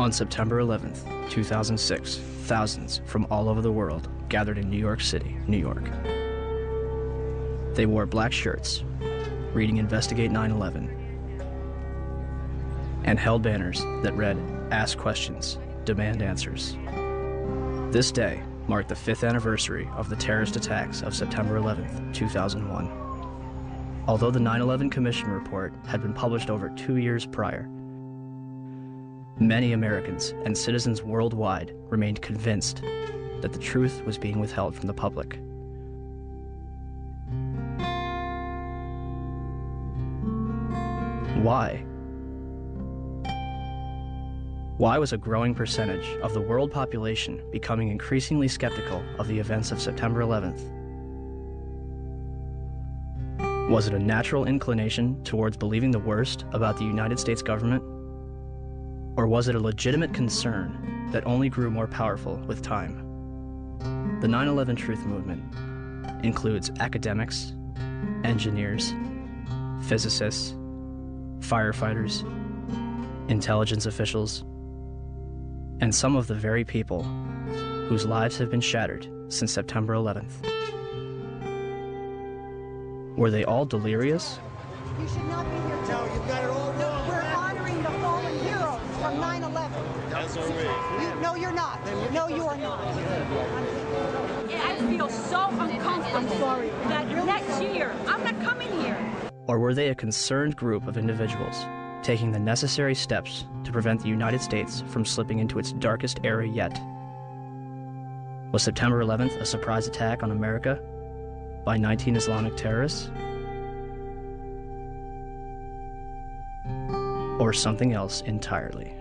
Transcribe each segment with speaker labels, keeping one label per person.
Speaker 1: On September 11th, 2006, thousands from all over the world gathered in New York City, New York. They wore black shirts, reading Investigate 9/11, and held banners that read, "Ask questions, demand answers." This day marked the 5th anniversary of the terrorist attacks of September 11th, 2001. Although the 9/11 Commission report had been published over 2 years prior, many Americans and citizens worldwide remained convinced that the truth was being withheld from the public. Why? Why was a growing percentage of the world population becoming increasingly skeptical of the events of September 11th? Was it a natural inclination towards believing the worst about the United States government? Or was it a legitimate concern that only grew more powerful with time? The 9/11 Truth Movement includes academics, engineers, physicists, firefighters, intelligence officials, and some of the very people whose lives have been shattered since September 11th. Were they all delirious?
Speaker 2: You should not be here. No, you've got it all wrong. We're honoring the fallen heroes from 9/11.
Speaker 3: As are we.
Speaker 2: No, you're not. No, you are not.
Speaker 4: I feel so uncomfortable.
Speaker 2: I'm sorry.
Speaker 4: That next year, I'm not coming here.
Speaker 1: Or were they a concerned group of individuals taking the necessary steps to prevent the United States from slipping into its darkest era yet? Was September 11th a surprise attack on America by 19 Islamic terrorists? Or something else entirely?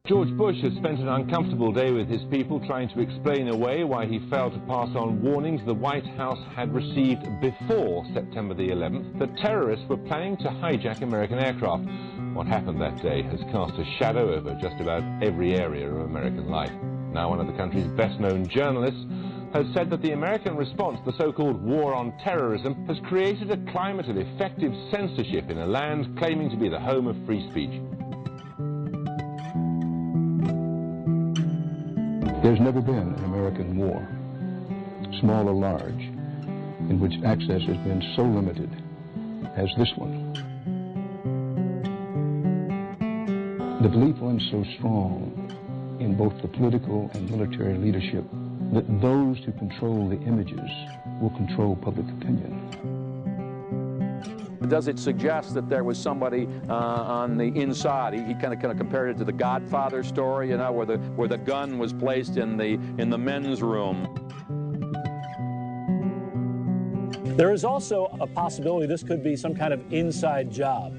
Speaker 5: George Bush has spent an uncomfortable day with his people trying to explain away why he failed to pass on warnings the White House had received before September the 11th that terrorists were planning to hijack American aircraft. What happened that day has cast a shadow over just about every area of American life. Now one of the country's best-known journalists has said that the American response to the so-called war on terrorism has created a climate of effective censorship in a land claiming to be the home of free speech.
Speaker 6: There's never been an American war, small or large, in which access has been so limited as this one. The belief runs so strong in both the political and military leadership that those who control the images will control public opinion.
Speaker 7: Does it suggest that there was somebody on the inside? He kind of compared it to the Godfather story, you know, where the gun was placed in the men's room.
Speaker 8: There is also a possibility this could be some kind of inside job.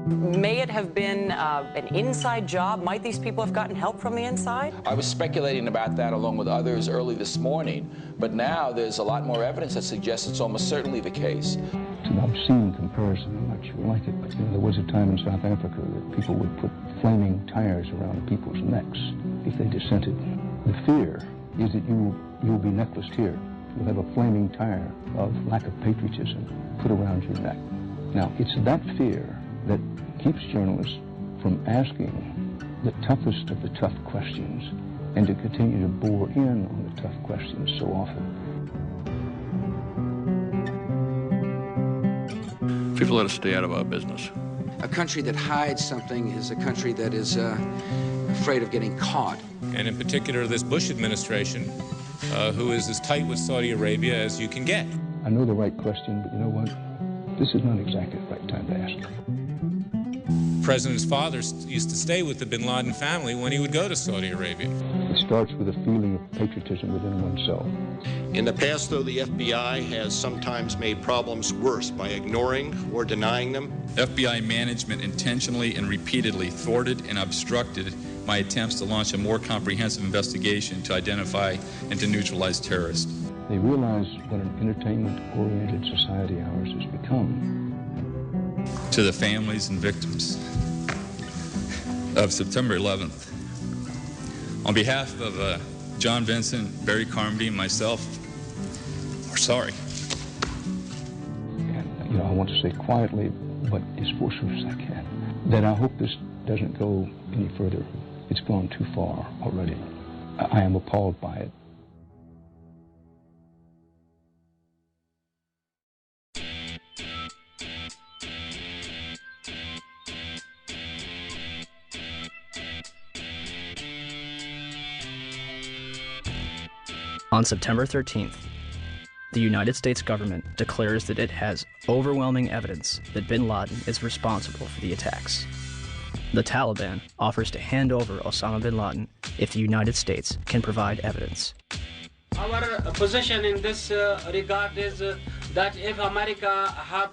Speaker 9: May it have been an inside job? Might these people have gotten help from the inside?
Speaker 10: I was speculating about that along with others early this morning, but now there's a lot more evidence that suggests it's almost certainly the case.
Speaker 6: It's an obscene comparison. I'm not sure like it, but you know, there was a time in South Africa that people would put flaming tires around people's necks if they dissented. The fear is that you will be necklaced here. You'll have a flaming tire of lack of patriotism put around your neck. Now, it's that fear that keeps journalists from asking the toughest of the tough questions and to continue to bore in on the tough questions so often.
Speaker 11: People let us stay out of our business.
Speaker 12: A country that hides something is a country that is afraid of getting caught.
Speaker 13: And in particular, this Bush administration, who is as tight with Saudi Arabia as you can get.
Speaker 6: I know the right question, but you know what? This is not exactly the right time to ask it.
Speaker 13: The president's father used to stay with the bin Laden family when he would go to Saudi Arabia.
Speaker 6: It starts with a feeling of patriotism within oneself.
Speaker 3: In the past, though, the FBI has sometimes made problems worse by ignoring or denying them.
Speaker 11: FBI management intentionally and repeatedly thwarted and obstructed my attempts to launch a more comprehensive investigation to identify and to neutralize terrorists.
Speaker 6: They realize what an entertainment-oriented society ours has become.
Speaker 11: To the families and victims of September 11th. On behalf of John Vincent, Barry Carmody, and myself, we're sorry.
Speaker 6: And, I want to say quietly, but as forcefully as I can, that I hope this doesn't go any further. It's gone too far already. I am appalled by it.
Speaker 1: On September 13th, the United States government declares that it has overwhelming evidence that bin Laden is responsible for the attacks. The Taliban offers to hand over Osama bin Laden if the United States can provide evidence.
Speaker 14: Our position in this regard is that if America have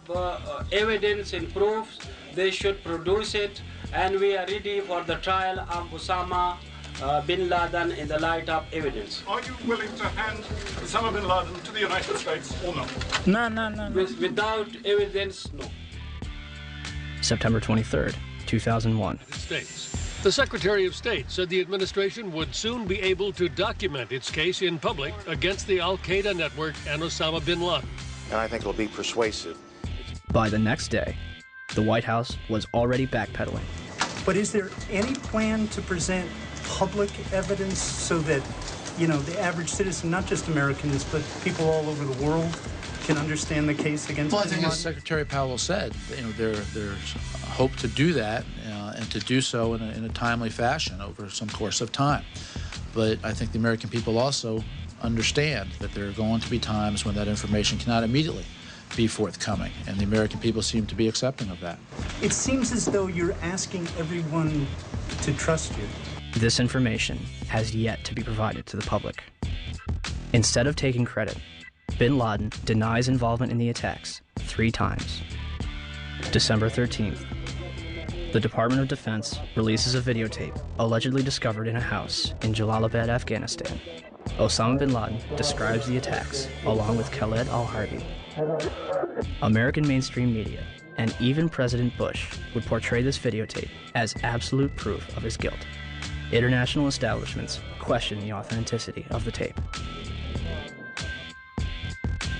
Speaker 14: evidence and proofs, they should produce it, and we are ready for the trial of Osama bin Laden in the light of evidence.
Speaker 15: Are you willing to hand Osama bin Laden to the United States or no?
Speaker 14: No. Without evidence, no.
Speaker 1: September 23rd, 2001.
Speaker 16: States. The Secretary of State said the administration would soon be able to document its case in public against the Al-Qaeda network and Osama bin Laden.
Speaker 17: And I think it'll be persuasive.
Speaker 1: By the next day, the White House was already backpedaling.
Speaker 18: But is there any plan to present public evidence so that, the average citizen, not just Americans, but people all over the world, can understand the case against bin Laden?
Speaker 19: I think as Secretary Powell said, there's hope to do that and to do so in a timely fashion over some course of time. But I think the American people also understand that there are going to be times when that information cannot immediately be forthcoming, and the American people seem to be accepting of that.
Speaker 18: It seems as though you're asking everyone to trust you.
Speaker 1: This information has yet to be provided to the public. Instead of taking credit, bin Laden denies involvement in the attacks 3 times. December 13th, the Department of Defense releases a videotape allegedly discovered in a house in Jalalabad, Afghanistan. Osama bin Laden describes the attacks along with Khaled al-Harbi. American mainstream media and even President Bush would portray this videotape as absolute proof of his guilt. International establishments question the authenticity of the tape.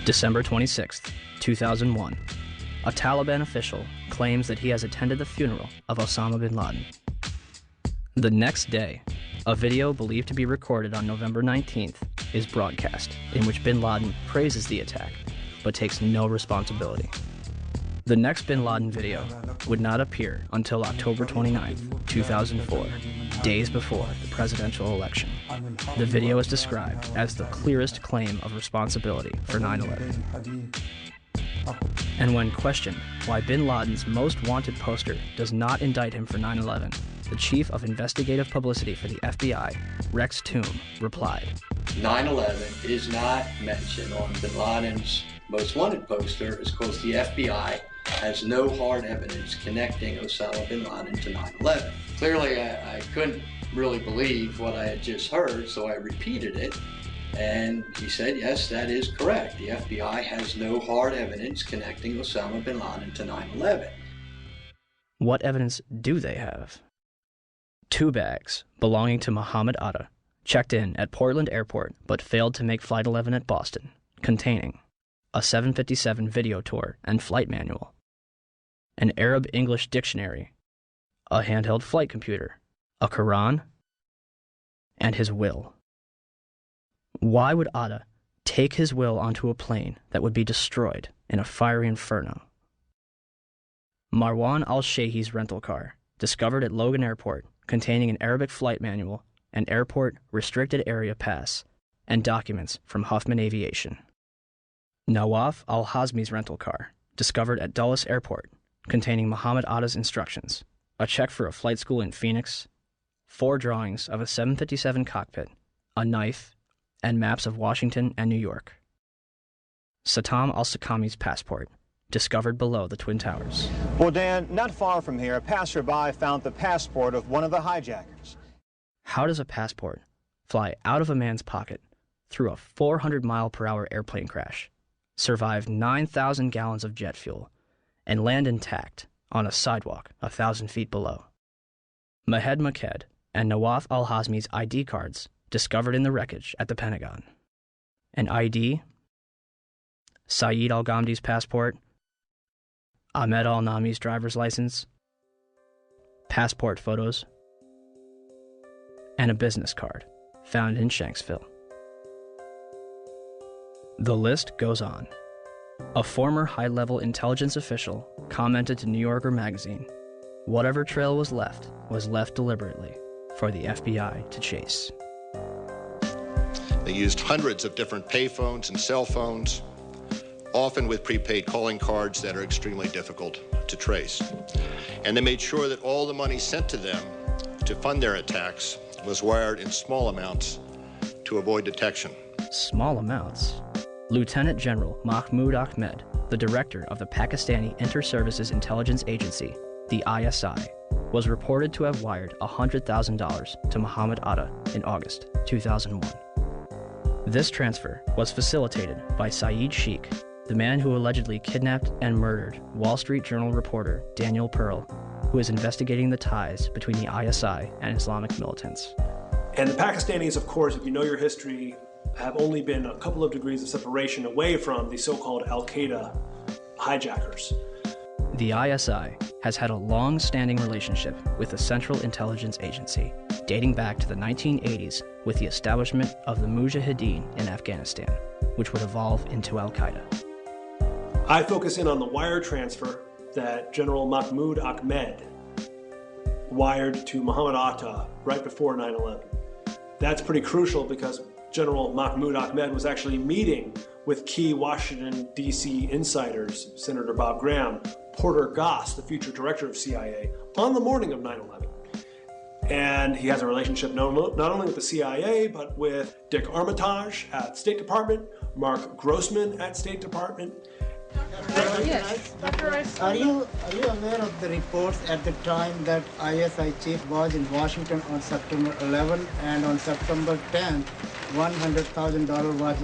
Speaker 1: December 26th, 2001. A Taliban official claims that he has attended the funeral of Osama bin Laden. The next day, a video believed to be recorded on November 19th is broadcast, in which bin Laden praises the attack, but takes no responsibility. The next bin Laden video would not appear until October 29, 2004, days before the presidential election. The video is described as the clearest claim of responsibility for 9/11. And when questioned why bin Laden's most wanted poster does not indict him for 9/11, the chief of investigative publicity for the FBI, Rex Toome, replied,
Speaker 20: 9/11 is not mentioned on bin Laden's most wanted poster is because the FBI has no hard evidence connecting Osama bin Laden to 9/11. Clearly, I couldn't really believe what I had just heard, so I repeated it, and he said, yes, that is correct. The FBI has no hard evidence connecting Osama bin Laden to 9/11.
Speaker 1: What evidence do they have? 2 bags belonging to Muhammad Atta checked in at Portland Airport but failed to make Flight 11 at Boston, containing a 757 video tour and flight manual, an Arab-English dictionary, a handheld flight computer, a Quran, and his will. Why would Atta take his will onto a plane that would be destroyed in a fiery inferno? Marwan al-Sheikh's rental car, discovered at Logan Airport, containing an Arabic flight manual, an airport restricted area pass, and documents from Huffman Aviation. Nawaf al-Hazmi's rental car, discovered at Dulles Airport, containing Muhammad Atta's instructions, a check for a flight school in Phoenix, 4 drawings of a 757 cockpit, a knife, and maps of Washington and New York. Satam al-Sakami's passport, discovered below the Twin Towers.
Speaker 21: Well, Dan, not far from here, a passerby found the passport of one of the hijackers.
Speaker 1: How does a passport fly out of a man's pocket through a 400-mile-per-hour airplane crash, survive 9,000 gallons of jet fuel, and land intact on a sidewalk 1,000 feet below? Mahed Maked and Nawaf al-Hazmi's ID cards discovered in the wreckage at the Pentagon. An ID, Saeed al-Ghamdi's passport, Ahmed al-Nami's driver's license, passport photos, and a business card found in Shanksville. The list goes on. A former high-level intelligence official commented to New Yorker magazine, "Whatever trail was left deliberately for the FBI to chase."
Speaker 3: They used hundreds of different payphones and cell phones, often with prepaid calling cards that are extremely difficult to trace. And they made sure that all the money sent to them to fund their attacks was wired in small amounts to avoid detection.
Speaker 1: Small amounts? Lieutenant General Mahmoud Ahmed, the director of the Pakistani Inter-Services Intelligence Agency, the ISI, was reported to have wired $100,000 to Muhammad Atta in August 2001. This transfer was facilitated by Saeed Sheikh, the man who allegedly kidnapped and murdered Wall Street Journal reporter Daniel Pearl, who is investigating the ties between the ISI and Islamic militants.
Speaker 2: And the Pakistanis, of course, if you know your history, have only been a couple of degrees of separation away from the so-called Al-Qaeda hijackers.
Speaker 1: The ISI has had a long-standing relationship with the Central Intelligence Agency, dating back to the 1980s with the establishment of the Mujahideen in Afghanistan, which would evolve into Al-Qaeda.
Speaker 2: I focus in on the wire transfer that General Mahmoud Ahmed wired to Muhammad Atta right before 9/11. That's pretty crucial because General Mahmoud Ahmed was actually meeting with key Washington, D.C. insiders, Senator Bob Graham, Porter Goss, the future director of CIA, on the morning of 9/11. And he has a relationship not only with the CIA, but with Dick Armitage at State Department, Mark Grossman at State Department.
Speaker 22: Yes. Are you aware of the reports at the time that ISI chief was in Washington on September 11 and on September 10th, $100,000 was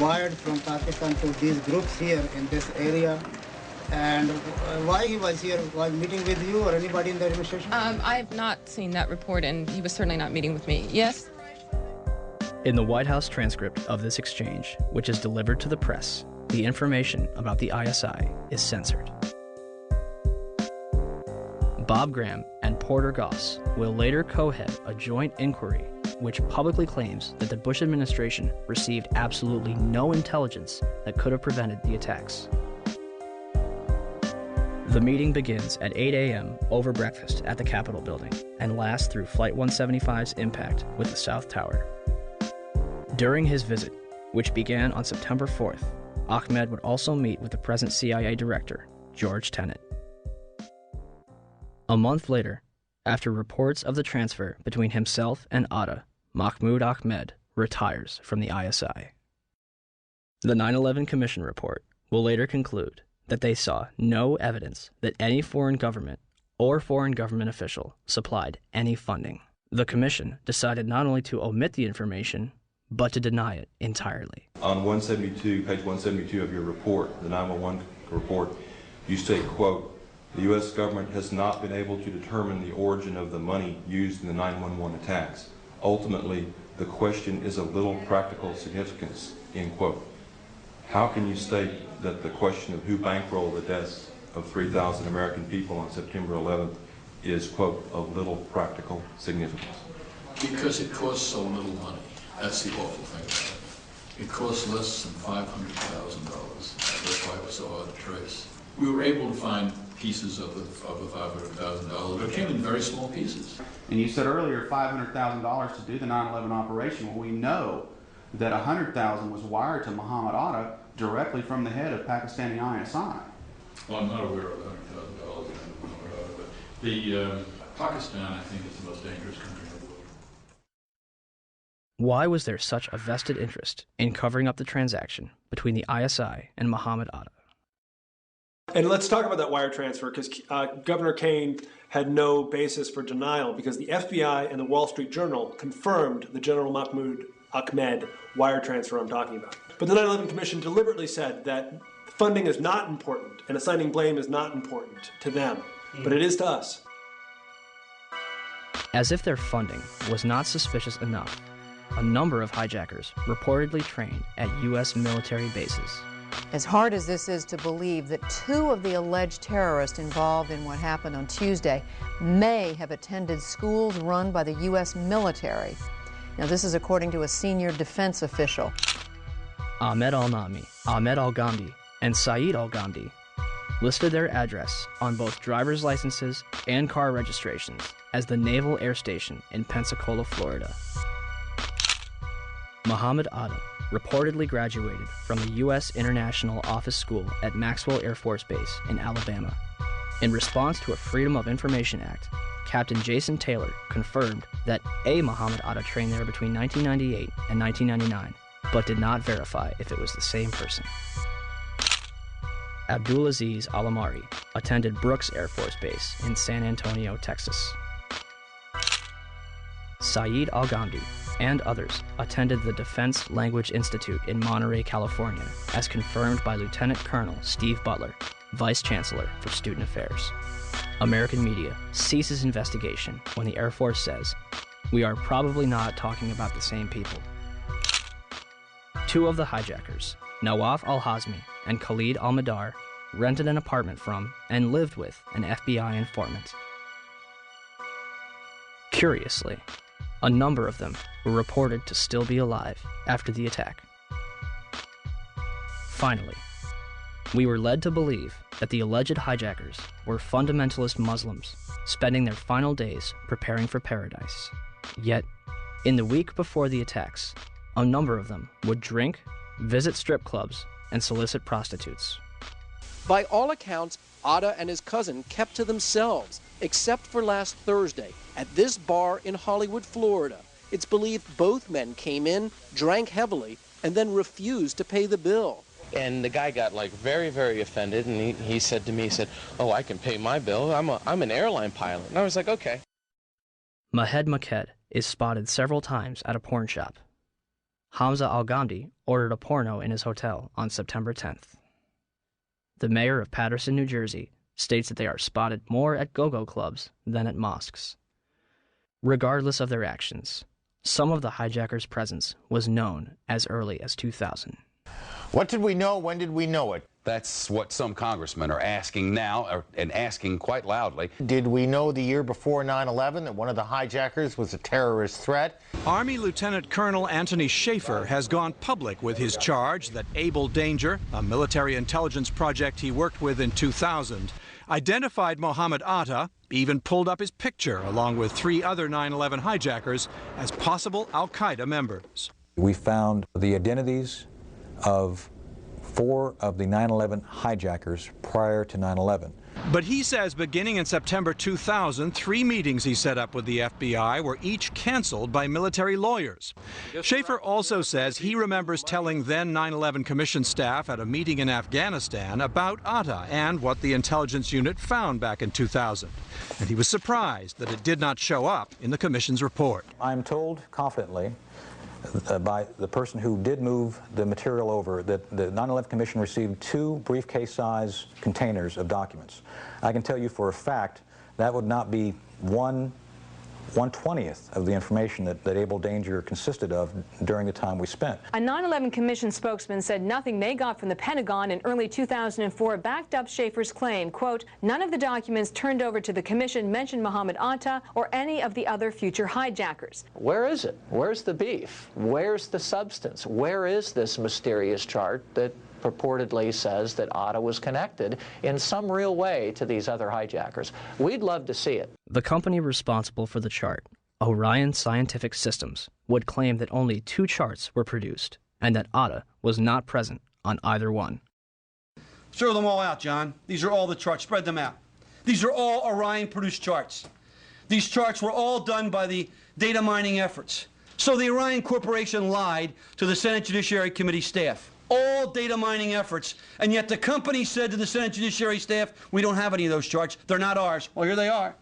Speaker 22: wired from Pakistan to these groups here in this area? And why he was here? Was meeting with you or anybody in the administration?
Speaker 23: I have not seen that report, and he was certainly not meeting with me. Yes?
Speaker 1: In the White House transcript of this exchange, which is delivered to the press, the information about the ISI is censored. Bob Graham and Porter Goss will later co-head a joint inquiry which publicly claims that the Bush administration received absolutely no intelligence that could have prevented the attacks. The meeting begins at 8 a.m. over breakfast at the Capitol building and lasts through Flight 175's impact with the South Tower. During his visit, which began on September 4th, Ahmed would also meet with the present CIA director, George Tenet. A month later, after reports of the transfer between himself and Atta, Mahmoud Ahmed retires from the ISI. The 9/11 Commission report will later conclude that they saw no evidence that any foreign government or foreign government official supplied any funding. The Commission decided not only to omit the information, but to deny it entirely.
Speaker 24: On 172, page 172 of your report, the 911 report, you state, quote, "The U.S. government has not been able to determine the origin of the money used in the 911 attacks. Ultimately, the question is of little practical significance," end quote. How can you state that the question of who bankrolled the deaths of 3,000 American people on September 11th is, quote, of little practical significance?
Speaker 25: Because it costs so little money. That's the awful thing about it. It costs less than $500,000. That's why it was so hard to trace. We were able to find pieces of the $500,000, but it came in very small pieces.
Speaker 26: And you said earlier $500,000 to do the 9/11 operation. Well, we know that $100,000 was wired to Muhammad Atta directly from the head of Pakistani ISI.
Speaker 25: Well, I'm not aware of $100,000 in Muhammad Atta, but the Pakistan, I think, is the most dangerous country in the world.
Speaker 1: Why was there such a vested interest in covering up the transaction between the ISI and Muhammad Atta?
Speaker 2: And let's talk about that wire transfer, because Governor Kaine had no basis for denial, because the FBI and the Wall Street Journal confirmed the General Mahmoud Ahmed wire transfer I'm talking about. But the 9/11 Commission deliberately said that funding is not important and assigning blame is not important to them, but it is to us.
Speaker 1: As if their funding was not suspicious enough, a number of hijackers reportedly trained at U.S. military bases.
Speaker 4: As hard as this is to believe that 2 of the alleged terrorists involved in what happened on Tuesday may have attended schools run by the U.S. military. Now, this is according to a senior defense official.
Speaker 1: Ahmed al-Nami, Ahmed al-Ghamdi, and Saeed al-Ghamdi listed their address on both driver's licenses and car registrations as the Naval Air Station in Pensacola, Florida. Muhammad Atta reportedly graduated from the U.S. International Office School at Maxwell Air Force Base in Alabama. In response to a Freedom of Information Act, Captain Jason Taylor confirmed that a Muhammad Atta trained there between 1998 and 1999, but did not verify if it was the same person. Abdulaziz Al-Amari attended Brooks Air Force Base in San Antonio, Texas. Saeed al-Ghamdi and others attended the Defense Language Institute in Monterey, California, as confirmed by Lieutenant Colonel Steve Butler, Vice Chancellor for Student Affairs. American media ceases investigation when the Air Force says, "We are probably not talking about the same people." 2 of the hijackers, Nawaf al-Hazmi and Khalid al-Madar, rented an apartment from and lived with an FBI informant. Curiously, a number of them were reported to still be alive after the attack. Finally, we were led to believe that the alleged hijackers were fundamentalist Muslims spending their final days preparing for paradise. Yet, in the week before the attacks, a number of them would drink, visit strip clubs, and solicit prostitutes.
Speaker 5: By all accounts, Atta and his cousin kept to themselves, except for last Thursday at this bar in Hollywood, Florida. It's believed both men came in, drank heavily, and then refused to pay the bill.
Speaker 7: And the guy got very, very offended, and he said to me, he said, "Oh, I can pay my bill. I'm an airline pilot." And I was like, okay.
Speaker 1: Mahed Maked is spotted several times at a porn shop. Hamza al-Ghamdi ordered a porno in his hotel on September 10th. The mayor of Paterson, New Jersey, states that they are spotted more at go-go clubs than at mosques. Regardless of their actions, some of the hijackers' presence was known as early as 2000.
Speaker 8: What did we know? When did we know it?
Speaker 9: That's what some congressmen are asking now, and asking quite loudly.
Speaker 8: Did we know the year before 9/11 that one of the hijackers was a terrorist threat?
Speaker 10: Army Lieutenant Colonel Anthony Schaefer has gone public with his charge that Able Danger, a military intelligence project he worked with in 2000, identified Muhammad Atta, even pulled up his picture along with 3 other 9/11 hijackers as possible al-Qaeda members.
Speaker 27: We found the identities of 4 of the 9/11 hijackers prior to 9/11.
Speaker 10: But he says beginning in September 2000, 3 meetings he set up with the FBI were each canceled by military lawyers. Schaefer also says he remembers telling then 9/11 Commission staff at a meeting in Afghanistan about Atta and what the intelligence unit found back in 2000. And he was surprised that it did not show up in the Commission's report.
Speaker 27: I'm told confidently by the person who did move the material over that the 9/11 Commission received 2 briefcase-size containers of documents. I can tell you for a fact that would not be 1/20th of the information that Able Danger consisted of during the time we spent.
Speaker 28: A 9/11 Commission spokesman said nothing they got from the Pentagon in early 2004 backed up Schaefer's claim, quote, "None of the documents turned over to the Commission mentioned Muhammad Atta or any of the other future hijackers."
Speaker 29: Where is it? Where's the beef? Where's the substance? Where is this mysterious chart that purportedly says that Atta was connected in some real way to these other hijackers? We'd love to see it.
Speaker 1: The company responsible for the chart, Orion Scientific Systems, would claim that only 2 charts were produced and that Atta was not present on either one.
Speaker 30: Throw them all out, John. These are all the charts. Spread them out. These are all Orion-produced charts. These charts were all done by the data mining efforts. So the Orion Corporation lied to the Senate Judiciary Committee staff. All data mining efforts, and yet the company said to the Senate Judiciary staff, "We don't have any of those charts. They're not ours." Well, here they are,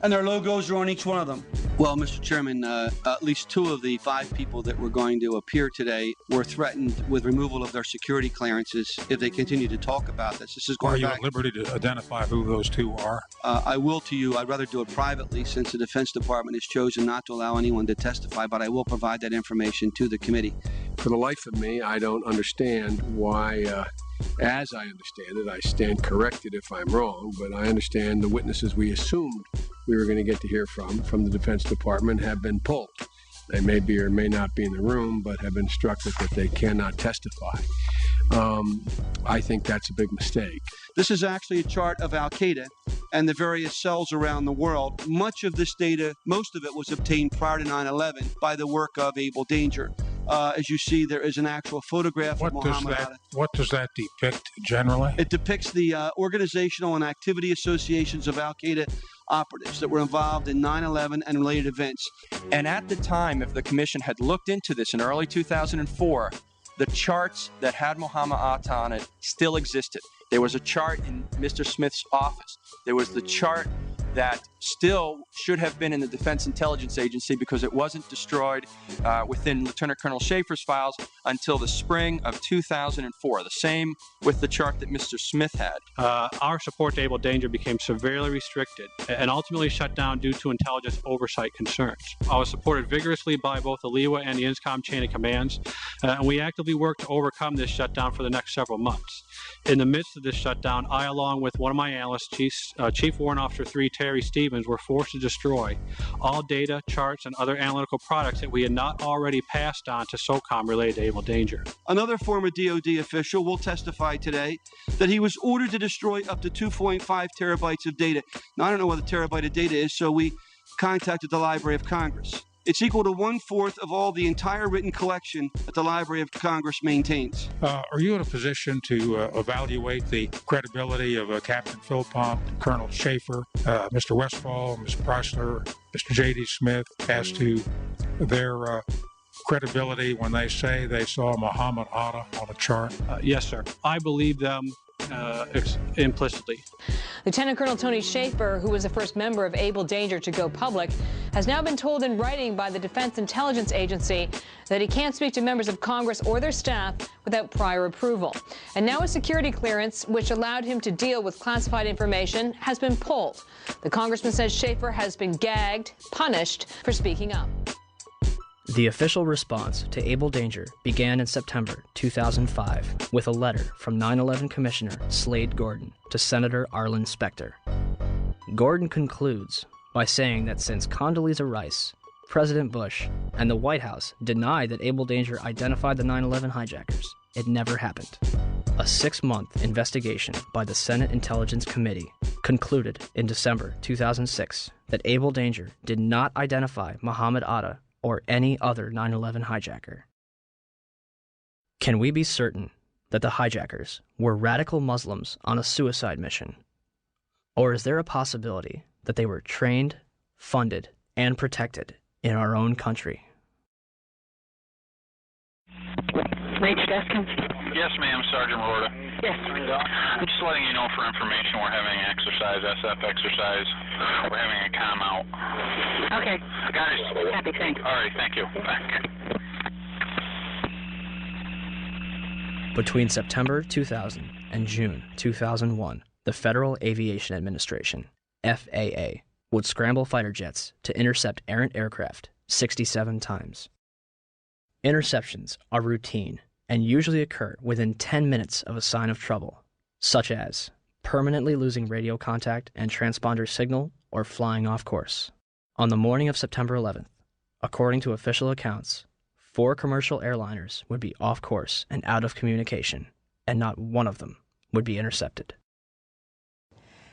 Speaker 30: and their logos are on each one of them. Well, Mr. Chairman, at least 2 of the 5 people that were going to appear today were threatened with removal of their security clearances if they continue to talk about this. This is going
Speaker 6: Are you
Speaker 30: back.
Speaker 6: at liberty to identify who those 2 are?
Speaker 30: I will to you. I'd rather do it privately since the Defense Department has chosen not to allow anyone to testify, but I will provide that information to the committee.
Speaker 11: For the life of me, I don't understand why, as I understand it, I stand corrected if I'm wrong, but I understand the witnesses we assumed we were going to get to hear from the Defense Department have been pulled. They may be or may not be in the room, but have been instructed that they cannot testify. I think that's a big mistake.
Speaker 30: This is actually a chart of Al-Qaeda and the various cells around the world. Much of this data, most of it was obtained prior to 9/11 by the work of Able Danger. As you see, there is an actual photograph of Muhammad Atta.
Speaker 6: What does that depict generally?
Speaker 30: It depicts the organizational and activity associations of Al-Qaeda operatives that were involved in 9/11 and related events.
Speaker 12: And at the time, if the commission had looked into this in early 2004, the charts that had Muhammad Atta on it still existed. There was a chart in Mr. Smith's office. There was the chart that still should have been in the Defense Intelligence Agency because it wasn't destroyed within Lieutenant Colonel Schaefer's files until the spring of 2004. The same with the chart that Mr. Smith had.
Speaker 13: Our support to Able Danger became severely restricted and ultimately shut down due to intelligence oversight concerns. I was supported vigorously by both the LEWA and the INSCOM chain of commands, and we actively worked to overcome this shutdown for the next several months. In the midst of this shutdown, I, along with one of my analysts, Chief Warrant Officer 3 Terry Stevens, were forced to destroy all data, charts, and other analytical products that we had not already passed on to SOCOM related to Able Danger.
Speaker 30: Another former DOD official will testify today that he was ordered to destroy up to 2.5 terabytes of data. Now, I don't know what a terabyte of data is, so we contacted the Library of Congress. It's equal to 1/4 of all the entire written collection that the Library of Congress maintains.
Speaker 6: Are you in a position to evaluate the credibility of Captain Philpott, Colonel Schaefer, Mr. Westphal, Ms. Preissler, Mr. J.D. Smith, as to their credibility when they say they saw Muhammad Atta on a chart?
Speaker 13: Yes, sir. I believe them implicitly.
Speaker 28: Lieutenant Colonel Tony Schaefer, who was the first member of Able Danger to go public, has now been told in writing by the Defense Intelligence Agency that he can't speak to members of Congress or their staff without prior approval. And now a security clearance, which allowed him to deal with classified information, has been pulled. The congressman says Schaefer has been gagged, punished for speaking up.
Speaker 1: The official response to Able Danger began in September 2005 with a letter from 9/11 Commissioner Slade Gordon to Senator Arlen Specter. Gordon concludes by saying that since Condoleezza Rice, President Bush, and the White House denied that Able Danger identified the 9/11 hijackers, it never happened. A 6-month investigation by the Senate Intelligence Committee concluded in December 2006 that Able Danger did not identify Muhammad Atta or any other 9/11 hijacker. Can we be certain that the hijackers were radical Muslims on a suicide mission? Or is there a possibility that they were trained, funded, and protected in our own country?
Speaker 14: Major Deskin?
Speaker 15: Yes, ma'am, Sergeant Lorda.
Speaker 14: Yes.
Speaker 15: I'm just letting you know for information we're having exercise, SF exercise. We're having a comm out.
Speaker 14: Okay.
Speaker 15: Guys.
Speaker 14: Happy, thanks.
Speaker 15: All right, thank you. Back.
Speaker 1: Between September 2000 and June 2001, the Federal Aviation Administration, FAA, would scramble fighter jets to intercept errant aircraft 67 times. Interceptions are routine and usually occur within 10 minutes of a sign of trouble, such as permanently losing radio contact and transponder signal or flying off course. On the morning of September 11th, according to official accounts, 4 commercial airliners would be off course and out of communication, and not one of them would be intercepted.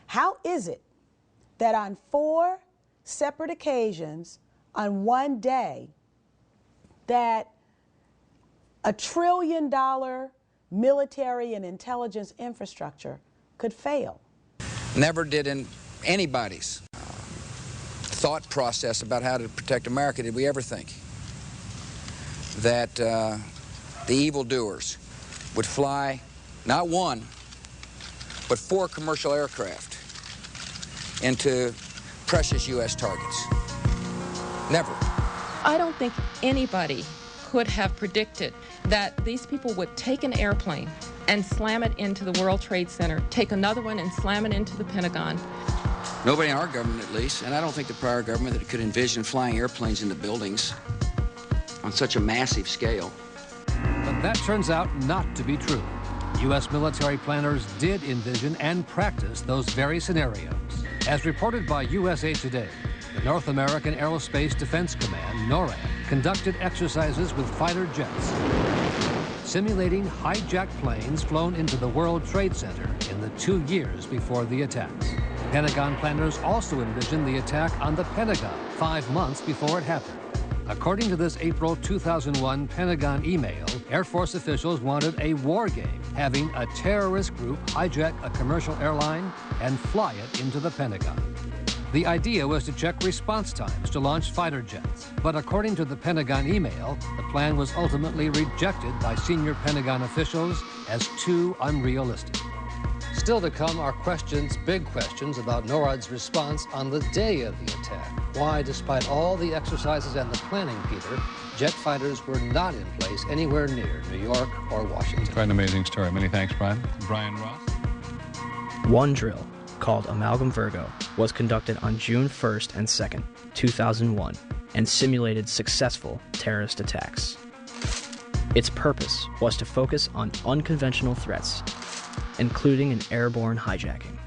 Speaker 16: How is it that on 4 separate occasions on one day that $1 trillion military and intelligence infrastructure could fail?
Speaker 17: Never did in anybody's thought process about how to protect America did we ever think that the evildoers would fly not 1, but 4 commercial aircraft into precious U.S. targets. Never.
Speaker 3: I don't think anybody could have predicted that these people would take an airplane and slam it into the World Trade Center, take another one and slam it into the Pentagon.
Speaker 17: Nobody in our government, at least, and I don't think the prior government that could envision flying airplanes into buildings on such a massive scale.
Speaker 18: But that turns out not to be true. U.S. military planners did envision and practice those very scenarios. As reported by USA Today, the North American Aerospace Defense Command, NORAD, conducted exercises with fighter jets, simulating hijacked planes flown into the World Trade Center in the 2 years before the attacks. Pentagon planners also envisioned the attack on the Pentagon 5 months before it happened. According to this April 2001 Pentagon email, Air Force officials wanted a war game, having a terrorist group hijack a commercial airline and fly it into the Pentagon. The idea was to check response times to launch fighter jets. But according to the Pentagon email, the plan was ultimately rejected by senior Pentagon officials as too unrealistic. Still to come are questions, big questions, about NORAD's response on the day of the attack. Why, despite all the exercises and the planning, Peter, jet fighters were not in place anywhere near New York or Washington.
Speaker 19: Quite an amazing story. Many thanks, Brian. Brian Ross.
Speaker 1: One drill, called Amalgam Virgo, was conducted on June 1st and 2nd, 2001, and simulated successful terrorist attacks. Its purpose was to focus on unconventional threats, including an airborne hijacking.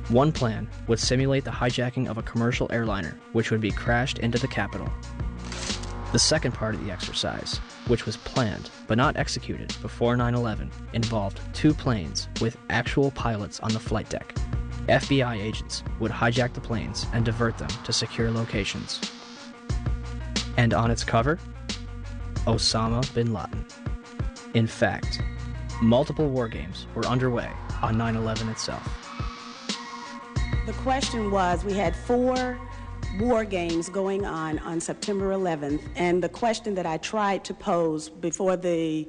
Speaker 1: One plan would simulate the hijacking of a commercial airliner, which would be crashed into the Capitol. The second part of the exercise, which was planned but not executed before 9/11, involved 2 planes with actual pilots on the flight deck. FBI agents would hijack the planes and divert them to secure locations. And on its cover, Osama bin Laden. In fact, multiple war games were underway on 9/11 itself.
Speaker 20: The question was, we had 4 war games going on September 11th, and the question that I tried to pose before the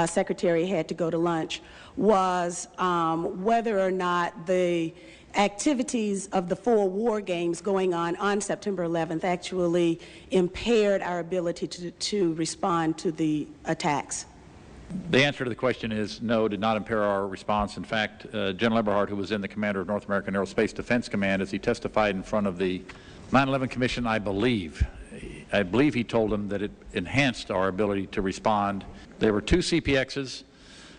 Speaker 20: secretary had to go to lunch was whether or not the activities of the 4 war games going on September 11th actually impaired our ability to respond to the attacks.
Speaker 21: The answer to the question is no, did not impair our response. In fact, General Eberhard, who was then the commander of North American Aerospace Defense Command, as he testified in front of the 9/11 Commission, I believe he told them that it enhanced our ability to respond. There were 2 CPXs.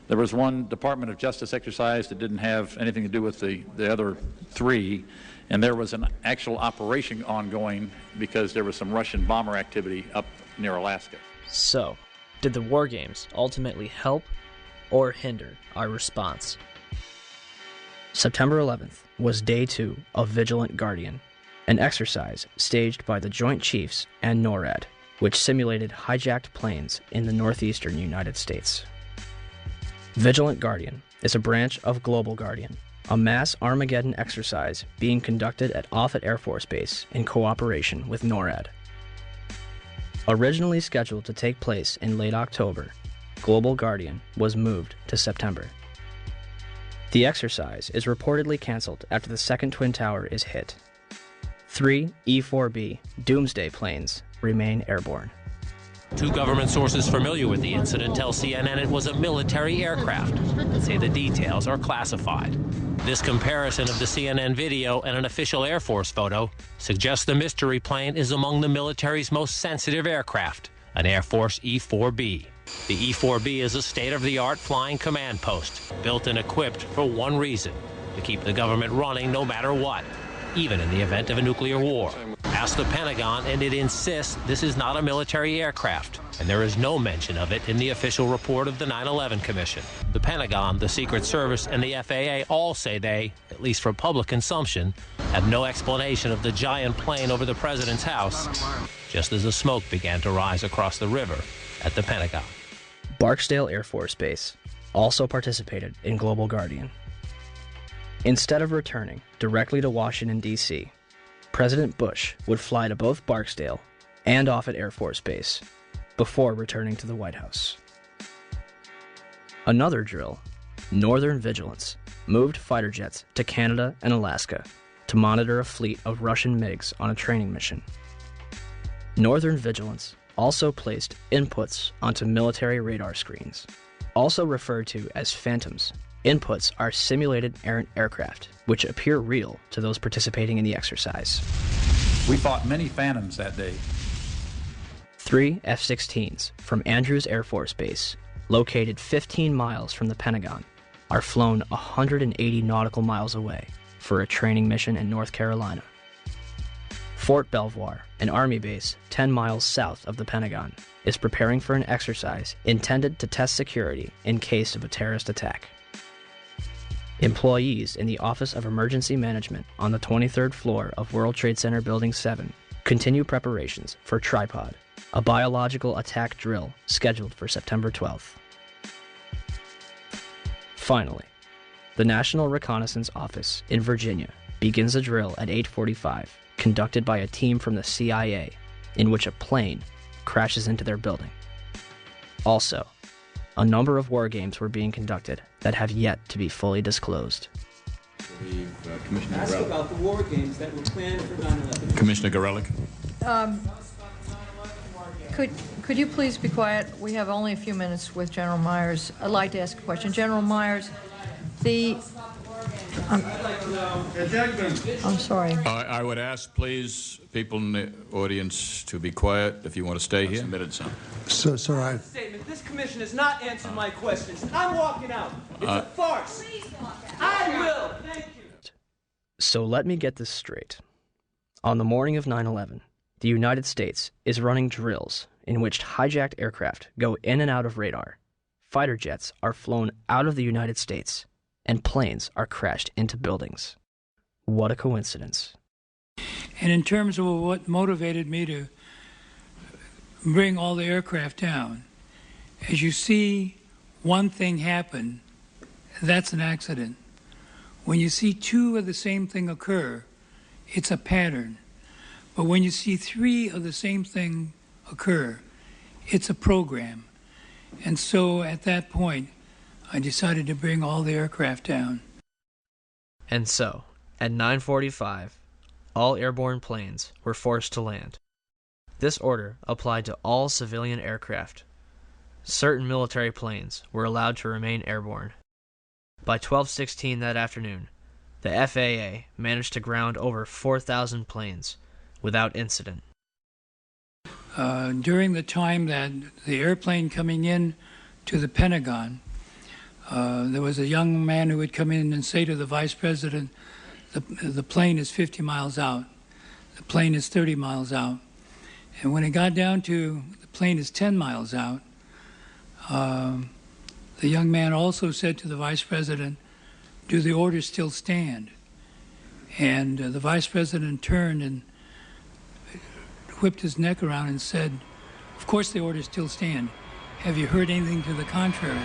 Speaker 21: There was 1 Department of Justice exercise that didn't have anything to do with the other 3, and there was an actual operation ongoing because there was some Russian bomber activity up near Alaska.
Speaker 22: So, did the war games ultimately help or hinder our response?
Speaker 1: September 11th was day 2 of Vigilant Guardian, an exercise staged by the Joint Chiefs and NORAD, which simulated hijacked planes in the northeastern United States. Vigilant Guardian is a branch of Global Guardian, a mass Armageddon exercise being conducted at Offutt Air Force Base in cooperation with NORAD. Originally scheduled to take place in late October, Global Guardian was moved to September. The exercise is reportedly canceled after the second Twin Tower is hit. 3 E-4B Doomsday planes remain airborne.
Speaker 3: 2 government sources familiar with the incident tell CNN it was a military aircraft, but say the details are classified. This comparison of the CNN video and an official Air Force photo suggests the mystery plane is among the military's most sensitive aircraft, an Air Force E-4B. The E-4B is a state-of-the-art flying command post, built and equipped for one reason: to keep the government running no matter what, even in the event of a nuclear war. Ask the Pentagon, and it insists this is not a military aircraft, and there is no mention of it in the official report of the 9/11 Commission. The Pentagon, the Secret Service, and the FAA all say they, at least for public consumption, have no explanation of the giant plane over the president's house, just as the smoke began to rise across the river at the Pentagon.
Speaker 1: Barksdale Air Force Base also participated in Global Guardian. Instead of returning directly to Washington, D.C., President Bush would fly to both Barksdale and Offutt Air Force Base before returning to the White House. Another drill, Northern Vigilance, moved fighter jets to Canada and Alaska to monitor a fleet of Russian MiGs on a training mission. Northern Vigilance also placed inputs onto military radar screens. Also referred to as phantoms, inputs are simulated errant aircraft, which appear real to those participating in the exercise.
Speaker 19: We fought many phantoms that day.
Speaker 1: 3 F-16s from Andrews Air Force Base, located 15 miles from the Pentagon, are flown 180 nautical miles away for a training mission in North Carolina. Fort Belvoir, an Army base 10 miles south of the Pentagon, is preparing for an exercise intended to test security in case of a terrorist attack. Employees in the Office of Emergency Management on the 23rd floor of World Trade Center Building 7 continue preparations for Tripod, a biological attack drill scheduled for September 12th. Finally, the National Reconnaissance Office in Virginia begins a drill at 8:45, conducted by a team from the CIA, in which a plane crashes into their building. Also, a number of war games were being conducted that have yet to be fully disclosed.
Speaker 2: Ask about the war games that were planned for 9/11.
Speaker 19: Commissioner Gorelick.
Speaker 4: Could you please be quiet? We have only a few minutes with General Myers. I'd like to ask a question. General Myers, I'm sorry.
Speaker 19: I would ask, please, people in the audience to be quiet if you want to stay here. Submitted some.
Speaker 2: So, sir, statement. This commission has not answered my questions. I'm walking out. It's a farce. I will. Thank you.
Speaker 1: So let me get this straight. On the morning of 9/11, the United States is running drills in which hijacked aircraft go in and out of radar. Fighter jets are flown out of the United States, and planes are crashed into buildings. What a coincidence.
Speaker 5: And in terms of what motivated me to bring all the aircraft down, as you see one thing happen, that's an accident. When you see two of the same thing occur, it's a pattern. But when you see three of the same thing occur, it's a program. And so at that point, I decided to bring all the aircraft down.
Speaker 22: And so, at 9:45, all airborne planes were forced to land. This order applied to all civilian aircraft. Certain military planes were allowed to remain airborne. By 12:16 that afternoon, the FAA managed to ground over 4,000 planes without incident.
Speaker 5: During the time that the airplane coming in to the Pentagon, there was a young man who would come in and say to the vice president, the plane is 50 miles out, the plane is 30 miles out. And when it got down to the plane is 10 miles out, the young man also said to the vice president, do the orders still stand? And the vice president turned and whipped his neck around and said, of course the orders still stand. Have you heard anything to the contrary?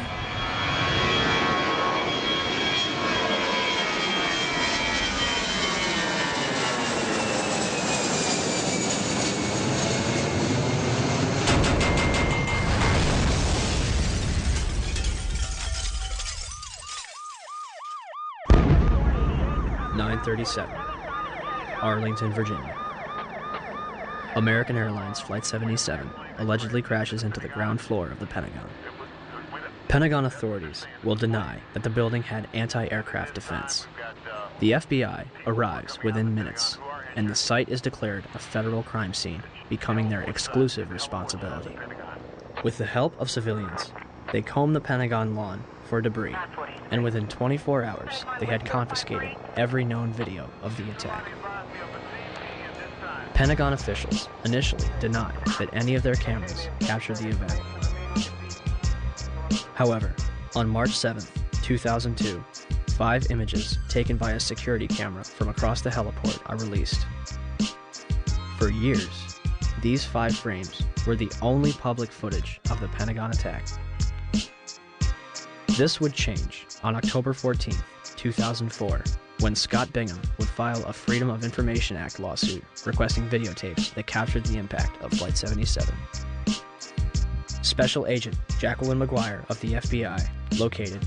Speaker 1: Arlington, Virginia. American Airlines Flight 77 allegedly crashes into the ground floor of the Pentagon. Pentagon authorities will deny that the building had anti-aircraft defense. The FBI arrives within minutes, and the site is declared a federal crime scene, becoming their exclusive responsibility. With the help of civilians, they comb the Pentagon lawn for debris, and within 24 hours, they had confiscated every known video of the attack. Pentagon officials initially denied that any of their cameras captured the event. However, on March 7, 2002, 5 images taken by a security camera from across the heliport are released. For years, these 5 frames were the only public footage of the Pentagon attack. This would change on October 14, 2004, when Scott Bingham would file a Freedom of Information Act lawsuit requesting videotapes that captured the impact of Flight 77. Special Agent Jacqueline McGuire of the FBI located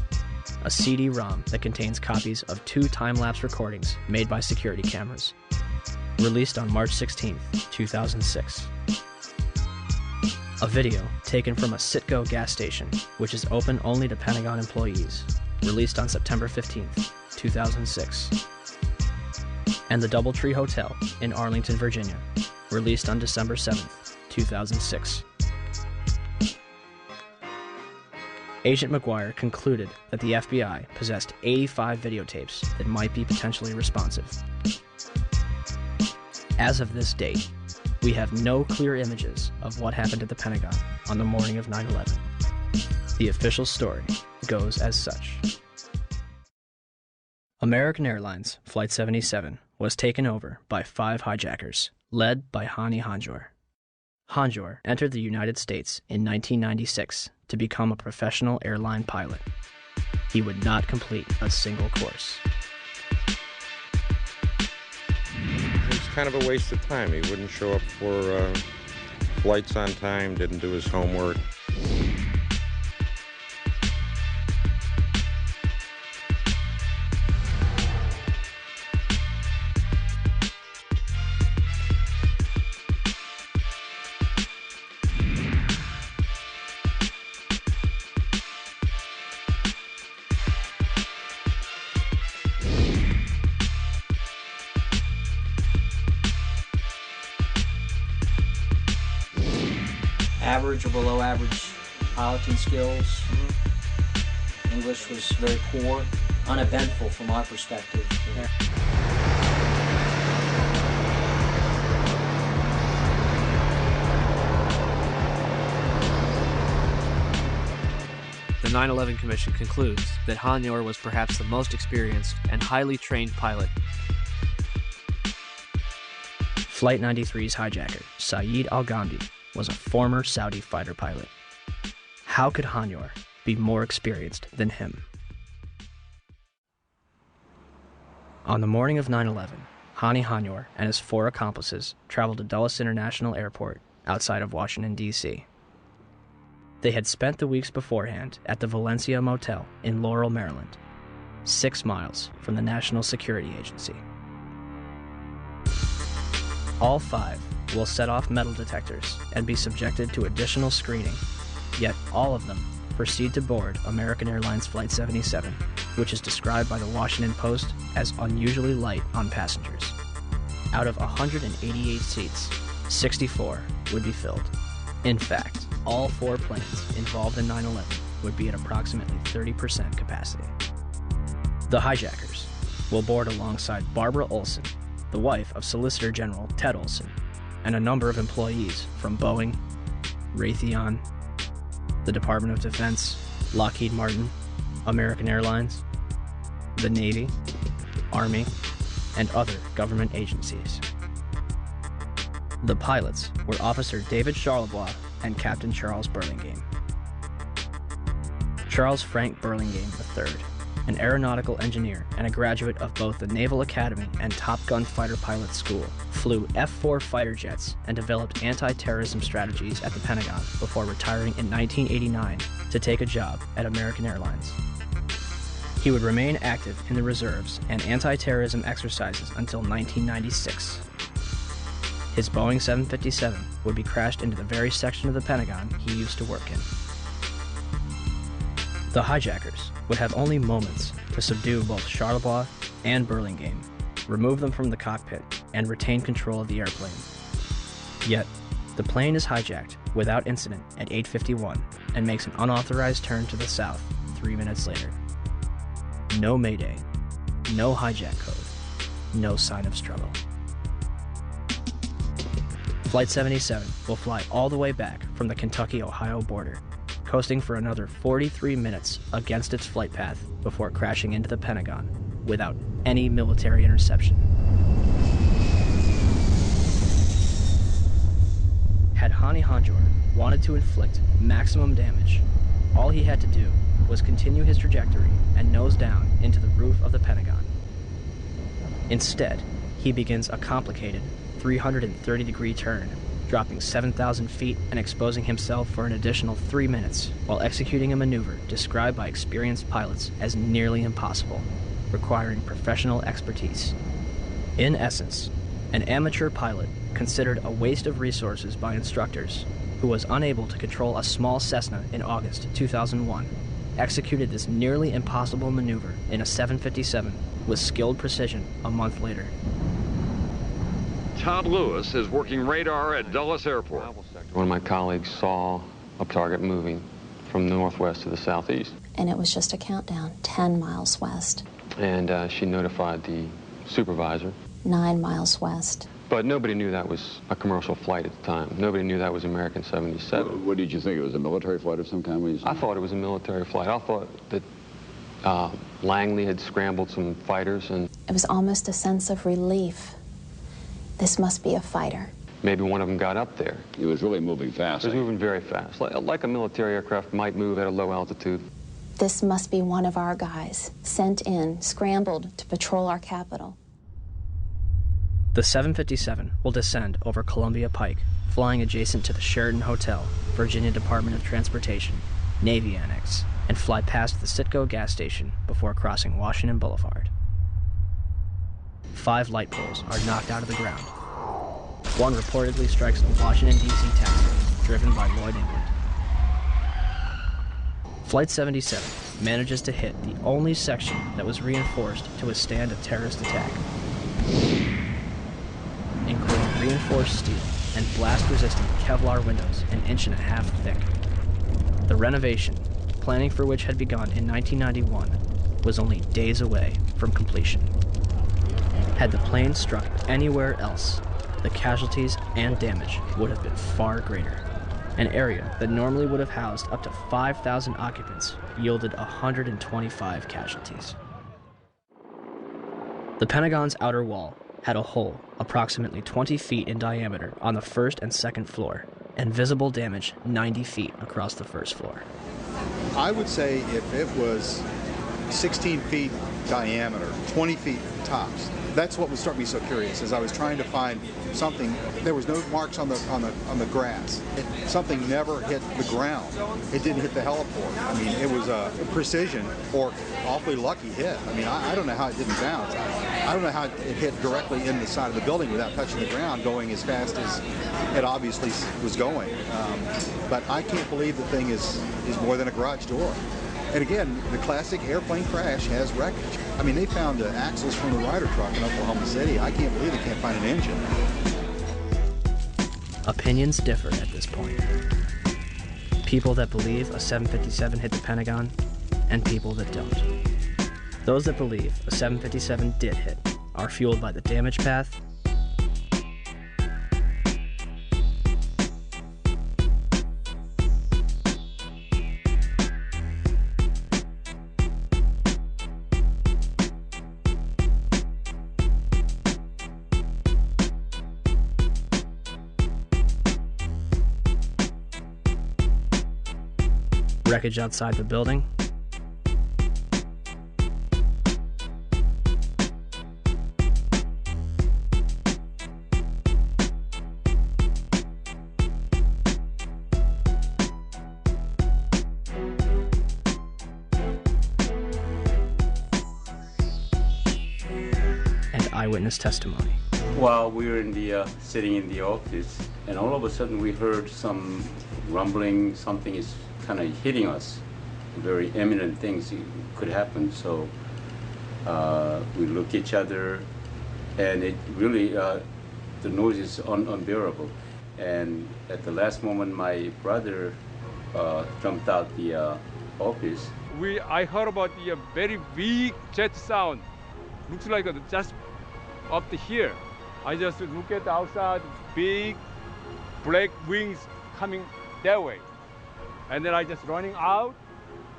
Speaker 1: a CD-ROM that contains copies of 2 time-lapse recordings made by security cameras, released on March 16, 2006. A video taken from a Citgo gas station, which is open only to Pentagon employees, released on September 15, 2006. And the Doubletree Hotel in Arlington, Virginia, released on December 7, 2006. Agent McGuire concluded that the FBI possessed 85 videotapes that might be potentially responsive. As of this date, we have no clear images of what happened at the Pentagon on the morning of 9/11. The official story goes as such. American Airlines Flight 77 was taken over by 5 hijackers, led by Hani Hanjour. Hanjour entered the United States in 1996 to become a professional airline pilot. He would not complete a single course.
Speaker 7: It was kind of a waste of time. He wouldn't show up for flights on time, didn't do his homework.
Speaker 8: Average or below average piloting skills. English was very poor, uneventful from our perspective.
Speaker 22: The 9/11 Commission concludes that Hanjour was perhaps the most experienced and highly trained pilot.
Speaker 1: Flight 93's hijacker, Saeed Al-Ghamdi, was a former Saudi fighter pilot. How could Hanjour be more experienced than him? On the morning of 9/11, Hani Hanjour and his 4 accomplices traveled to Dulles International Airport outside of Washington, D.C. They had spent the weeks beforehand at the Valencia Motel in Laurel, Maryland, 6 miles from the National Security Agency. All 5 will set off metal detectors and be subjected to additional screening, yet all of them proceed to board American Airlines Flight 77, which is described by the Washington Post as unusually light on passengers. Out of 188 seats, 64 would be filled. In fact, all 4 planes involved in 9/11 would be at approximately 30% capacity. The hijackers will board alongside Barbara Olson, the wife of Solicitor General Ted Olson, and a number of employees from Boeing, Raytheon, the Department of Defense, Lockheed Martin, American Airlines, the Navy, Army, and other government agencies. The pilots were Officer David Charlebois and Captain Charles Burlingame. Charles Frank Burlingame III, an aeronautical engineer and a graduate of both the Naval Academy and Top Gun Fighter Pilot School, flew F-4 fighter jets and developed anti-terrorism strategies at the Pentagon before retiring in 1989 to take a job at American Airlines. He would remain active in the reserves and anti-terrorism exercises until 1996. His Boeing 757 would be crashed into the very section of the Pentagon he used to work in. The hijackers would have only moments to subdue both Charlebois and Burlingame, remove them from the cockpit, and retain control of the airplane. Yet, the plane is hijacked without incident at 8:51 and makes an unauthorized turn to the south 3 minutes later. No mayday, no hijack code, no sign of struggle. Flight 77 will fly all the way back from the Kentucky-Ohio border, coasting for another 43 minutes against its flight path before crashing into the Pentagon without any military interception. Had Hani Hanjour wanted to inflict maximum damage, all he had to do was continue his trajectory and nose down into the roof of the Pentagon. Instead, he begins a complicated 330-degree turn, dropping 7,000 feet and exposing himself for an additional 3 minutes while executing a maneuver described by experienced pilots as nearly impossible, requiring professional expertise. In essence, an amateur pilot considered a waste of resources by instructors who was unable to control a small Cessna in August 2001, executed this nearly impossible maneuver in a 757 with skilled precision a month later.
Speaker 9: Todd Lewis is working radar at Dulles Airport.
Speaker 10: One of my colleagues saw a target moving from the northwest to the southeast.
Speaker 11: And it was just a countdown, 10 miles west.
Speaker 10: And she notified the supervisor.
Speaker 11: 9 miles west.
Speaker 10: But nobody knew that was a commercial flight at the time. Nobody knew that was American 77.
Speaker 12: What did you think? It was a military flight of some kind?
Speaker 10: I thought it was a military flight. I thought that Langley had scrambled some fighters and...
Speaker 11: It was almost a sense of relief. This must be a fighter.
Speaker 10: Maybe one of them got up there.
Speaker 12: It was really moving fast.
Speaker 10: It was moving very fast, like a military aircraft might move at a low altitude.
Speaker 11: This must be one of our guys, sent in, scrambled to patrol our capital.
Speaker 1: The 757 will descend over Columbia Pike, flying adjacent to the Sheraton Hotel, Virginia Department of Transportation, Navy Annex, and fly past the Citgo gas station before crossing Washington Boulevard. 5 light poles are knocked out of the ground. One reportedly strikes a Washington, D.C. taxi driven by Lloyd England. Flight 77 manages to hit the only section that was reinforced to withstand a terrorist attack, including reinforced steel and blast-resistant Kevlar windows an 1.5 inches thick. The renovation, planning for which had begun in 1991, was only days away from completion. Had the plane struck anywhere else, the casualties and damage would have been far greater. An area that normally would have housed up to 5,000 occupants yielded 125 casualties. The Pentagon's outer wall had a hole approximately 20 feet in diameter on the first and second floor, and visible damage 90 feet across the first floor.
Speaker 23: I would say if it was 16 feet diameter, 20 feet tops, that's what would start me so curious. As I was trying to find something, there was no marks on the grass. Something never hit the ground. It didn't hit the heliport. I mean, it was a precision or awfully lucky hit. I mean, I don't know how it didn't bounce. I don't know how it hit directly in the side of the building without touching the ground, going as fast as it obviously was going. But I can't believe the thing is more than a garage door. And again, the classic airplane crash has wreckage. I mean, they found axles from the Ryder truck in Oklahoma City. I can't believe they can't find an engine.
Speaker 1: Opinions differ at this point. People that believe a 757 hit the Pentagon, and people that don't. Those that believe a 757 did hit are fueled by the damage path, wreckage outside the building, and eyewitness testimony.
Speaker 24: While we were sitting in the office, and all of a sudden we heard some rumbling, something is kind of hitting us. Very imminent things could happen. So we look at each other, and it really, the noise is unbearable. And at the last moment, my brother jumped out the office.
Speaker 25: I heard about the very weak jet sound. Looks like just up to here. I just look at the outside, big black wings coming that way. And then I just running out,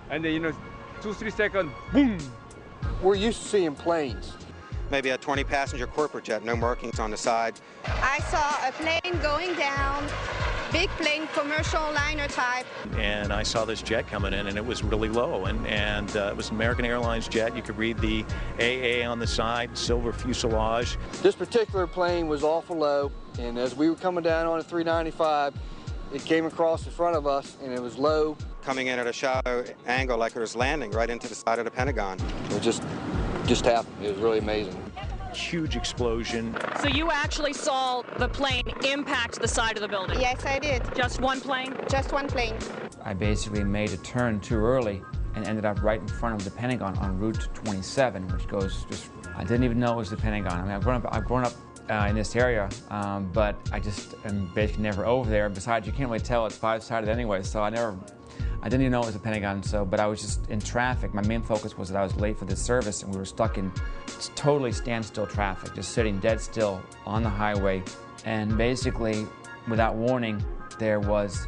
Speaker 25: and then 2-3 seconds, boom.
Speaker 26: We're used to seeing planes.
Speaker 27: Maybe a 20-passenger corporate jet, no markings on the side.
Speaker 29: I saw a plane going down, big plane, commercial liner type.
Speaker 31: And I saw this jet coming in, and it was really low, and it was an American Airlines jet. You could read the AA on the side, silver fuselage.
Speaker 26: This particular plane was awful low, and as we were coming down on a 395, it came across in front of us, and it was low.
Speaker 27: Coming in at a shallow angle like it was landing right into the side of the Pentagon.
Speaker 26: It just happened. It was really amazing.
Speaker 31: huge explosion.
Speaker 6: So you actually saw the plane impact the side of the building?
Speaker 29: Yes, I did.
Speaker 6: Just one plane?
Speaker 29: Just one plane.
Speaker 13: I basically made a turn too early and ended up right in front of the Pentagon on Route 27, which goes just, I didn't even know it was the Pentagon. I mean, I've grown up in this area, but I just am basically never over there. Besides, you can't really tell it's five-sided anyway, so I didn't even know it was the Pentagon. But I was just in traffic. My main focus was that I was late for this service, and we were stuck in totally standstill traffic, just sitting dead still on the highway. And basically, without warning, there was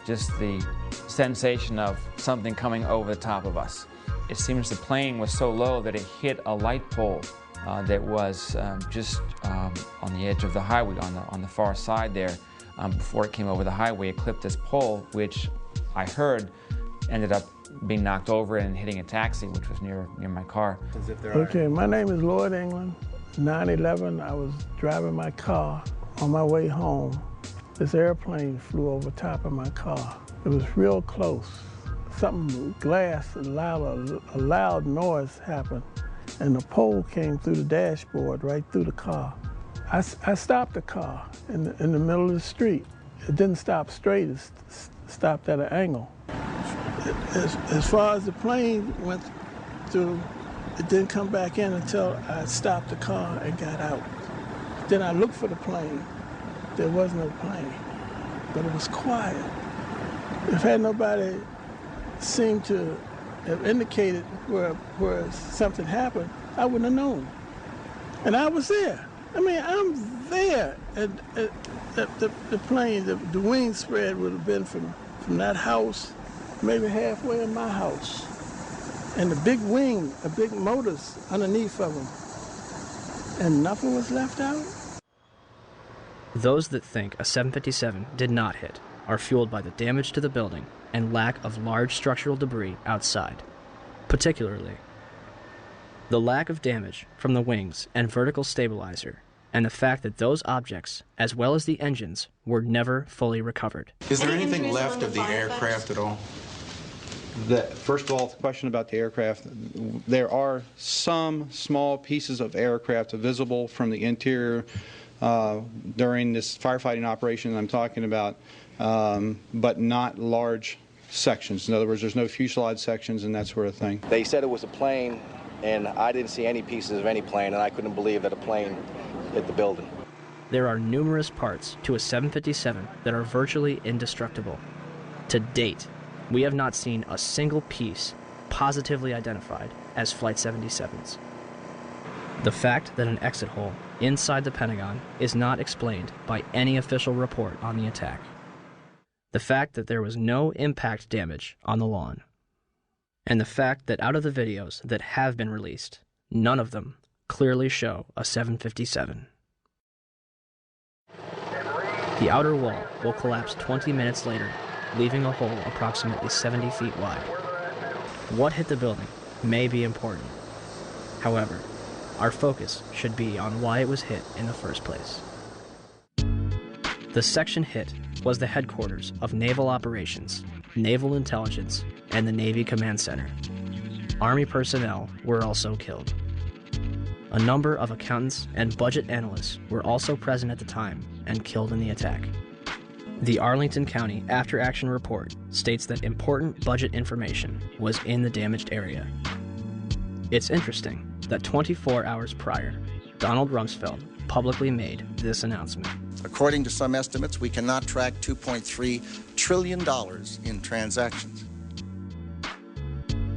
Speaker 13: just the sensation of something coming over the top of us. It seems the plane was so low that it hit a light pole that was just on the edge of the highway, on the far side there. Before it came over the highway, it clipped this pole, which I heard ended up being knocked over and hitting a taxi, which was near my car.
Speaker 14: Okay, my name is Lloyd England. 9/11, I was driving my car on my way home. This airplane flew over top of my car. It was real close. Something, glass, a loud noise happened, and the pole came through the dashboard, right through the car. I stopped the car in the middle of the street. It didn't stop straight, it stopped at an angle. As far as the plane went through, it didn't come back in until I stopped the car and got out. Then I looked for the plane. There was no plane, but it was quiet. If had nobody seemed to have indicated where something happened, I wouldn't have known. And I was there. I mean, I'm there. And the plane, the wing spread would have been from that house, maybe halfway in my house. And the big wing, the big motors underneath of them. And nothing was left out?
Speaker 1: Those that think a 757 did not hit are fueled by the damage to the building and lack of large structural debris outside. Particularly, the lack of damage from the wings and vertical stabilizer, and the fact that those objects, as well as the engines, were never fully recovered.
Speaker 15: Is there anything left of the aircraft at all?
Speaker 27: First of all, the question about the aircraft, there are some small pieces of aircraft visible from the interior during this firefighting operation I'm talking about, but not large sections. In other words, there's no fuselage sections and that sort of thing.
Speaker 16: They said it was a plane, and I didn't see any pieces of any plane, and I couldn't believe that a plane hit the building.
Speaker 1: There are numerous parts to a 757 that are virtually indestructible. To date, we have not seen a single piece positively identified as Flight 77's. The fact that an exit hole inside the Pentagon is not explained by any official report on the attack. The fact that there was no impact damage on the lawn. And the fact that out of the videos that have been released, none of them clearly show a 757. The outer wall will collapse 20 minutes later, leaving a hole approximately 70 feet wide. What hit the building may be important. However, our focus should be on why it was hit in the first place. The section hit was the headquarters of Naval Operations, Naval Intelligence, and the Navy Command Center. Army personnel were also killed. A number of accountants and budget analysts were also present at the time and killed in the attack. The Arlington County After Action Report states that important budget information was in the damaged area. It's interesting that 24 hours prior, Donald Rumsfeld publicly made this announcement.
Speaker 17: According to some estimates, we cannot track $2.3 trillion in transactions.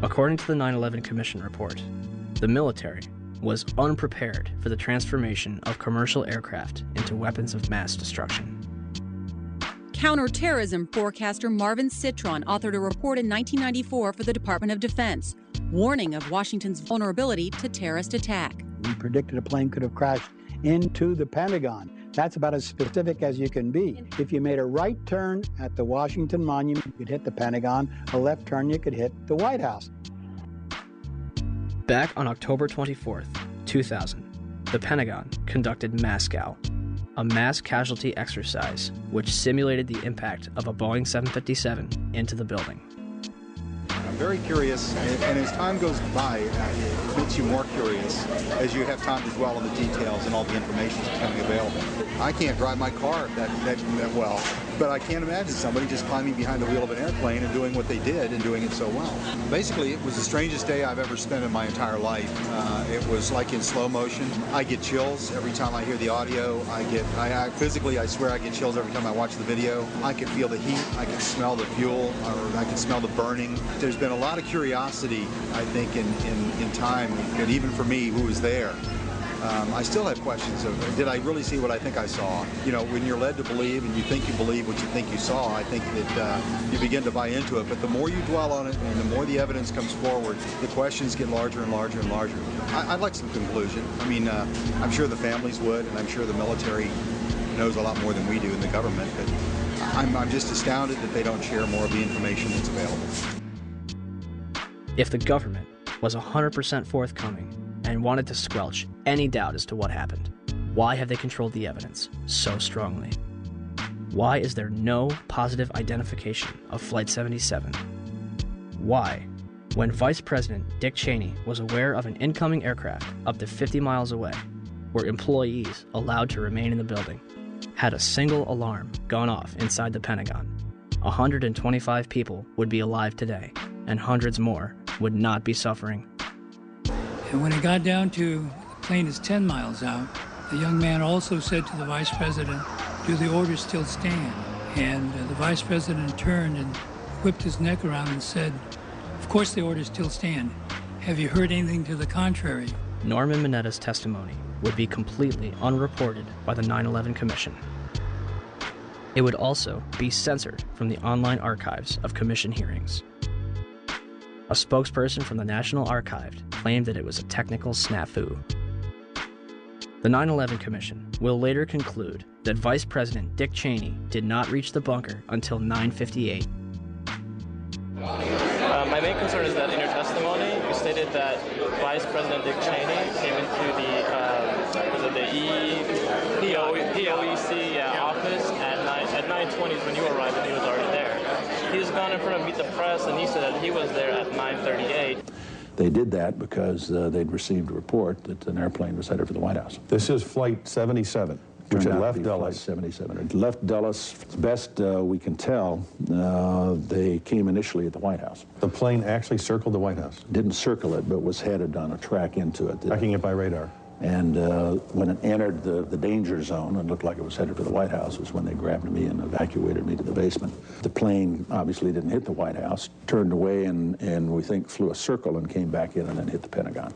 Speaker 1: According to the 9/11 Commission report, the military was unprepared for the transformation of commercial aircraft into weapons of mass destruction.
Speaker 18: Counterterrorism forecaster Marvin Citron authored a report in 1994 for the Department of Defense, warning of Washington's vulnerability to terrorist attack.
Speaker 20: We predicted a plane could have crashed into the Pentagon. That's about as specific as you can be. If you made a right turn at the Washington Monument, you could hit the Pentagon. A left turn, you could hit the White House.
Speaker 1: Back on October 24th, 2000, the Pentagon conducted MASCOW, a mass casualty exercise which simulated the impact of a Boeing 757 into the building.
Speaker 23: very curious, and as time goes by, it makes you more curious as you have time to dwell on the details and all the information that's becoming available. I can't drive my car that well, but I can't imagine somebody just climbing behind the wheel of an airplane and doing what they did and doing it so well. Basically, it was the strangest day I've ever spent in my entire life. It was like in slow motion. I get chills every time I hear the audio. Physically, I swear I get chills every time I watch the video. I can feel the heat. I can smell the fuel, or I can smell the burning. There's been a lot of curiosity, I think, in time, and even for me, who was there. I still have questions of, did I really see what I think I saw? You know, when you're led to believe and you think you believe what you think you saw, I think that you begin to buy into it. But the more you dwell on it and the more the evidence comes forward, the questions get larger and larger and larger. I'd like some conclusion. I mean, I'm sure the families would, and I'm sure the military knows a lot more than we do in the government, but I'm just astounded that they don't share more of the information that's available.
Speaker 1: If the government was 100% forthcoming and wanted to squelch any doubt as to what happened, why have they controlled the evidence so strongly? Why is there no positive identification of Flight 77? Why, when Vice President Dick Cheney was aware of an incoming aircraft up to 50 miles away, were employees allowed to remain in the building? Had a single alarm gone off inside the Pentagon, 125 people would be alive today, and hundreds more would not be suffering.
Speaker 2: And when it got down to the plane is 10 miles out, the young man also said to the vice president, "Do the orders still stand?" And the vice president turned and whipped his neck around and said, "Of course the orders still stand. Have you heard anything to the contrary?"
Speaker 1: Norman Minetta's testimony would be completely unreported by the 9/11 Commission. It would also be censored from the online archives of Commission hearings. A spokesperson from the National Archive claimed that it was a technical snafu. The 9/11 Commission will later conclude that Vice President Dick Cheney did not reach the bunker until 9:58.
Speaker 3: My main concern is that in your testimony, you stated that Vice President Dick Cheney came into the POEC office at 9:20 when you arrived, and he was already there. He's gone in front of Meet the Press, and he said that he was there at 9:38.
Speaker 4: They did that because they'd received a report that an airplane was headed for the White House.
Speaker 5: This is Flight 77, which had left Dulles.
Speaker 4: Flight 77. It left Dulles. As best we can tell, they came initially at the White House.
Speaker 5: The plane actually circled the White House?
Speaker 4: Didn't circle it, but was headed on a track into it.
Speaker 5: Tracking it by radar.
Speaker 4: And when it entered the danger zone and looked like it was headed for the White House was when they grabbed me and evacuated me to the basement. The plane obviously didn't hit the White House, turned away and we think flew a circle and came back in and then hit the Pentagon.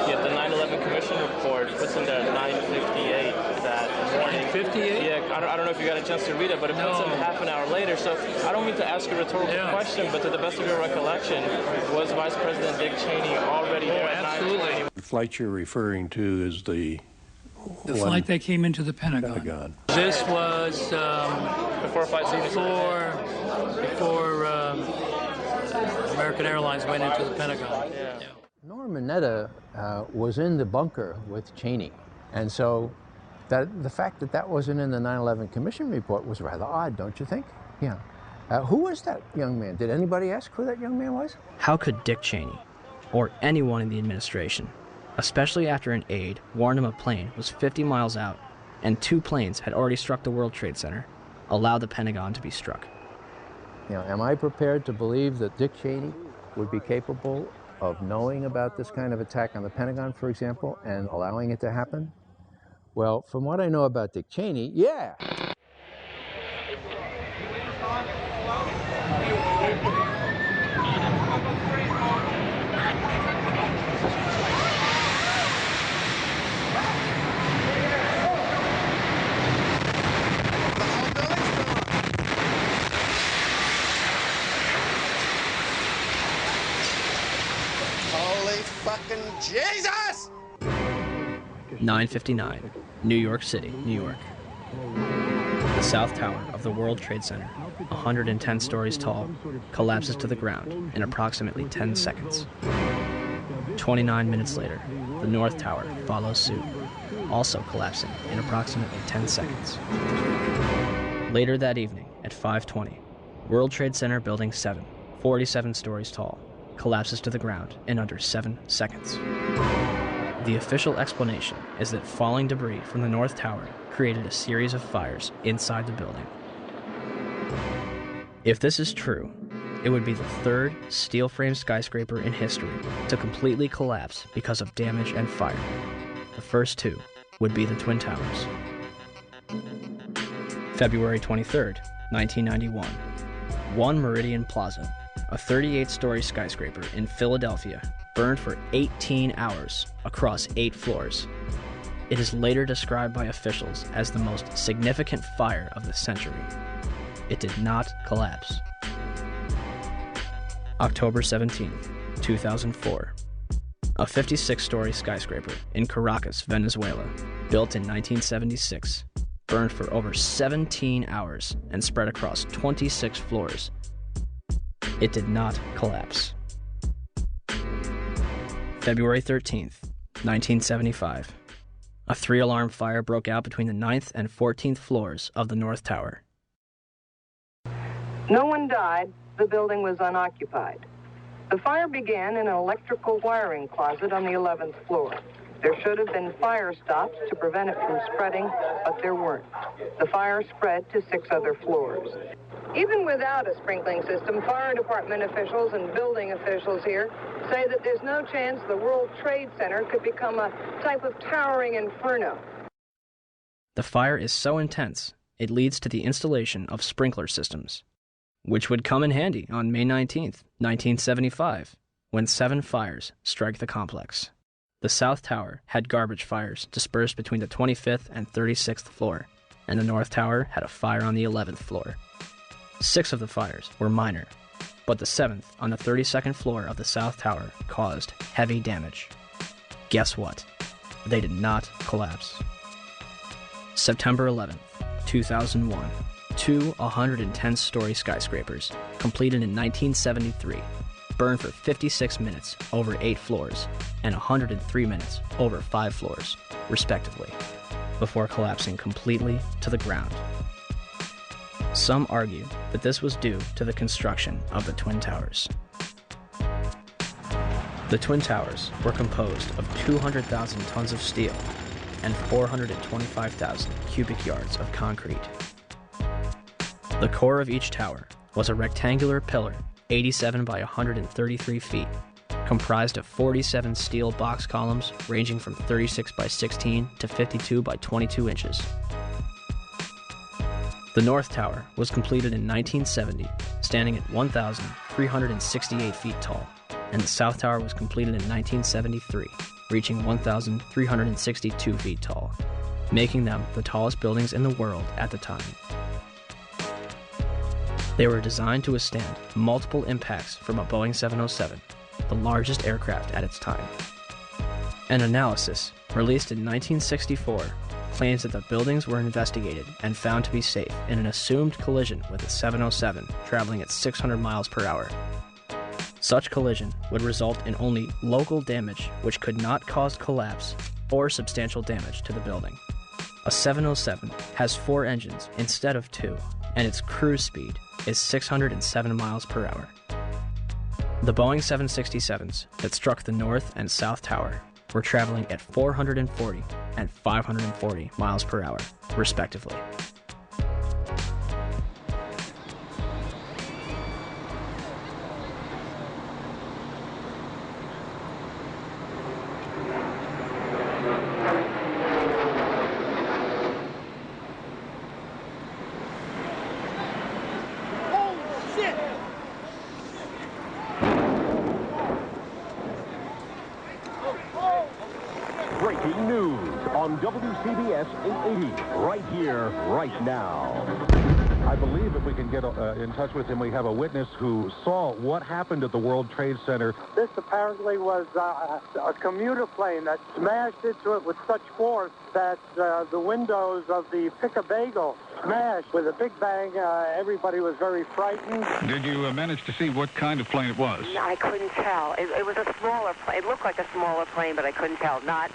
Speaker 3: Yeah, the 9/11 Commission report puts him there at 9:58 that morning.
Speaker 2: 9:58?
Speaker 3: Yeah, I don't know if you got a chance to read it, but it puts him half an hour later. So I don't mean to ask a rhetorical question, but to the best of your recollection, was Vice President Dick Cheney already there at 9:20?
Speaker 5: The flight you're referring to is the
Speaker 2: flight that came into the Pentagon. This was
Speaker 3: before
Speaker 2: American Airlines went into the Pentagon.
Speaker 3: Yeah.
Speaker 7: Norman Minetta was in the bunker with Cheney, and so the fact that wasn't in the 9/11 Commission report was rather odd, don't you think? Yeah. Who was that young man? Did anybody ask who that young man was?
Speaker 1: How could Dick Cheney, or anyone in the administration, especially after an aide warned him a plane was 50 miles out and 2 planes had already struck the World Trade Center, allow the Pentagon to be struck?
Speaker 7: You know, am I prepared to believe that Dick Cheney would be capable of knowing about this kind of attack on the Pentagon, for example, and allowing it to happen? Well, from what I know about Dick Cheney, yeah.
Speaker 8: Fucking Jesus!
Speaker 1: 9:59, New York City, New York. The South Tower of the World Trade Center, 110 stories tall, collapses to the ground in approximately 10 seconds. 29 minutes later, the North Tower follows suit, also collapsing in approximately 10 seconds. Later that evening, at 5:20, World Trade Center Building 7, 47 stories tall, collapses to the ground in under 7 seconds. The official explanation is that falling debris from the North Tower created a series of fires inside the building. If this is true, it would be the third steel-frame skyscraper in history to completely collapse because of damage and fire. The first two would be the Twin Towers. February 23rd, 1991. One Meridian Plaza, a 38-story skyscraper in Philadelphia, burned for 18 hours across 8 floors. It is later described by officials as the most significant fire of the century. It did not collapse. October 17, 2004. A 56-story skyscraper in Caracas, Venezuela, built in 1976, burned for over 17 hours and spread across 26 floors. It did not collapse. February 13th, 1975. A 3-alarm fire broke out between the 9th and 14th floors of the North Tower.
Speaker 8: No one died. The building was unoccupied. The fire began in an electrical wiring closet on the 11th floor. There should have been fire stops to prevent it from spreading, but there weren't. The fire spread to 6 other floors. Even without a sprinkling system, fire department officials and building officials here say that there's no chance the World Trade Center could become a type of towering inferno.
Speaker 1: The fire is so intense, it leads to the installation of sprinkler systems, which would come in handy on May 19th, 1975, when 7 fires strike the complex. The South Tower had garbage fires dispersed between the 25th and 36th floor, and the North Tower had a fire on the 11th floor. 6 of the fires were minor, but the 7th on the 32nd floor of the South Tower caused heavy damage. Guess what? They did not collapse. September 11th, 2001. 2 110-story skyscrapers, completed in 1973, burned for 56 minutes over 8 floors and 103 minutes over 5 floors, respectively, before collapsing completely to the ground. Some argue that this was due to the construction of the Twin Towers. The Twin Towers were composed of 200,000 tons of steel and 425,000 cubic yards of concrete. The core of each tower was a rectangular pillar 87 by 133 feet, comprised of 47 steel box columns ranging from 36 by 16 to 52 by 22 inches. The North Tower was completed in 1970, standing at 1,368 feet tall, and the South Tower was completed in 1973, reaching 1,362 feet tall, making them the tallest buildings in the world at the time. They were designed to withstand multiple impacts from a Boeing 707, the largest aircraft at its time. An analysis, released in 1964, claims that the buildings were investigated and found to be safe in an assumed collision with a 707 traveling at 600 miles per hour. Such collision would result in only local damage which could not cause collapse or substantial damage to the building. A 707 has 4 engines instead of 2, and its cruise speed is 607 miles per hour. The Boeing 767s that struck the North and South Tower were traveling at 440 and 540 miles per hour, respectively.
Speaker 9: Breaking news on WCBS 880, right here, right now.
Speaker 10: I believe if we can get in touch with him, we have a witness who saw what happened at the World Trade Center.
Speaker 11: This apparently was a commuter plane that smashed into it with such force that the windows of the Pick-a-Bagel smashed with a big bang. Everybody was very frightened.
Speaker 10: Did you manage to see what kind of plane it was?
Speaker 12: I couldn't tell. It was a smaller plane. It looked like a smaller plane, but I couldn't tell. Not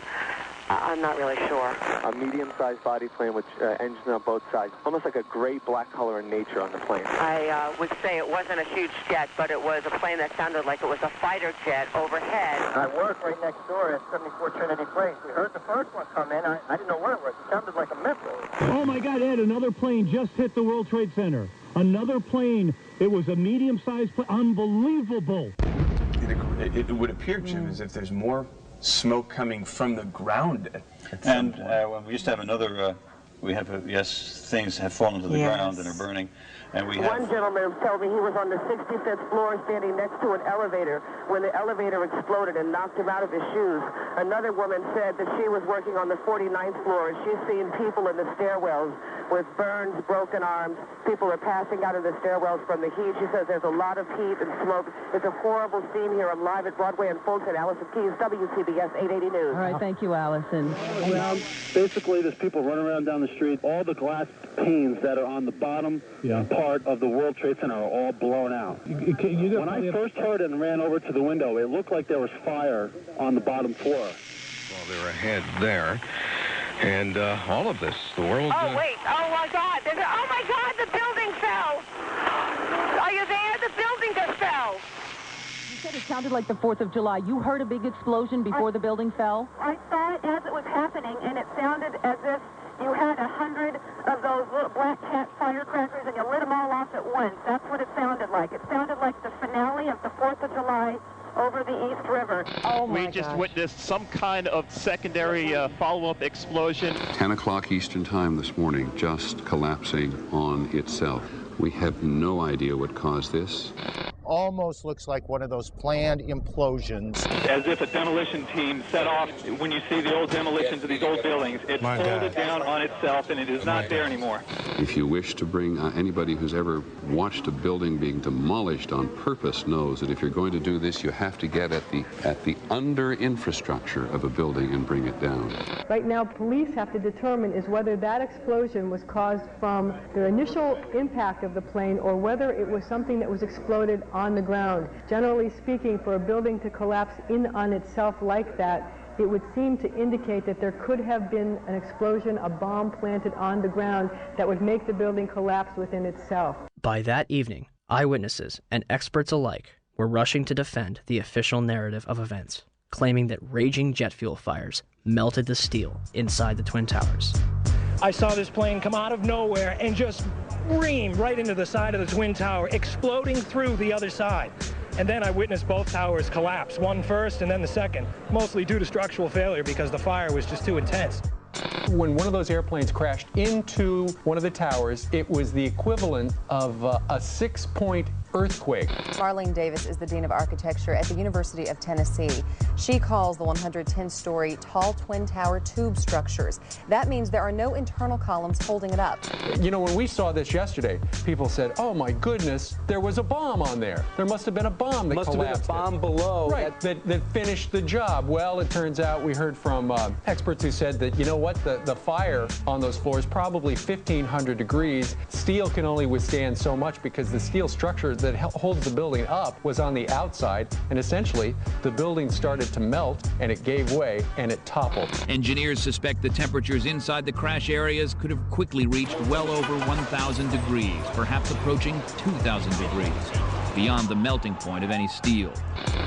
Speaker 6: I'm not really sure.
Speaker 12: A medium-sized body plane with engines on both sides, almost like a gray-black color in nature on the plane.
Speaker 6: I would say it wasn't a huge jet, but it was a plane that sounded like it was a fighter jet overhead.
Speaker 19: I work right next door at 74 Trinity Place. We heard the first one come in. I didn't know what it was. It sounded like a missile.
Speaker 21: Oh, my God, Ed, another plane just hit the World Trade Center. Another plane. It was a medium-sized plane. Unbelievable.
Speaker 22: It would appear, Jim, as if there's more smoke coming from the ground at some point.
Speaker 24: Well, we used to have another, things have fallen to the ground and are burning. And we
Speaker 19: One gentleman told me he was on the 65th floor standing next to an elevator when the elevator exploded and knocked him out of his shoes. Another woman said that she was working on the 49th floor and she's seen people in the stairwells with burns, broken arms. People are passing out of the stairwells from the heat. She says there's a lot of heat and smoke. It's a horrible scene here. I'm live at Broadway and Fulton. Allison Keyes, WCBS 880 News.
Speaker 25: All right, thank you, Allison.
Speaker 26: Basically, there's people running around down the street. All the glass panes that are on the bottom part of the World Trade Center are all blown out. When I first heard it and ran over to the window, it looked like there was fire on the bottom floor.
Speaker 10: Well, they're ahead there. And all of this, the world...
Speaker 6: Oh, wait. Oh, my God. Oh, my God, the building fell. Are you there? The building just fell.
Speaker 25: You said it sounded like the 4th of July. You heard a big explosion before the building fell?
Speaker 19: I saw it as it was happening, and it sounded as if you had 100 of those little black cat firecrackers and you lit them all off at once. That's what it sounded like. It sounded like the finale of the 4th of July over the East River.
Speaker 25: Oh, my
Speaker 28: We just witnessed some kind of secondary follow-up explosion.
Speaker 30: 10 o'clock Eastern Time this morning, just collapsing on itself. We have no idea what caused this.
Speaker 31: Almost looks like one of those planned implosions.
Speaker 32: As if a demolition team set off. When you see the old demolitions of these old buildings, it folded down on itself and it is not there anymore.
Speaker 30: If you wish to bring anybody who's ever watched a building being demolished on purpose knows that if you're going to do this, you have to get at the under infrastructure of a building and bring it down.
Speaker 33: Right now, police have to determine is whether that explosion was caused from the initial impact of the plane or whether it was something that was exploded on the ground. Generally speaking, for a building to collapse in on itself like that, it would seem to indicate that there could have been an explosion, a bomb planted on the ground that would make the building collapse within itself.
Speaker 1: By that evening, eyewitnesses and experts alike were rushing to defend the official narrative of events, claiming that raging jet fuel fires melted the steel inside the Twin Towers.
Speaker 34: I saw this plane come out of nowhere and just ream right into the side of the Twin Tower, exploding through the other side. And then I witnessed both towers collapse, one first and then the second, mostly due to structural failure because the fire was just too intense.
Speaker 35: When one of those airplanes crashed into one of the towers, it was the equivalent of a 6-point earthquake.
Speaker 36: Marlene Davis is the Dean of Architecture at the University of Tennessee. She calls the 110-story tall twin tower tube structures. That means there are no internal columns holding it up.
Speaker 35: You know, when we saw this yesterday, people said, oh my goodness, there was a bomb on there. There must have been a bomb that collapsed.
Speaker 37: Must have been a bomb below.
Speaker 35: Right, that finished the job. Well, it turns out we heard from experts who said that, you know what, the fire on those floors probably 1,500 degrees. Steel can only withstand so much because the steel structure that holds the building up was on the outside, and essentially the building started to melt and it gave way and it toppled.
Speaker 38: Engineers suspect the temperatures inside the crash areas could have quickly reached well over 1,000 degrees, perhaps approaching 2,000 degrees, beyond the melting point of any steel.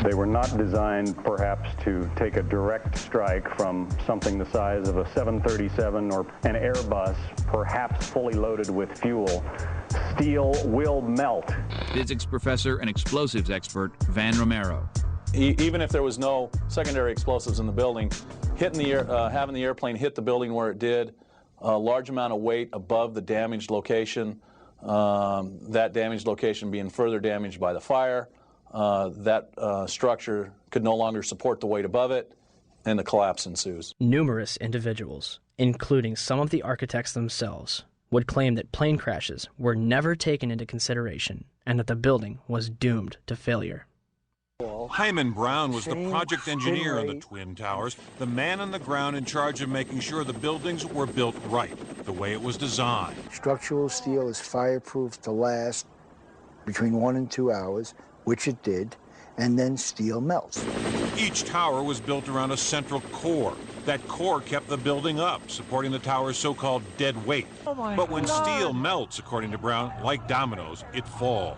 Speaker 39: They were not designed perhaps to take a direct strike from something the size of a 737 or an Airbus, perhaps fully loaded with fuel. Steel will melt.
Speaker 38: Physics professor and explosives expert Van Romero.
Speaker 40: Even if there was no secondary explosives in the building, hitting the having the airplane hit the building where it did, a large amount of weight above the damaged location, that damaged location being further damaged by the fire, that structure could no longer support the weight above it, and the collapse ensues.
Speaker 1: Numerous individuals, including some of the architects themselves, would claim that plane crashes were never taken into consideration and that the building was doomed to failure.
Speaker 41: Hyman Brown was the project engineer on the Twin Towers, the man on the ground in charge of making sure the buildings were built right, the way it was designed.
Speaker 42: Structural steel is fireproof to last between 1 and 2 hours, which it did, and then steel melts.
Speaker 41: Each tower was built around a central core. That core kept the building up, supporting the tower's so-called dead weight. But when steel melts, according to Brown, like dominoes, it falls.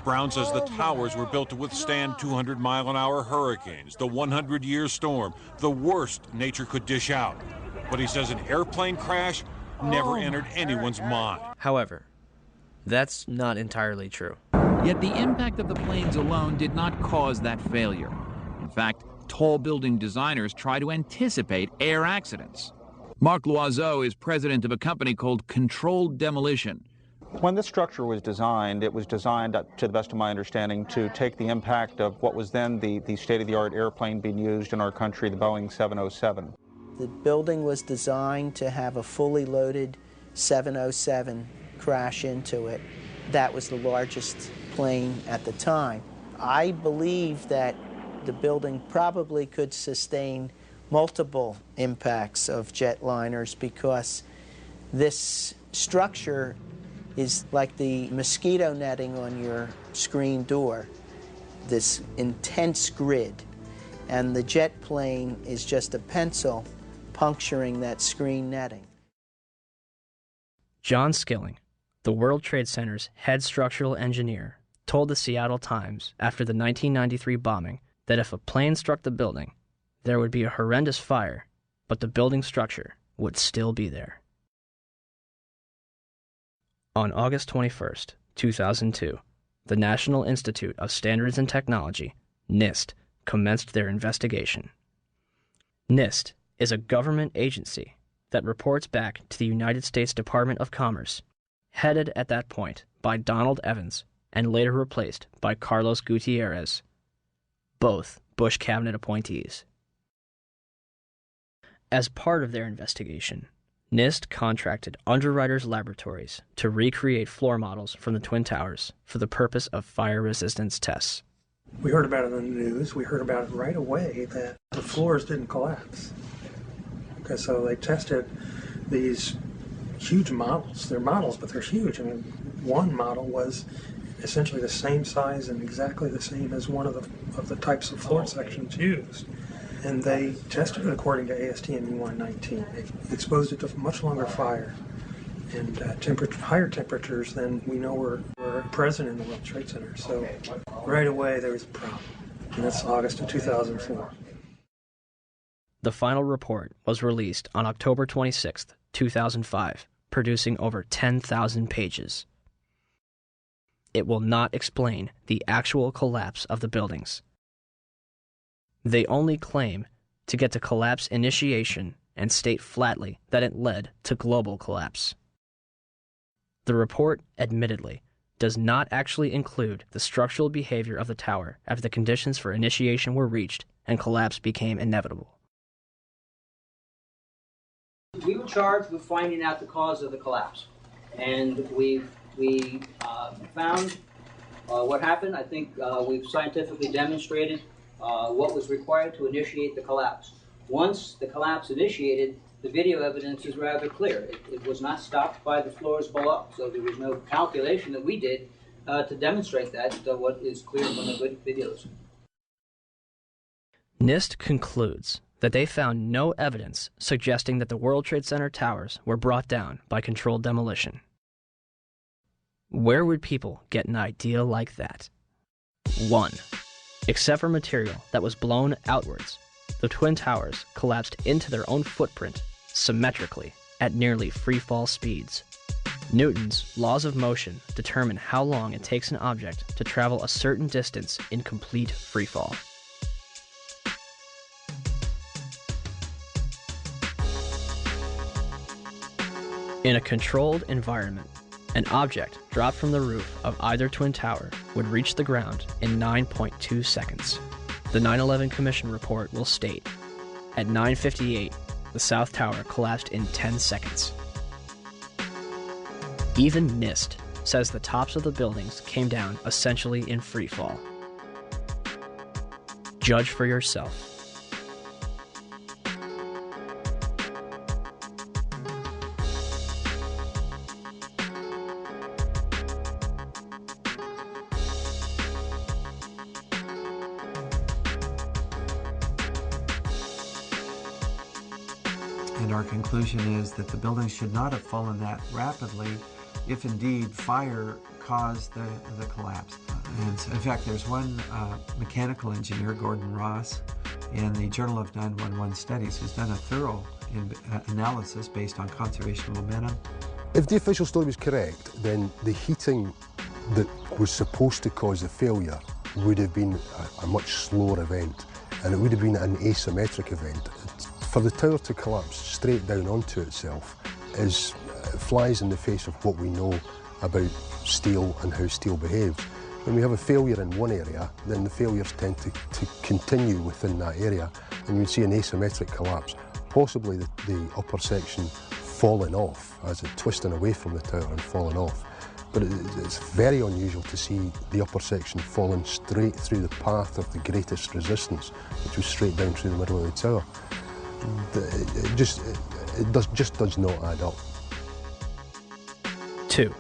Speaker 41: Brown says the towers were built to withstand 200-mile-an-hour hurricanes, the 100-year storm, the worst nature could dish out. But he says an airplane crash never entered anyone's mind.
Speaker 1: However, that's not entirely true.
Speaker 38: Yet the impact of the planes alone did not cause that failure. In fact, tall building designers try to anticipate air accidents. Marc Loiseau is president of a company called Controlled Demolition.
Speaker 2: When this structure was designed, it was designed, to the best of my understanding, to take the impact of what was then the state-of-the-art airplane being used in our country, the Boeing 707.
Speaker 3: The building was designed to have a fully loaded 707 crash into it. That was the largest plane at the time. I believe that the building probably could sustain multiple impacts of jetliners because this structure is like the mosquito netting on your screen door, this intense grid, and the jet plane is just a pencil puncturing that screen netting.
Speaker 1: John Skilling, the World Trade Center's head structural engineer, told the Seattle Times after the 1993 bombing that if a plane struck the building, there would be a horrendous fire, but the building structure would still be there. On August 21st, 2002, the National Institute of Standards and Technology, NIST, commenced their investigation. NIST is a government agency that reports back to the United States Department of Commerce, headed at that point by Donald Evans and later replaced by Carlos Gutierrez, both Bush cabinet appointees. As part of their investigation, NIST contracted Underwriters Laboratories to recreate floor models from the Twin Towers for the purpose of fire resistance tests.
Speaker 34: We heard about it in the news. We heard about it right away that the floors didn't collapse. Okay, so they tested these huge models. They're models, but they're huge. I mean, one model was essentially the same size and exactly the same as one of the types of floor sections used. And they tested it according to ASTM E119. They exposed it to much longer fire and higher temperatures than we know were present in the World Trade Center. So right away there was a problem. And that's August of 2004.
Speaker 1: The final report was released on October 26, 2005, producing over 10,000 pages. It will not explain the actual collapse of the buildings. They only claim to get to collapse initiation and state flatly that it led to global collapse. The report, admittedly, does not actually include the structural behavior of the tower after the conditions for initiation were reached and collapse became inevitable.
Speaker 4: We were charged with finding out the cause of the collapse, and we found what happened. I think we've scientifically demonstrated what was required to initiate the collapse. Once the collapse initiated, the video evidence is rather clear. It was not stopped by the floors below, so there was no calculation that we did to demonstrate that, what is clear from the videos.
Speaker 1: NIST concludes that they found no evidence suggesting that the World Trade Center towers were brought down by controlled demolition. Where would people get an idea like that? 1. Except for material that was blown outwards, the Twin Towers collapsed into their own footprint symmetrically at nearly free-fall speeds. Newton's laws of motion determine how long it takes an object to travel a certain distance in complete freefall. In a controlled environment, an object dropped from the roof of either twin tower would reach the ground in 9.2 seconds. The 9/11 Commission report will state, at 9:58, the South Tower collapsed in 10 seconds. Even NIST says the tops of the buildings came down essentially in free fall. Judge for yourself.
Speaker 5: And our conclusion is that the building should not have fallen that rapidly if indeed fire caused the collapse. And in fact, there's one mechanical engineer, Gordon Ross, in the Journal of 911 Studies, who's done a thorough analysis based on conservation momentum.
Speaker 7: If the official story was correct, then the heating that was supposed to cause the failure would have been a much slower event, and it would have been an asymmetric event. For the tower to collapse straight down onto itself flies in the face of what we know about steel and how steel behaves. When we have a failure in one area, then the failures tend to continue within that area, and you see an asymmetric collapse, possibly the upper section falling off as it twisting away from the tower and falling off. But it's very unusual to see the upper section falling straight through the path of the greatest resistance, which was straight down through the middle of the tower. It just does not add up.
Speaker 1: 2.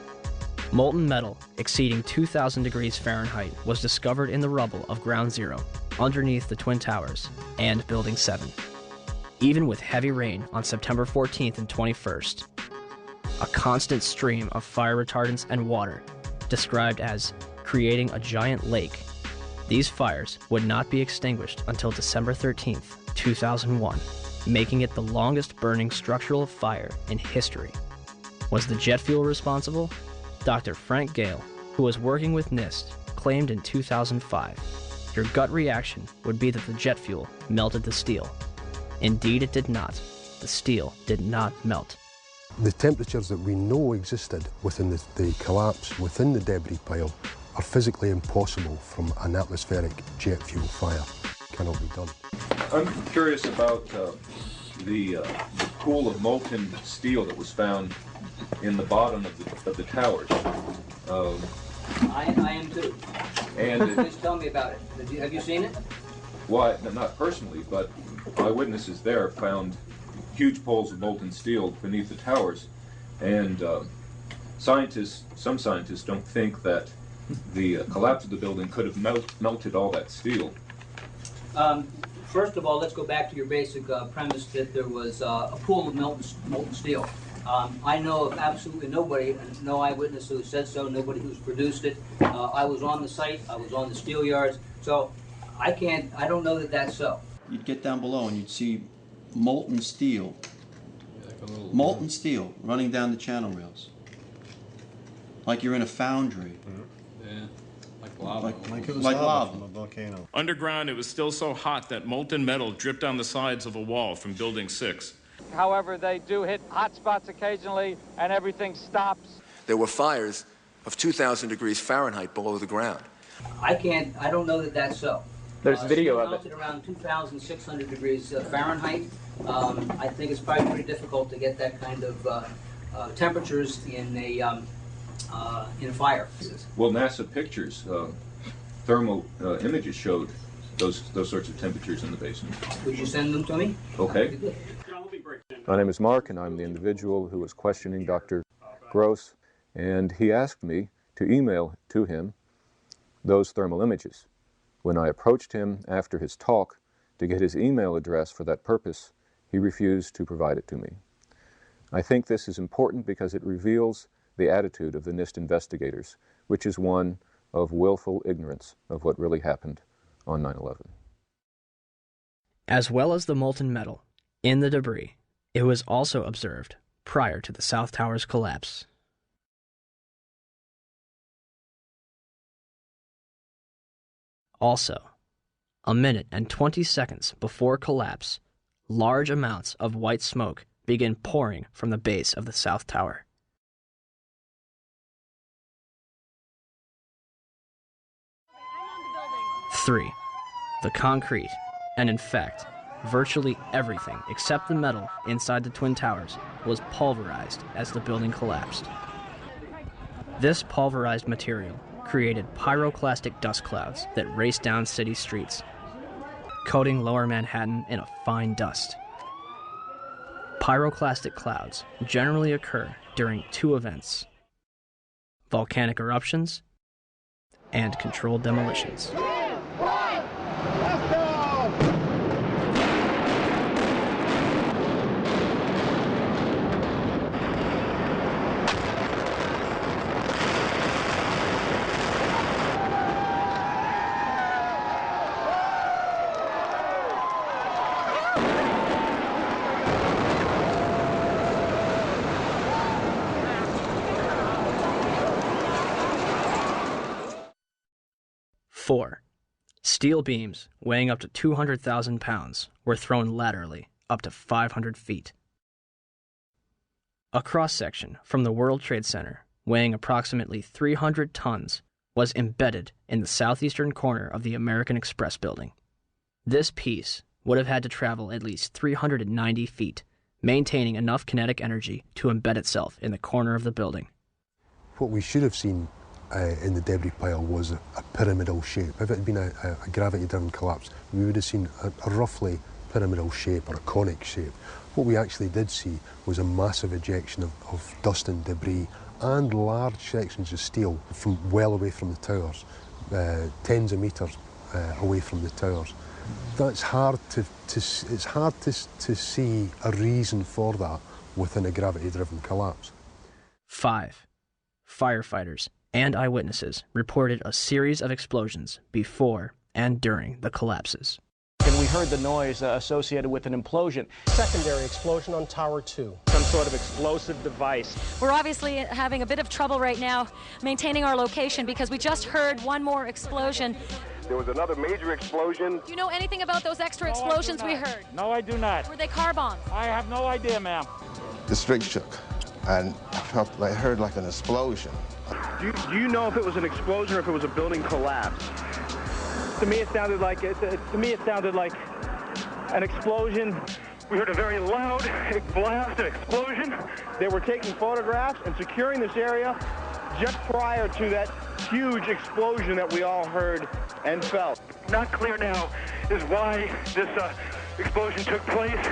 Speaker 1: Molten metal exceeding 2,000 degrees Fahrenheit was discovered in the rubble of Ground Zero, underneath the Twin Towers and Building 7. Even with heavy rain on September 14th and 21st, a constant stream of fire retardants and water, described as creating a giant lake, these fires would not be extinguished until December 13th, 2001, making it the longest burning structural fire in history. Was the jet fuel responsible? Dr. Frank Gale, who was working with NIST, claimed in 2005, your gut reaction would be that the jet fuel melted the steel. Indeed, it did not. The steel did not melt.
Speaker 7: The temperatures that we know existed within the collapse, within the debris pile, are physically impossible from an atmospheric jet fuel fire. Cannot be done.
Speaker 8: I'm curious about the pool of molten steel that was found in the bottom of the towers.
Speaker 4: I am too.
Speaker 8: And
Speaker 4: just tell me about it. Have you seen it?
Speaker 8: Well, not personally, but eyewitnesses there found huge pools of molten steel beneath the towers, and some scientists don't think that the collapse of the building could have melted all that steel.
Speaker 4: First of all, let's go back to your basic premise that there was a pool of molten steel. I know of absolutely nobody, no eyewitness who said so, nobody who's produced it. I was on the site, I was on the steel yards, so I don't know that that's so.
Speaker 9: You'd get down below and you'd see molten steel, running down the channel rails, like you're in a foundry.
Speaker 10: Yeah, like lava.
Speaker 9: Like it was lava
Speaker 10: from a volcano. Underground, it was still so hot that molten metal dripped down the sides of a wall from Building 6.
Speaker 11: However, they do hit hot spots occasionally, and everything stops.
Speaker 12: There were fires of 2,000 degrees Fahrenheit below the ground.
Speaker 4: I don't know that that's so.
Speaker 11: There's video of it.
Speaker 4: Melted around 2,600 degrees Fahrenheit. I think it's probably pretty difficult to get that kind of temperatures in a fire.
Speaker 8: Well, NASA pictures, thermal images showed those sorts of temperatures in the basement.
Speaker 4: Would you send them to me?
Speaker 8: Okay.
Speaker 13: My name is Mark, and I'm the individual who was questioning Dr. Gross, and he asked me to email to him those thermal images. When I approached him after his talk to get his email address for that purpose, he refused to provide it to me. I think this is important because it reveals the attitude of the NIST investigators, which is one of willful ignorance of what really happened on 9/11.
Speaker 1: As well as the molten metal in the debris, it was also observed prior to the South Tower's collapse. Also, a minute and 20 seconds before collapse, large amounts of white smoke begin pouring from the base of the South Tower. Three, the concrete, and in fact, virtually everything except the metal inside the Twin Towers was pulverized as the building collapsed. This pulverized material created pyroclastic dust clouds that raced down city streets, coating lower Manhattan in a fine dust. Pyroclastic clouds generally occur during two events: volcanic eruptions and controlled demolitions. 4. Steel beams weighing up to 200,000 pounds were thrown laterally up to 500 feet. A cross-section from the World Trade Center weighing approximately 300 tons was embedded in the southeastern corner of the American Express building. This piece would have had to travel at least 390 feet, maintaining enough kinetic energy to embed itself in the corner of the building.
Speaker 7: What we should have seen in the debris pile was a pyramidal shape. If it had been a gravity-driven collapse, we would have seen a roughly pyramidal shape or a conic shape. What we actually did see was a massive ejection of dust and debris and large sections of steel from well away from the towers, tens of metres away from the towers. That's hard it's hard to see a reason for that within a gravity-driven collapse.
Speaker 1: 5. Firefighters and eyewitnesses reported a series of explosions before and during the collapses.
Speaker 6: And we heard the noise associated with an implosion.
Speaker 14: Secondary explosion on Tower 2.
Speaker 15: Some sort of explosive device.
Speaker 16: We're obviously having a bit of trouble right now maintaining our location because we just heard one more explosion.
Speaker 17: There was another major explosion.
Speaker 16: Do you know anything about those extra explosions we heard?
Speaker 15: No, I do not.
Speaker 16: Were they car bombs?
Speaker 15: I have no idea, ma'am.
Speaker 18: The street shook, and I heard like an explosion.
Speaker 15: Do you know if it was an explosion or if it was a building collapse? To me, it sounded like an explosion. We heard a very loud blast, an explosion. They were taking photographs and securing this area just prior to that huge explosion that we all heard and felt. Not clear now is why this explosion took place.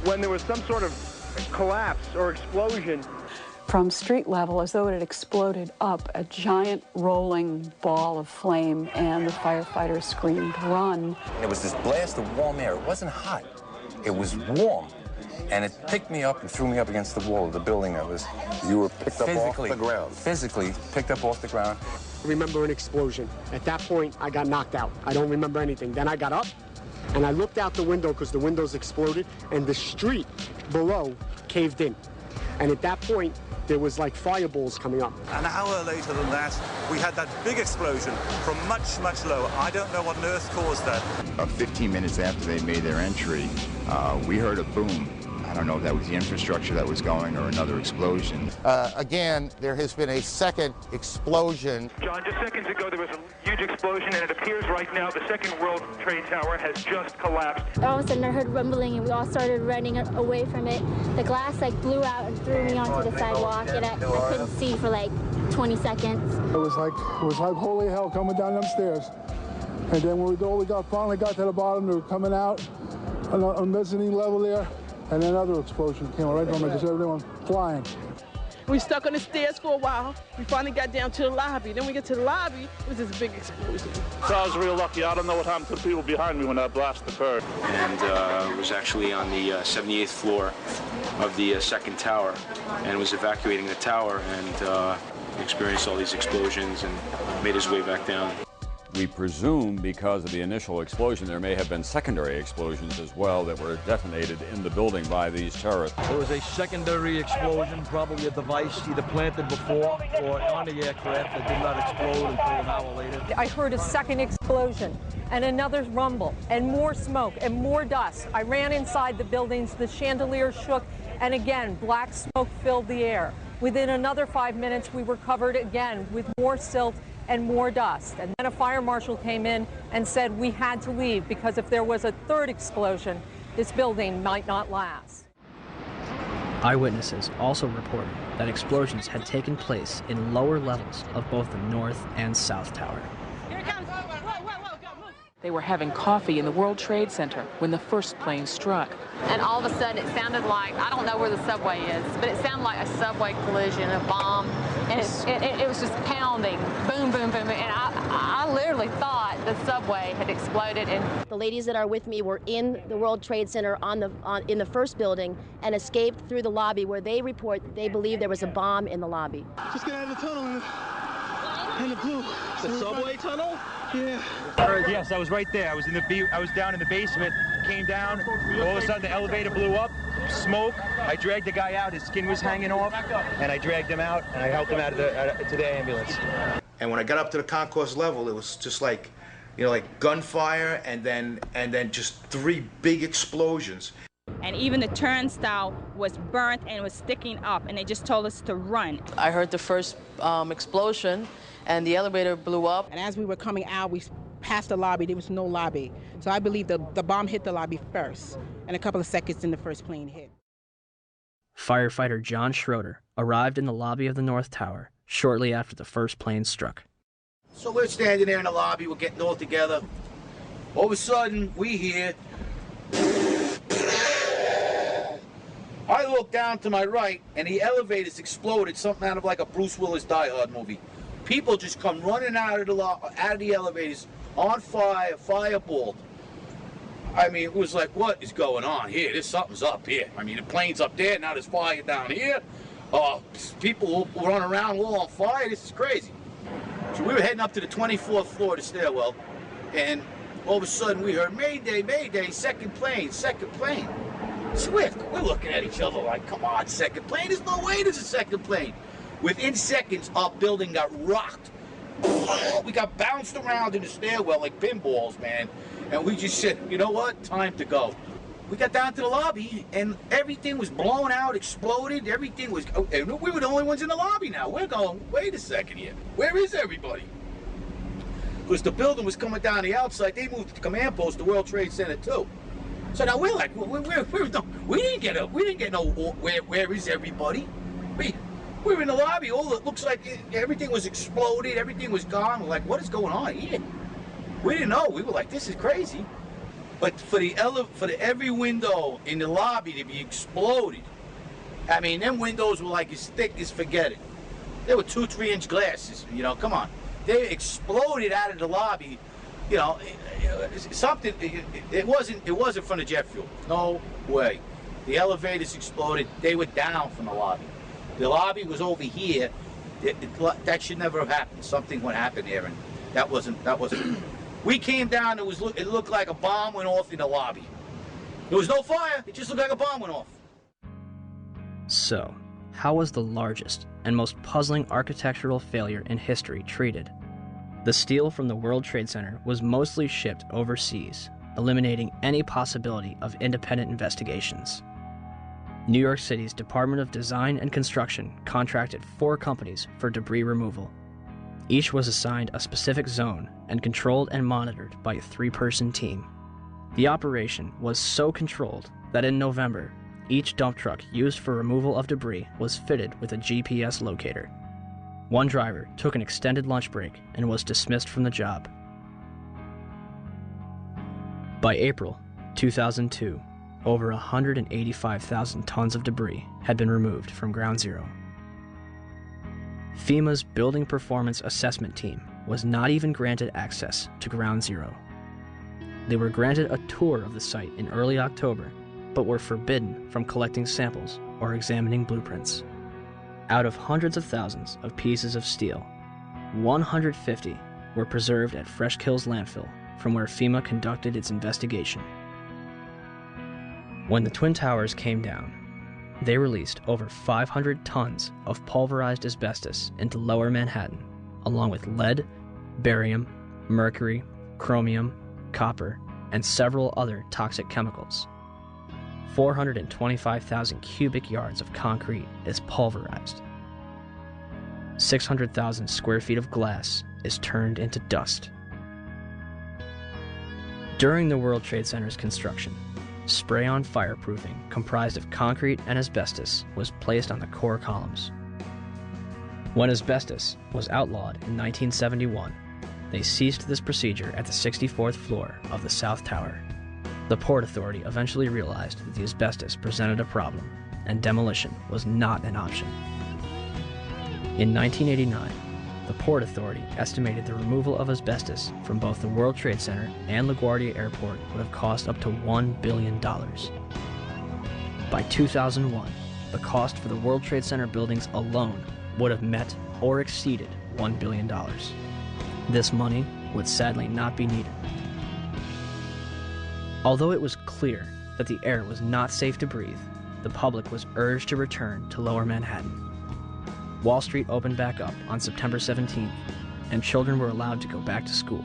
Speaker 15: When there was some sort of collapse or explosion,
Speaker 19: from street level, as though it had exploded up, a giant rolling ball of flame, and the firefighters screamed, "Run!"
Speaker 20: There was this blast of warm air. It wasn't hot. It was warm. And it picked me up and threw me up against the wall of the building.
Speaker 18: You were picked up off the ground?
Speaker 20: Physically picked up off the ground.
Speaker 14: I remember an explosion. At that point, I got knocked out. I don't remember anything. Then I got up, and I looked out the window because the windows exploded, and the street below caved in. And at that point, there was like fireballs coming up.
Speaker 21: An hour later than that, we had that big explosion from much, much lower. I don't know what on earth caused that.
Speaker 22: About 15 minutes after they made their entry, we heard a boom. I don't know if that was the infrastructure that was going or another explosion.
Speaker 18: Again, there has been a second explosion.
Speaker 15: John, just seconds ago there was a huge explosion, and it appears right now the second World Trade Tower has just collapsed.
Speaker 23: All of a sudden I heard rumbling, and we all started running away from it. The glass blew out and threw me onto the sidewalk, and I couldn't see for 20 seconds.
Speaker 42: It was like holy hell coming down them stairs. And then when we finally got to the bottom, they were coming out on a mezzanine level there. And another explosion came right from it, just everyone flying.
Speaker 24: We stuck on the stairs for a while. We finally got down to the lobby. Then we get to the lobby, it was this big explosion.
Speaker 21: So I was real lucky. I don't know what happened to the people behind me when that blast occurred.
Speaker 25: And was actually on the 78th floor of the second tower and was evacuating the tower and experienced all these explosions and made his way back down.
Speaker 26: We presume because of the initial explosion there may have been secondary explosions as well that were detonated in the building by these terrorists.
Speaker 27: There was a secondary explosion, probably a device either planted before or on the aircraft that did not explode until an hour later.
Speaker 28: I heard a second explosion and another rumble and more smoke and more dust. I ran inside the buildings, the chandelier shook, and again, black smoke filled the air. Within another 5 minutes, we were covered again with more silt and more dust. And then a fire marshal came in and said we had to leave because if there was a third explosion, this building might not last.
Speaker 1: Eyewitnesses also reported that explosions had taken place in lower levels of both the North and South Tower.
Speaker 29: They were having coffee in the World Trade Center when the first plane struck.
Speaker 30: And all of a sudden it sounded like, I don't know where the subway is, but it sounded like a subway collision, a bomb, and it was just pounding, boom, boom, boom, and I literally thought the subway had exploded. And
Speaker 31: the ladies that are with me were in the World Trade Center in the first building and escaped through the lobby where they report they believe there was a bomb in the lobby.
Speaker 42: Just get out of the tunnel and the blue.
Speaker 24: The subway tunnel?
Speaker 42: Yeah.
Speaker 32: Yes, I was right there. I was down in the basement
Speaker 2: came down. All of a sudden, the elevator blew up, smoke. I dragged the guy out. His skin was hanging off, and I dragged him out, and I helped him out to the ambulance.
Speaker 3: And when I got up to the concourse level, it was just like, you know, like gunfire, and then just 3 big explosions.
Speaker 4: And even the turnstile was burnt and was sticking up, and they just told us to run.
Speaker 5: I heard the first explosion, and the elevator blew up.
Speaker 6: And as we were coming out, we passed the lobby. There was no lobby. So I believe the bomb hit the lobby first, and a couple of seconds then the first plane hit.
Speaker 1: Firefighter John Schroeder arrived in the lobby of the North Tower shortly after the first plane struck.
Speaker 7: So we're standing there in the lobby, we're getting all together. All of a sudden, we hear... I look down to my right, and the elevators exploded, something out of like a Bruce Willis Die Hard movie. People just come running out of the elevators, on fire, fireballed. I mean, it was like, what is going on here? Something's up here. I mean, the plane's up there, now there's fire down here. People run around all on fire. This is crazy. So we were heading up to the 24th floor of the stairwell, and all of a sudden we heard, Mayday, Mayday, second plane, second plane. So we're looking at each other like, come on, second plane? There's no way there's a second plane. Within seconds, our building got rocked. We got bounced around in the stairwell like pinballs, man. And we just said, you know what? Time to go. We got down to the lobby, and everything was blown out, exploded. Everything was... And we were the only ones in the lobby now. We're going, wait a second here. Where is everybody? Because the building was coming down the outside. They moved the command post to World Trade Center, too. So now we're like, we didn't get no, where is everybody? We were in the lobby. It looks like everything was exploded, everything was gone. We're like, what is going on here? We didn't know. We were like, this is crazy. But for every window in the lobby to be exploded, I mean, them windows were like as thick as forget it. They were 2-3-inch glasses. You know, come on. They exploded out of the lobby. You know, something. It wasn't from the jet fuel. No way. The elevators exploded. They were down from the lobby. The lobby was over here. That should never have happened. Something would happen there, and that wasn't. We came down. It looked like a bomb went off in the lobby. There was no fire. It just looked like a bomb went off.
Speaker 1: So, how was the largest and most puzzling architectural failure in history treated? The steel from the World Trade Center was mostly shipped overseas, eliminating any possibility of independent investigations. New York City's Department of Design and Construction contracted 4 companies for debris removal. Each was assigned a specific zone and controlled and monitored by a 3-person team. The operation was so controlled that in November, each dump truck used for removal of debris was fitted with a GPS locator. One driver took an extended lunch break and was dismissed from the job. By April 2002, over 185,000 tons of debris had been removed from Ground Zero. FEMA's Building Performance Assessment Team was not even granted access to Ground Zero. They were granted a tour of the site in early October, but were forbidden from collecting samples or examining blueprints. Out of hundreds of thousands of pieces of steel, 150 were preserved at Fresh Kills landfill, from where FEMA conducted its investigation. When the Twin Towers came down, they released over 500 tons of pulverized asbestos into lower Manhattan, along with lead, barium, mercury, chromium, copper, and several other toxic chemicals. 425,000 cubic yards of concrete is pulverized. 600,000 square feet of glass is turned into dust. During the World Trade Center's construction, spray-on fireproofing comprised of concrete and asbestos was placed on the core columns. When asbestos was outlawed in 1971, they ceased this procedure at the 64th floor of the South Tower. The Port Authority eventually realized that the asbestos presented a problem, and demolition was not an option. In 1989, the Port Authority estimated the removal of asbestos from both the World Trade Center and LaGuardia Airport would have cost up to $1 billion. By 2001, the cost for the World Trade Center buildings alone would have met or exceeded $1 billion. This money would sadly not be needed. Although it was clear that the air was not safe to breathe, the public was urged to return to Lower Manhattan. Wall Street opened back up on September 17th, and children were allowed to go back to school.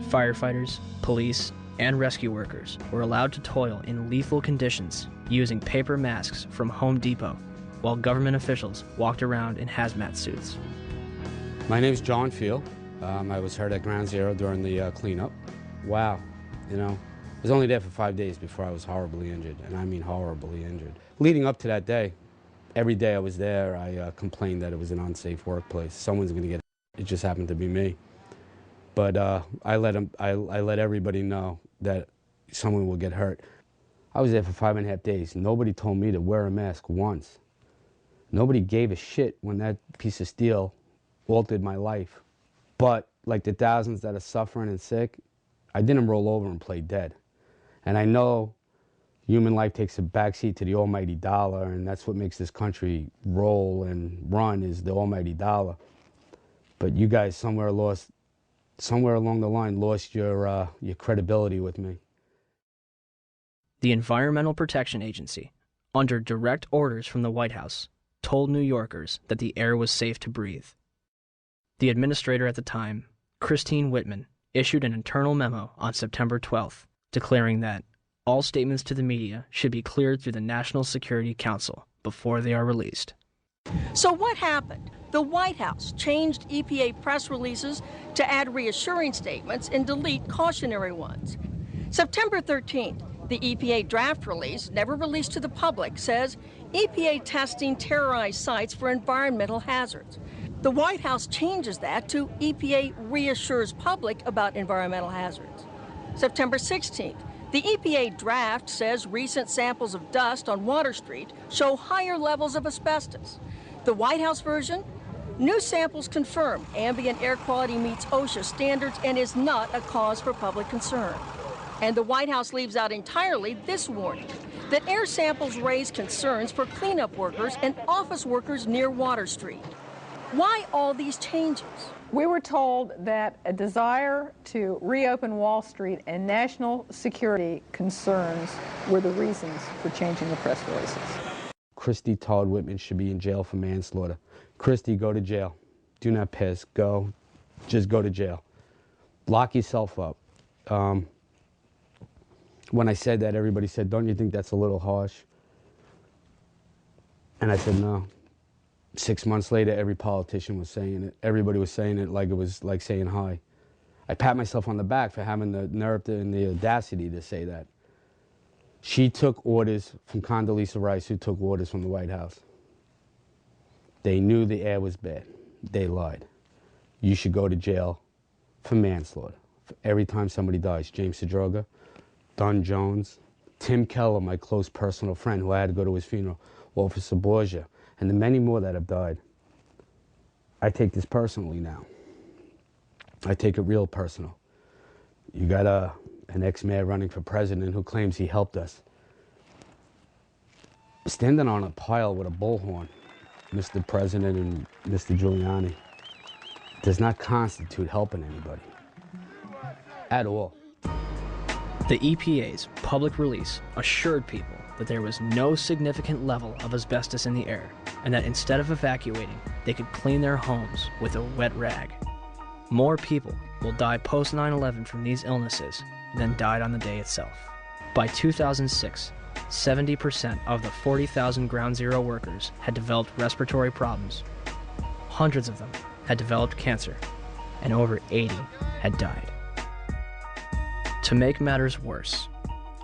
Speaker 1: Firefighters, police, and rescue workers were allowed to toil in lethal conditions using paper masks from Home Depot, while government officials walked around in hazmat suits.
Speaker 8: My name's John Field. I was hurt at Ground Zero during the cleanup. Wow, I was only there for 5 days before I was horribly injured, and I mean horribly injured. Leading up to that day, every day I was there, I complained that it was an unsafe workplace. Someone's going to get hurt. It just happened to be me. But I let everybody know that someone will get hurt. I was there for 5.5 days. Nobody told me to wear a mask once. Nobody gave a shit when that piece of steel altered my life. But like the thousands that are suffering and sick, I didn't roll over and play dead. And I know human life takes a backseat to the almighty dollar, and that's what makes this country roll and run, is the almighty dollar. But you guys somewhere along the line lost your credibility with me.
Speaker 1: The Environmental Protection Agency, under direct orders from the White House, told New Yorkers that the air was safe to breathe. The administrator at the time, Christine Whitman, issued an internal memo on September 12th, declaring that all statements to the media should be cleared through the National Security Council before they are released.
Speaker 9: So what happened? The White House changed EPA press releases to add reassuring statements and delete cautionary ones. September 13th, the EPA draft release, never released to the public, says EPA testing terrorized sites for environmental hazards. The White House changes that to EPA reassures public about environmental hazards. September 16th, the EPA draft says recent samples of dust on Water Street show higher levels of asbestos. The White House version, new samples confirm ambient air quality meets OSHA standards and is not a cause for public concern. And the White House leaves out entirely this warning, that air samples raise concerns for cleanup workers and office workers near Water Street. Why all these changes?
Speaker 28: We were told that a desire to reopen Wall Street and national security concerns were the reasons for changing the press releases.
Speaker 8: Christy Todd Whitman should be in jail for manslaughter. Christy, go to jail. Do not piss. Go. Just go to jail. Lock yourself up. When I said that, everybody said, don't you think that's a little harsh? And I said, no. 6 months later, every politician was saying it. Everybody was saying it like it was like saying hi. I pat myself on the back for having the nerve and the audacity to say that. She took orders from Condoleezza Rice, who took orders from the White House. They knew the air was bad. They lied. You should go to jail for manslaughter. For every time somebody dies. James Sedroga, Don Jones, Tim Keller, my close personal friend who I had to go to his funeral, Officer Borgia, and the many more that have died. I take this personally now. I take it real personal. You got an ex-mayor running for president who claims he helped us. Standing on a pile with a bullhorn, Mr. President and Mr. Giuliani, does not constitute helping anybody. At all.
Speaker 1: The EPA's public release assured people that there was no significant level of asbestos in the air, and that instead of evacuating, they could clean their homes with a wet rag. More people will die post 9/11 from these illnesses than died on the day itself. By 2006, 70% of the 40,000 Ground Zero workers had developed respiratory problems. Hundreds of them had developed cancer, and over 80 had died. To make matters worse,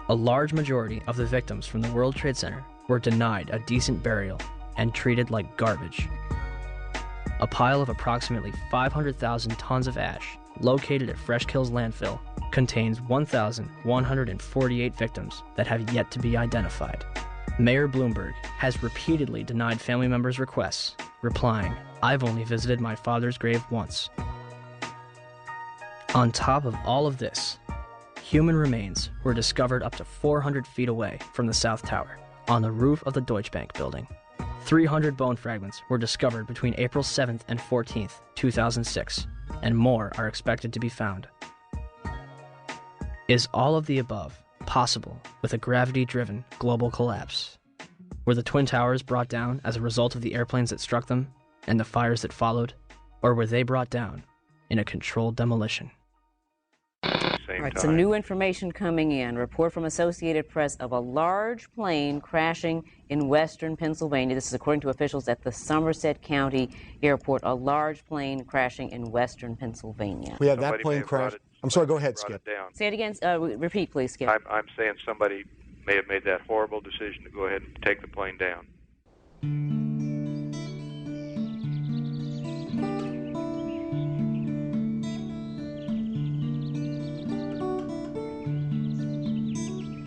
Speaker 1: a large majority of the victims from the World Trade Center were denied a decent burial and treated like garbage. A pile of approximately 500,000 tons of ash located at Fresh Kills landfill contains 1,148 victims that have yet to be identified. Mayor Bloomberg has repeatedly denied family members' requests, replying, "I've only visited my father's grave once." On top of all of this, human remains were discovered up to 400 feet away from the South Tower, on the roof of the Deutsche Bank building. 300 bone fragments were discovered between April 7th and 14th, 2006, and more are expected to be found. Is all of the above possible with a gravity-driven global collapse? Were the Twin Towers brought down as a result of the airplanes that struck them and the fires that followed? Or were they brought down in a controlled demolition?
Speaker 10: All right, some new information coming in. Report from Associated Press of a large plane crashing in western Pennsylvania. This is according to officials at the Somerset County Airport. A large plane crashing in western Pennsylvania.
Speaker 11: We have that plane crash. I'm sorry, go ahead, Skip.
Speaker 10: Say it again. Repeat, please, Skip.
Speaker 12: I'm saying somebody may have made that horrible decision to go ahead and take the plane down.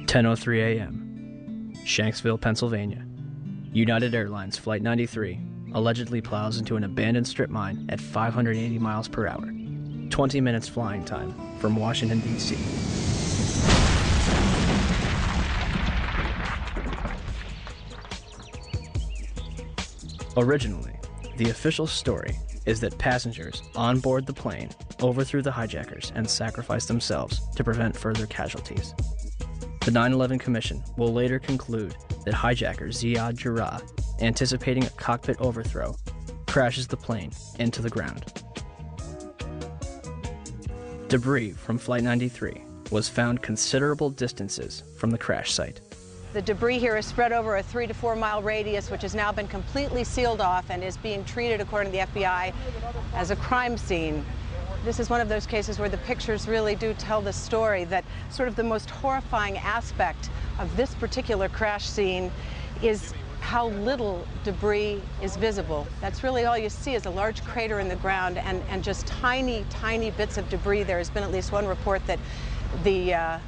Speaker 1: (10:03 a.m. Shanksville, Pennsylvania. United Airlines Flight 93 allegedly plows into an abandoned strip mine at 580 miles per hour. 20 minutes flying time from Washington, D.C. Originally, the official story is that passengers on board the plane overthrew the hijackers and sacrificed themselves to prevent further casualties. The 9/11 Commission will later conclude that hijacker Ziad Jarrah, anticipating a cockpit overthrow, crashes the plane into the ground. Debris from Flight 93 was found considerable distances from the crash site.
Speaker 13: The debris here is spread over a 3 to 4 mile radius, which has now been completely sealed off and is being treated, according to the FBI, as a crime scene. This is one of those cases where the pictures really do tell the story, that sort of the most horrifying aspect of this particular crash scene is how little debris is visible. That's really all you see is a large crater in the ground and just tiny, tiny bits of debris. There has been at least one report that the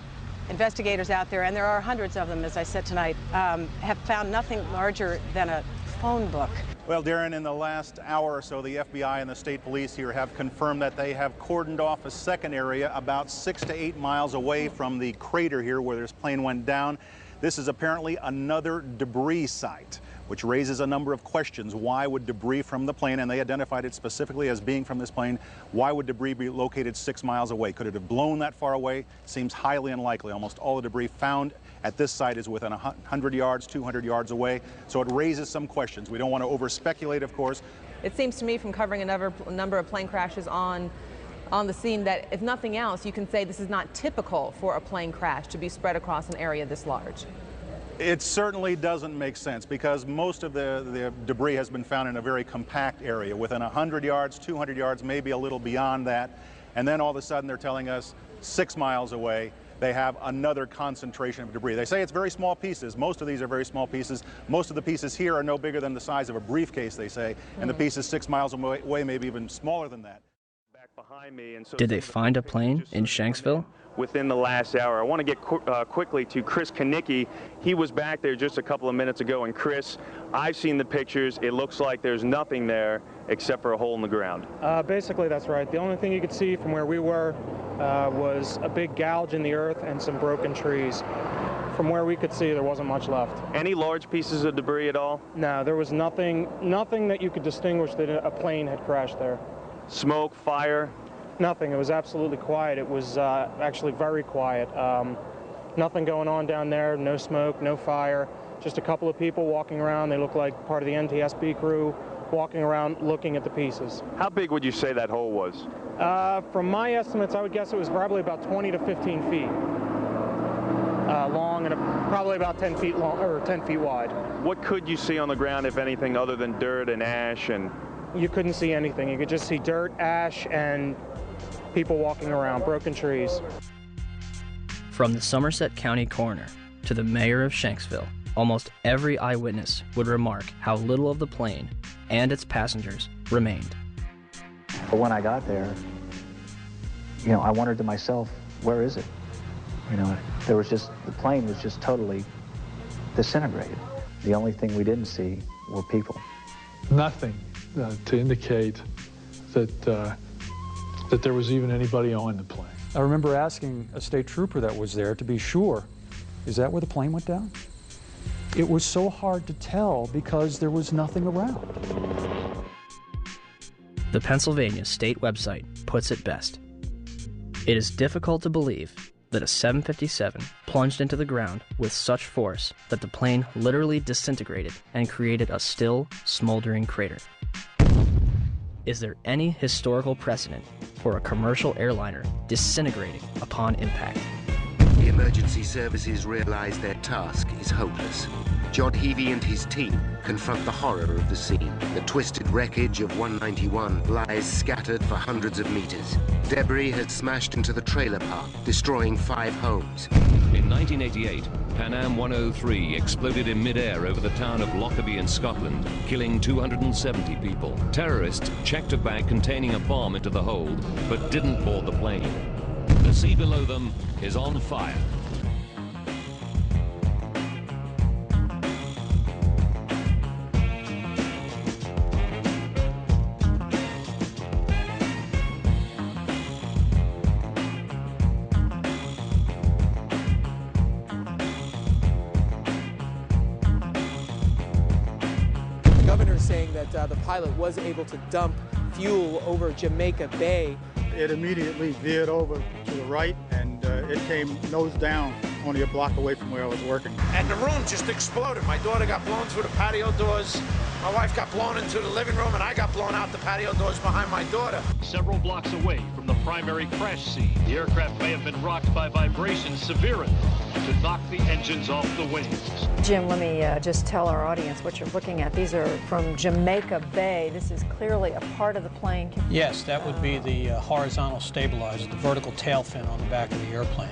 Speaker 13: investigators out there, and there are hundreds of them, as I said tonight, have found nothing larger than a phone book.
Speaker 14: Well, Darren, in the last hour or so, the FBI and the state police here have confirmed that they have cordoned off a second area about 6 to 8 miles away from the crater here where this plane went down. This is apparently another debris site, which raises a number of questions. Why would debris from the plane, and they identified it specifically as being from this plane, why would debris be located 6 miles away? Could it have blown that far away? Seems highly unlikely. Almost all the debris found at this site is within 100 yards, 200 yards away. So it raises some questions. We don't want to over-speculate, of course.
Speaker 15: It seems to me from covering a number of plane crashes on the scene that, if nothing else, you can say this is not typical for a plane crash to be spread across an area this large.
Speaker 14: It certainly doesn't make sense because most of the debris has been found in a very compact area within 100 yards, 200 yards, maybe a little beyond that. And then all of a sudden they're telling us 6 miles away they have another concentration of debris. They say it's very small pieces. Most of these are very small pieces. Most of the pieces here are no bigger than the size of a briefcase, they say, and the pieces 6 miles away, maybe even smaller than that.
Speaker 12: Behind me, and so
Speaker 1: Did they find a plane in Shanksville?
Speaker 12: Within the last hour. I want to get quickly to Chris Kanicki. He was back there just a couple of minutes ago, and Chris, I've seen the pictures. It looks like there's nothing there except for a hole in the ground.
Speaker 16: Basically, that's right. The only thing you could see from where we were was a big gouge in the earth and some broken trees. From where we could see, there wasn't much left.
Speaker 12: Any large pieces of debris at all?
Speaker 16: No, there was nothing that you could distinguish that a plane had crashed there.
Speaker 12: Smoke, fire?
Speaker 16: Nothing. It was absolutely quiet. It was actually very quiet. Nothing going on down there, no smoke, no fire, just a couple of people walking around. They look like part of the NTSB crew walking around looking at the pieces.
Speaker 12: How big would you say that hole was?
Speaker 16: From my estimates, I would guess it was probably about 20 to 15 feet long and probably about 10 feet long or 10 feet wide.
Speaker 12: What could you see on the ground, if anything, other than dirt and ash? And
Speaker 16: you couldn't see anything. You could just see dirt, ash, and people walking around, broken trees.
Speaker 1: From the Somerset County coroner to the mayor of Shanksville, almost every eyewitness would remark how little of the plane and its passengers remained.
Speaker 17: But when I got there, I wondered to myself, where is it? There was the plane was just totally disintegrated. The only thing we didn't see were people.
Speaker 18: Nothing to indicate that there was even anybody on the plane.
Speaker 19: I remember asking a state trooper that was there to be sure, is that where the plane went down? It was so hard to tell because there was nothing around.
Speaker 1: The Pennsylvania state website puts it best. It is difficult to believe that a 757 plunged into the ground with such force that the plane literally disintegrated and created a still, smoldering crater. Is there any historical precedent for a commercial airliner disintegrating upon impact?
Speaker 20: The emergency services realize their task is hopeless. John Heavey and his team confront the horror of the scene. The twisted wreckage of 191 lies scattered for hundreds of meters. Debris has smashed into the trailer park, destroying 5 homes.
Speaker 21: In 1988, Pan Am 103 exploded in mid-air over the town of Lockerbie in Scotland, killing 270 people. Terrorists checked a bag containing a bomb into the hold, but didn't board the plane. The sea below them is on fire.
Speaker 22: The governor is saying that the pilot was able to dump fuel over Jamaica Bay.
Speaker 23: It immediately veered over to the right, and it came nose down, only a block away from where I was working.
Speaker 24: And the room just exploded. My daughter got blown through the patio doors. My wife got blown into the living room, and I got blown out the patio doors behind my daughter.
Speaker 25: Several blocks away from the primary crash scene, the aircraft may have been rocked by vibrations severe enough to knock the engines off the wings.
Speaker 28: Jim, let me just tell our audience what you're looking at. These are from Jamaica Bay. This is clearly a part of the plane.
Speaker 26: Yes, that would be the horizontal stabilizer, the vertical tail fin on the back of the airplane.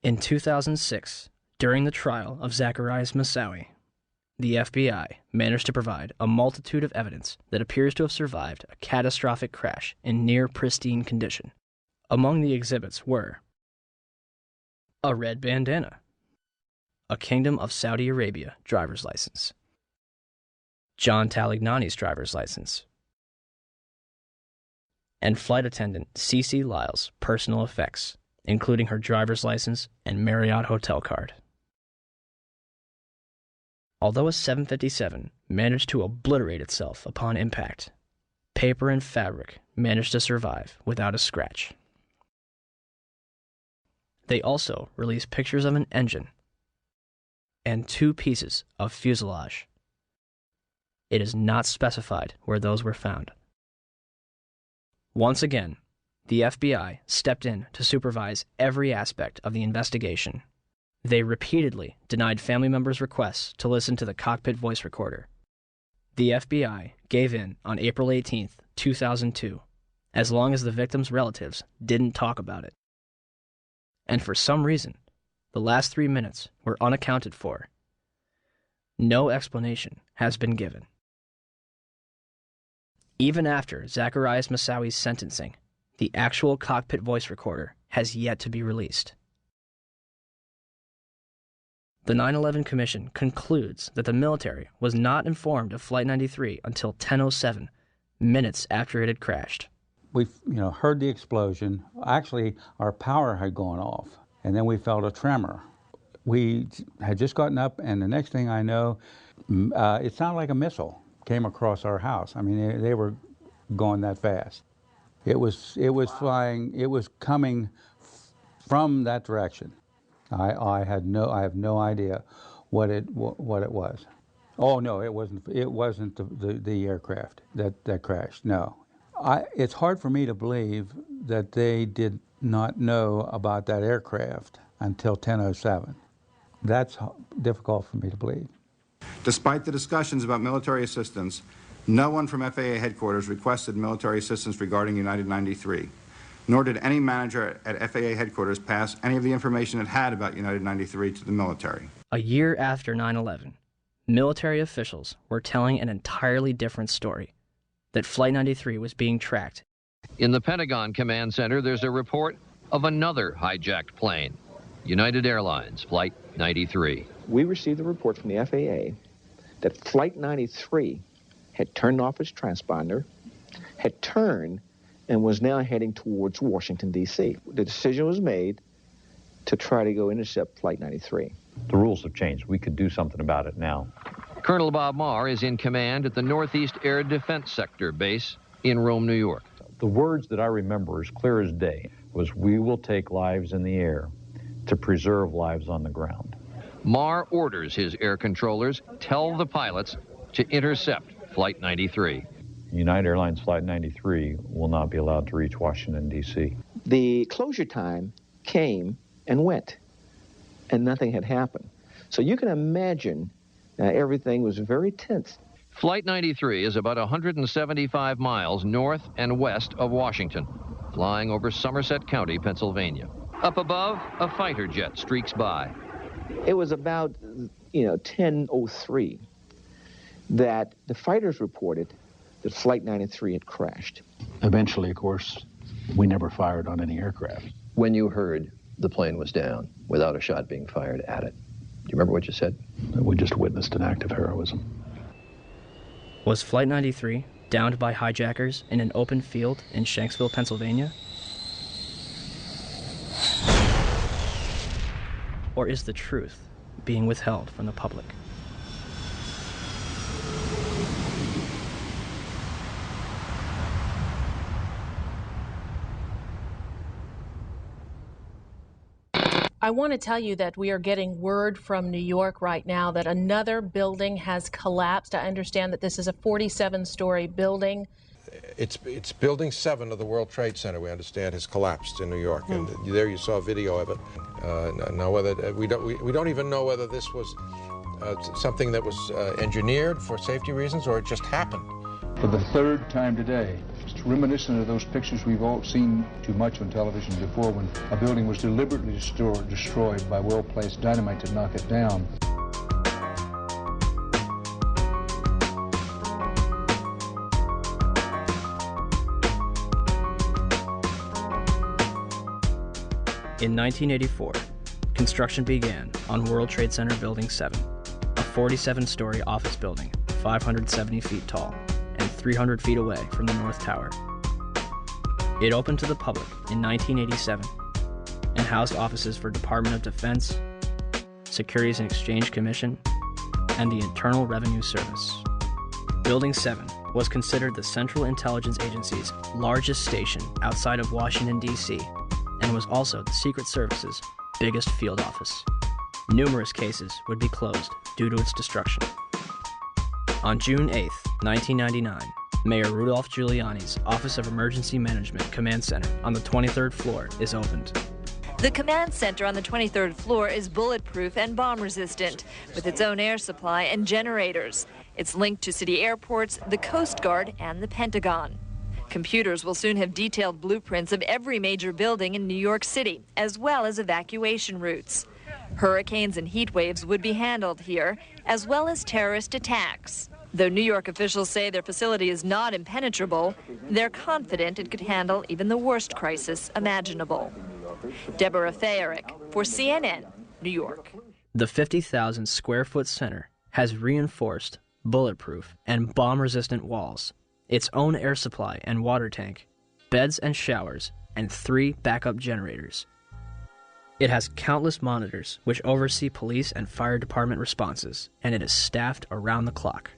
Speaker 1: In 2006, during the trial of Zacharias Moussaoui, the FBI managed to provide a multitude of evidence that appears to have survived a catastrophic crash in near pristine condition. Among the exhibits were a red bandana, a Kingdom of Saudi Arabia driver's license, John Talignani's driver's license, and flight attendant Cece Lyle's personal effects, including her driver's license and Marriott hotel card. Although a 757 managed to obliterate itself upon impact, paper and fabric managed to survive without a scratch. They also released pictures of an engine and 2 pieces of fuselage. It is not specified where those were found. Once again, the FBI stepped in to supervise every aspect of the investigation. They repeatedly denied family members' requests to listen to the cockpit voice recorder. The FBI gave in on April 18, 2002, as long as the victims' relatives didn't talk about it. And for some reason, the last 3 minutes were unaccounted for. No explanation has been given. Even after Zacharias Moussaoui's sentencing, the actual cockpit voice recorder has yet to be released. The 9/11 Commission concludes that the military was not informed of Flight 93 until 10:07, minutes after it had crashed.
Speaker 27: We heard the explosion. Actually, our power had gone off, and then we felt a tremor. We had just gotten up, and the next thing I know, it sounded like a missile came across our house. I mean, they were going that fast. It was flying. It was coming from that direction. I have no idea what it was. Oh no, it wasn't the aircraft that crashed. No, it's hard for me to believe that they did not know about that aircraft until 10:07. That's difficult for me to believe.
Speaker 29: Despite the discussions about military assistance, no one from FAA headquarters requested military assistance regarding United 93, nor did any manager at FAA headquarters pass any of the information it had about United 93 to the military.
Speaker 1: A year after 9/11, military officials were telling an entirely different story, that Flight 93 was being tracked.
Speaker 30: In the Pentagon Command Center, there's a report of another hijacked plane, United Airlines Flight 93.
Speaker 31: We received a report from the FAA that Flight 93 had turned off its transponder, had turned and was now heading towards Washington, D.C. The decision was made to try to go intercept Flight 93.
Speaker 2: The rules have changed. We could do something about it now.
Speaker 30: Colonel Bob Marr is in command at the Northeast Air Defense Sector base in Rome, New York.
Speaker 2: The words that I remember as clear as day was, "We will take lives in the air to preserve lives on the ground."
Speaker 30: Marr orders his air controllers tell the pilots to intercept Flight 93.
Speaker 2: United Airlines Flight 93 will not be allowed to reach Washington, D.C.
Speaker 31: The closure time came and went, and nothing had happened. So you can imagine everything was very tense.
Speaker 30: Flight 93 is about 175 miles north and west of Washington, flying over Somerset County, Pennsylvania. Up above, a fighter jet streaks by.
Speaker 31: It was about, 10:03 that the fighters reported that Flight 93 had crashed.
Speaker 3: Eventually, of course, we never fired on any aircraft.
Speaker 30: When you heard the plane was down without a shot being fired at it, do you remember what you said?
Speaker 3: We just witnessed an act of heroism.
Speaker 1: Was Flight 93 downed by hijackers in an open field in Shanksville, Pennsylvania? Or is the truth being withheld from the public?
Speaker 4: I want to tell you that we are getting word from New York right now that another building has collapsed. I understand that this is a 47-story building.
Speaker 24: It's Building 7 of the World Trade Center, we understand, has collapsed in New York, and there you saw a video of it. Now, whether we don't even know whether this was something that was engineered for safety reasons or it just happened.
Speaker 3: For the third time today, it's reminiscent of those pictures we've all seen too much on television before, when a building was deliberately destroyed by well-placed dynamite to knock it down.
Speaker 1: In 1984, construction began on World Trade Center Building 7, a 47-story office building, 570 feet tall, and 300 feet away from the North Tower. It opened to the public in 1987 and housed offices for Department of Defense, Securities and Exchange Commission, and the Internal Revenue Service. Building 7 was considered the Central Intelligence Agency's largest station outside of Washington, D.C., and was also the Secret Service's biggest field office. Numerous cases would be closed due to its destruction. On June 8, 1999, Mayor Rudolph Giuliani's Office of Emergency Management Command Center on the 23rd floor is opened.
Speaker 5: The command center on the 23rd floor is bulletproof and bomb-resistant, with its own air supply and generators. It's linked to city airports, the Coast Guard, and the Pentagon. Computers will soon have detailed blueprints of every major building in New York City, as well as evacuation routes. Hurricanes and heat waves would be handled here, as well as terrorist attacks. Though New York officials say their facility is not impenetrable, they're confident it could handle even the worst crisis imaginable. Deborah Fayerick for CNN, New York.
Speaker 1: The 50,000 square foot center has reinforced, bulletproof, and bomb-resistant walls, its own air supply and water tank, beds and showers, and 3 backup generators. It has countless monitors which oversee police and fire department responses, and it is staffed around the clock.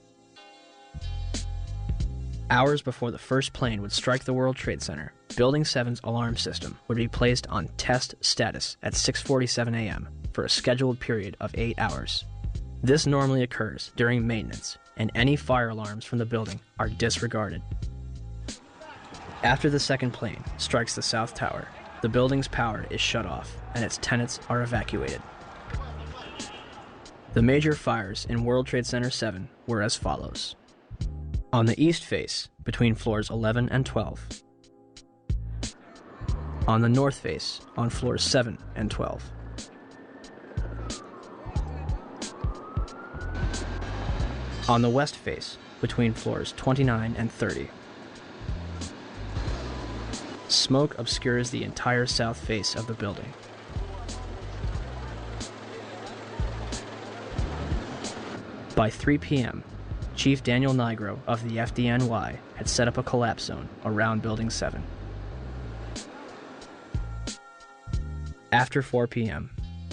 Speaker 1: Hours before the first plane would strike the World Trade Center, Building 7's alarm system would be placed on test status at 6:47 a.m. for a scheduled period of 8 hours. This normally occurs during maintenance, and any fire alarms from the building are disregarded. After the second plane strikes the South Tower, the building's power is shut off and its tenants are evacuated. The major fires in World Trade Center 7 were as follows. On the east face, between floors 11 and 12. On the north face, on floors 7 and 12. On the west face, between floors 29 and 30. Smoke obscures the entire south face of the building. By 3 p.m., Chief Daniel Nigro of the FDNY had set up a collapse zone around Building 7. After 4 p.m.,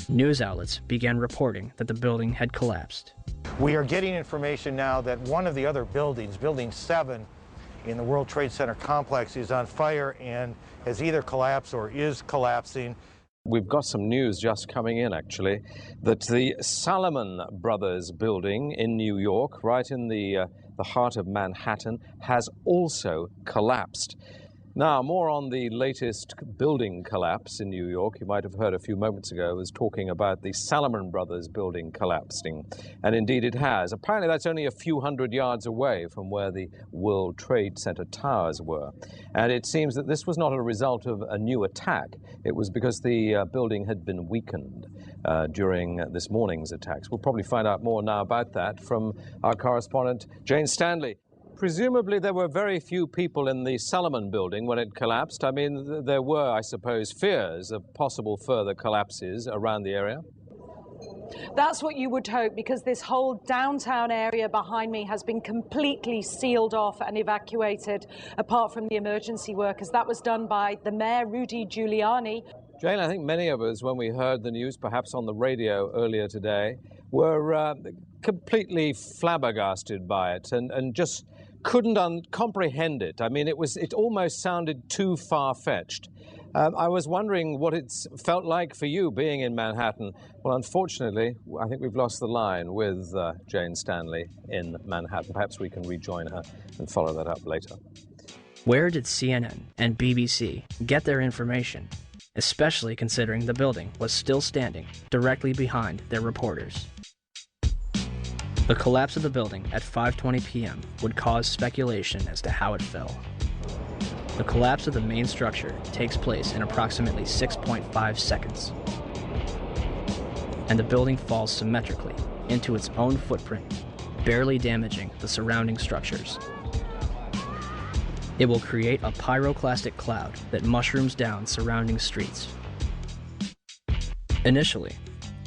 Speaker 1: news outlets began reporting that the building had collapsed.
Speaker 6: We are getting information now that one of the other buildings, Building 7 in the World Trade Center complex, is on fire and has either collapsed or is collapsing.
Speaker 7: We've got some news just coming in, actually, that the Salomon Brothers building in New York, right in the heart of Manhattan, has also collapsed. Now, more on the latest building collapse in New York. You might have heard a few moments ago I was talking about the Salomon Brothers building collapsing, and indeed it has. Apparently that's only a few hundred yards away from where the World Trade Center towers were. And it seems that this was not a result of a new attack. It was because the building had been weakened during this morning's attacks. We'll probably find out more now about that from our correspondent, Jane Stanley. Presumably there were very few people in the Salomon building when it collapsed. I mean, there were, I suppose, fears of possible further collapses around the area.
Speaker 8: That's what you would hope, because this whole downtown area behind me has been completely sealed off and evacuated, apart from the emergency workers. That was done by the mayor, Rudy Giuliani.
Speaker 7: Jane, I think many of us, when we heard the news, perhaps on the radio earlier today, were completely flabbergasted by it and just couldn't comprehend it. I mean, it almost sounded too far-fetched. I was wondering what it's felt like for you being in Manhattan. Well, unfortunately, I think we've lost the line with Jane Stanley in Manhattan. Perhaps we can rejoin her and follow that up later.
Speaker 1: Where did CNN and BBC get their information, especially considering the building was still standing directly behind their reporters? The collapse of the building at 5:20 p.m. would cause speculation as to how it fell. The collapse of the main structure takes place in approximately 6.5 seconds, and the building falls symmetrically into its own footprint, barely damaging the surrounding structures. It will create a pyroclastic cloud that mushrooms down surrounding streets. Initially,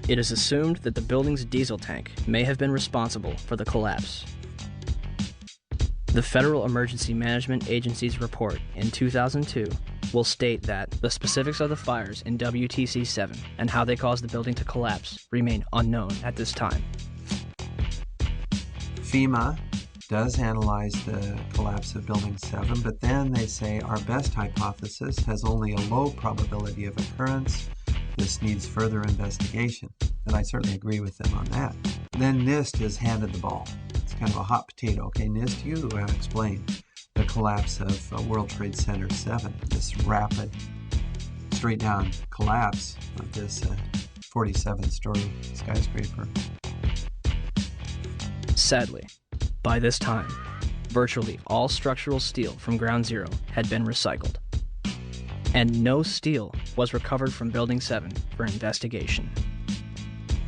Speaker 1: it is assumed that the building's diesel tank may have been responsible for the collapse. The Federal Emergency Management Agency's report in 2002 will state that the specifics of the fires in WTC-7 and how they caused the building to collapse remain unknown at this time.
Speaker 9: FEMA does analyze the collapse of Building 7, but then they say our best hypothesis has only a low probability of occurrence. This needs further investigation, and I certainly agree with them on that. Then NIST is handed the ball. It's kind of a hot potato. Okay, NIST, you explain the collapse of World Trade Center 7, this rapid, straight-down collapse of this 47-story skyscraper.
Speaker 1: Sadly, by this time, virtually all structural steel from Ground Zero had been recycled, and no steel was recovered from Building 7 for investigation.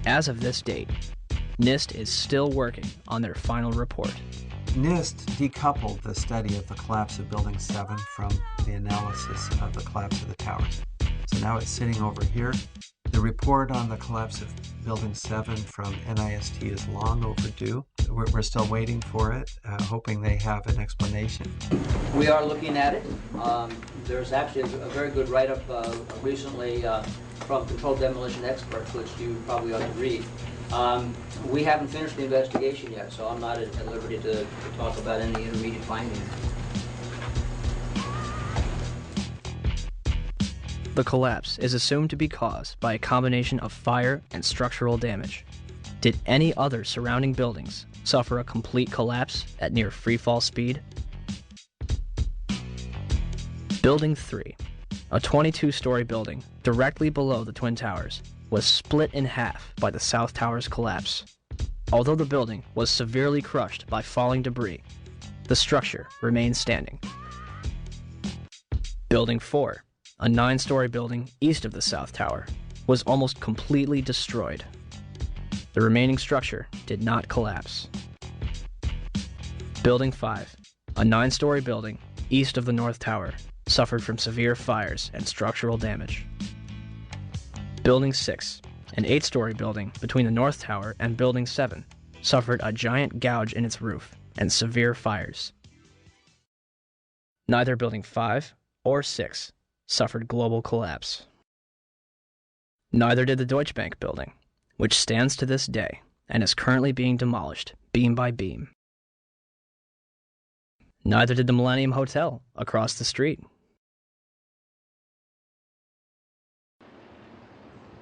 Speaker 1: As of this date, NIST is still working on their final report.
Speaker 9: NIST decoupled the study of the collapse of Building 7 from the analysis of the collapse of the towers. So now it's sitting over here. The report on the collapse of Building 7 from NIST is long overdue. We're still waiting for it, hoping they have an explanation.
Speaker 10: We are looking at it. There's actually a very good write-up recently from Controlled Demolition Experts, which you probably ought to read. We haven't finished the investigation yet, so I'm not at liberty to talk about any intermediate findings.
Speaker 1: The collapse is assumed to be caused by a combination of fire and structural damage. Did any other surrounding buildings suffer a complete collapse at near freefall speed? Building 3, a 22-story building directly below the Twin Towers, was split in half by the South Tower's collapse. Although the building was severely crushed by falling debris, the structure remained standing. Building 4, a 9-story building east of the South Tower, was almost completely destroyed. The remaining structure did not collapse. Building 5, a 9-story building east of the North Tower, suffered from severe fires and structural damage. Building 6, an 8-story building between the North Tower and Building 7, suffered a giant gouge in its roof and severe fires. Neither Building 5 or 6 suffered global collapse. Neither did the Deutsche Bank building, which stands to this day and is currently being demolished beam by beam. Neither did the Millennium Hotel across the street.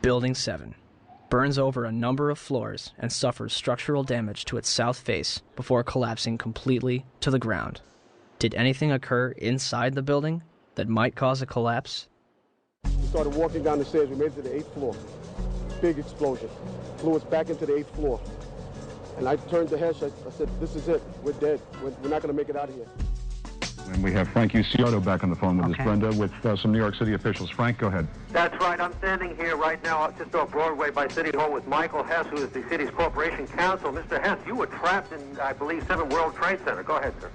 Speaker 1: Building 7 burns over a number of floors and suffers structural damage to its south face before collapsing completely to the ground. Did anything occur inside the building that might cause a collapse?
Speaker 11: We started walking down the stairs. We made it to the 8th floor. Big explosion. Flew us back into the 8th floor. And I turned to Hesh. I said, this is it. We're dead. We're not going to make it out of here.
Speaker 12: And we have Frank Ucciotto back on the phone with us, Brenda, with some New York City officials. Frank, go ahead.
Speaker 13: That's right. I'm standing here right now just off Broadway by City Hall with Michael Hess, who is the city's corporation counsel. Mr. Hess, you were trapped in, I believe, 7 World Trade Center. Go ahead, sir.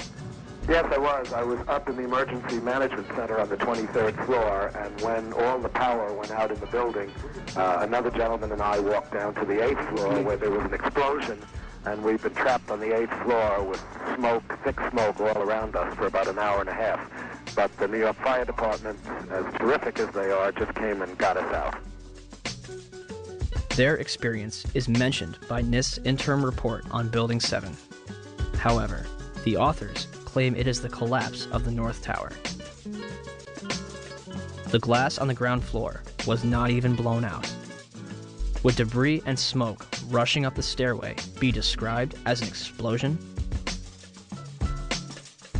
Speaker 14: Yes, I was. I was up in the emergency management center on the 23rd floor, and when all the power went out in the building, another gentleman and I walked down to the 8th floor where there was an explosion, and we've been trapped on the 8th floor with smoke, thick smoke all around us for about an hour and a half. But the New York Fire Department, as terrific as they are, just came and got us out.
Speaker 1: Their experience is mentioned by NIST's interim report on Building 7. However, the authors claim it is the collapse of the North Tower. The glass on the ground floor was not even blown out. Would debris and smoke rushing up the stairway be described as an explosion?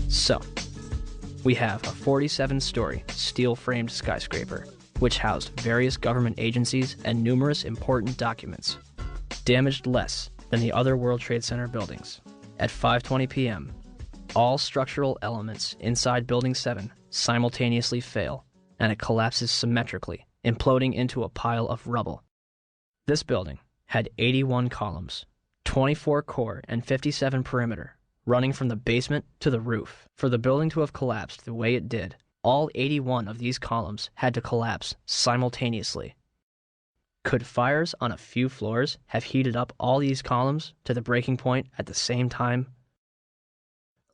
Speaker 1: So, we have a 47-story steel-framed skyscraper, which housed various government agencies and numerous important documents, damaged less than the other World Trade Center buildings. At 5:20 p.m., all structural elements inside Building 7 simultaneously fail, and it collapses symmetrically, imploding into a pile of rubble. This building had 81 columns, 24 core and 57 perimeter, running from the basement to the roof. For the building to have collapsed the way it did, all 81 of these columns had to collapse simultaneously. Could fires on a few floors have heated up all these columns to the breaking point at the same time?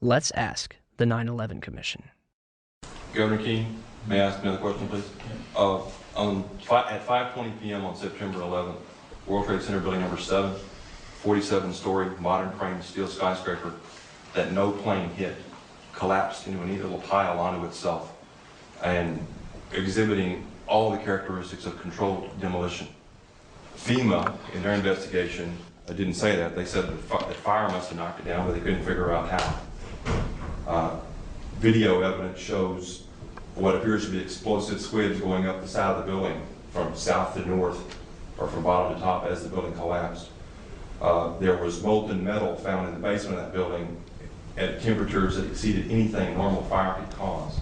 Speaker 1: Let's ask the 9/11 Commission.
Speaker 15: Governor Keene, may I ask another question, please? At 5:20 p.m. on September 11th, World Trade Center building number 7, 47-story modern frame steel skyscraper that no plane hit, collapsed into a neat little pile onto itself and exhibiting all the characteristics of controlled demolition. FEMA, in their investigation, didn't say that. They said that fire must have knocked it down, but they couldn't figure out how. Video evidence shows what appears to be explosive squids going up the side of the building from south to north or from bottom to top as the building collapsed. There was molten metal found in the basement of that building at temperatures that exceeded anything normal fire could cause.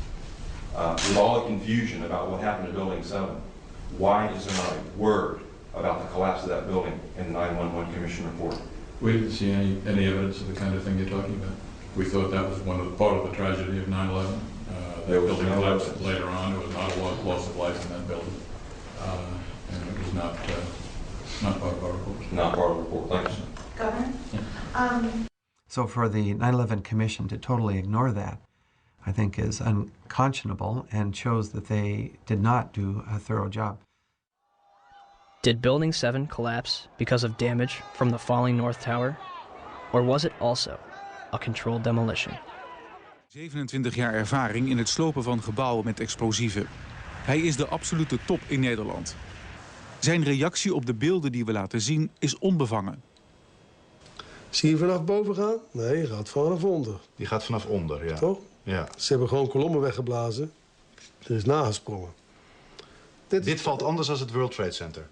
Speaker 15: With all the confusion about what happened to Building 7, why is there not a word about the collapse of that building in the 911 Commission report?
Speaker 16: We didn't see any evidence of the kind of thing you're talking about. We thought that was part of the tragedy of 9/11. The building collapsed later on. There was not a lot of loss of life in that building, and it was not part of our report.
Speaker 15: Not part of the report. Thank you, sir.
Speaker 17: Governor?
Speaker 16: Yeah.
Speaker 9: So for the 9/11 Commission to totally ignore that, I think is unconscionable and shows that they did not do a thorough job.
Speaker 1: Did Building 7 collapse because of damage from the falling North Tower? Or was it also a controlled demolition?
Speaker 18: 27 jaar ervaring in het slopen van gebouwen met explosieven. Hij is de absolute top in Nederland. Zijn reactie op de beelden die we laten zien is onbevangen.
Speaker 19: Zie je vanaf boven gaan? Nee, je gaat vanaf onder.
Speaker 20: Die gaat vanaf onder, ja.
Speaker 19: Toch?
Speaker 20: Ja.
Speaker 19: Ze hebben gewoon kolommen weggeblazen. Er is nagesprongen.
Speaker 20: Dit valt anders dan het World Trade Center.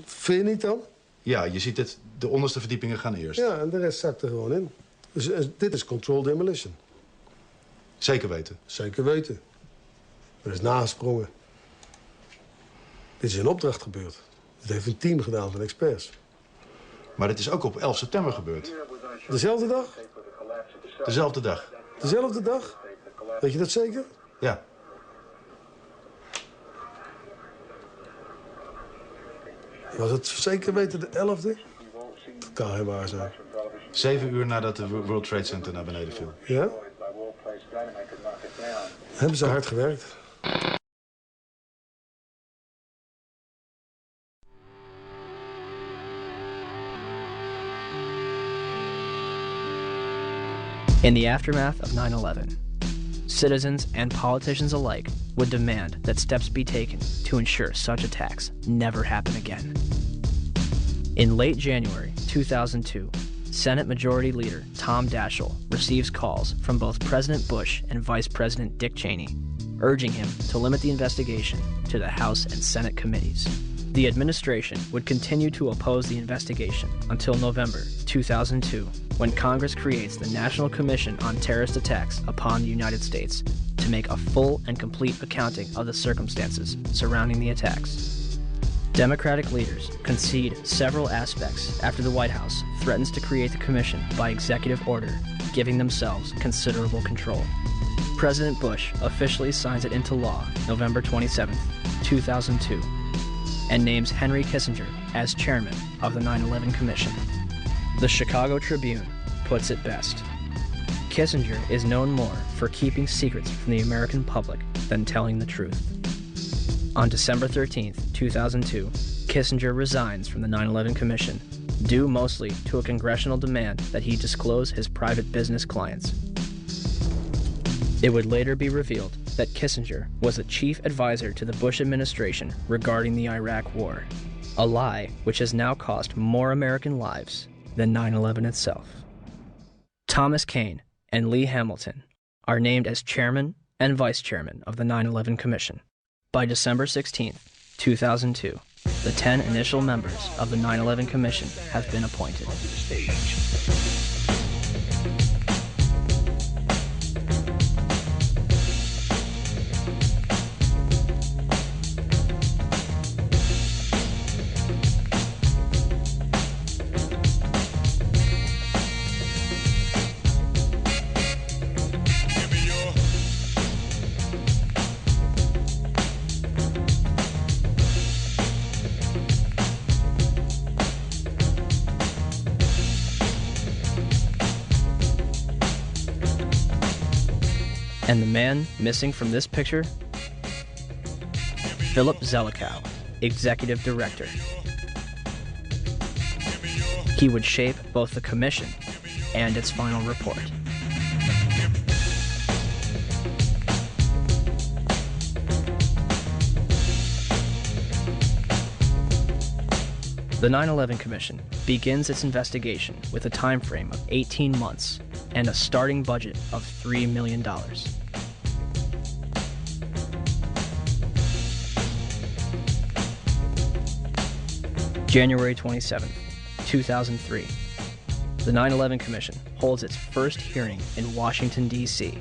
Speaker 19: Vind je niet dan?
Speaker 20: Ja, je ziet het, de onderste verdiepingen gaan eerst.
Speaker 19: Ja, en de rest zakt er gewoon in. Dus dit is controlled demolition.
Speaker 20: Zeker weten?
Speaker 19: Zeker weten. Er is nagesprongen. Dit is in opdracht gebeurd. Dit heeft een team gedaan van experts.
Speaker 20: Maar dit is ook op 11 september gebeurd.
Speaker 19: Dezelfde dag?
Speaker 20: Dezelfde dag.
Speaker 19: Dezelfde dag? Weet je dat zeker?
Speaker 20: Ja.
Speaker 19: Was het zeker weten de 11e? Dat kan geen waar zijn.
Speaker 20: 7 uur nadat de World Trade Center naar beneden viel.
Speaker 19: Ja? Hebben ze hard gewerkt.
Speaker 1: In the aftermath of 9/11, citizens and politicians alike would demand that steps be taken to ensure such attacks never happen again. In late January 2002, Senate Majority Leader Tom Daschle receives calls from both President Bush and Vice President Dick Cheney, urging him to limit the investigation to the House and Senate committees. The administration would continue to oppose the investigation until November 2002, when Congress creates the National Commission on Terrorist Attacks upon the United States to make a full and complete accounting of the circumstances surrounding the attacks. Democratic leaders concede several aspects after the White House threatens to create the commission by executive order, giving themselves considerable control. President Bush officially signs it into law November 27, 2002, and names Henry Kissinger as chairman of the 9/11 Commission. The Chicago Tribune puts it best. Kissinger is known more for keeping secrets from the American public than telling the truth. On December 13, 2002, Kissinger resigns from the 9/11 Commission, due mostly to a congressional demand that he disclose his private business clients. It would later be revealed that Kissinger was the chief advisor to the Bush administration regarding the Iraq War, a lie which has now cost more American lives than 9/11 itself. Thomas Kean and Lee Hamilton are named as chairman and vice chairman of the 9/11 Commission. By December 16, 2002, the 10 initial members of the 9/11 Commission have been appointed. And the man missing from this picture? Philip Zelikow, Executive Director. He would shape both the commission and its final report. The 9/11 Commission begins its investigation with a time frame of 18 months and a starting budget of $3 million. January 27, 2003. The 9/11 Commission holds its first hearing in Washington, D.C.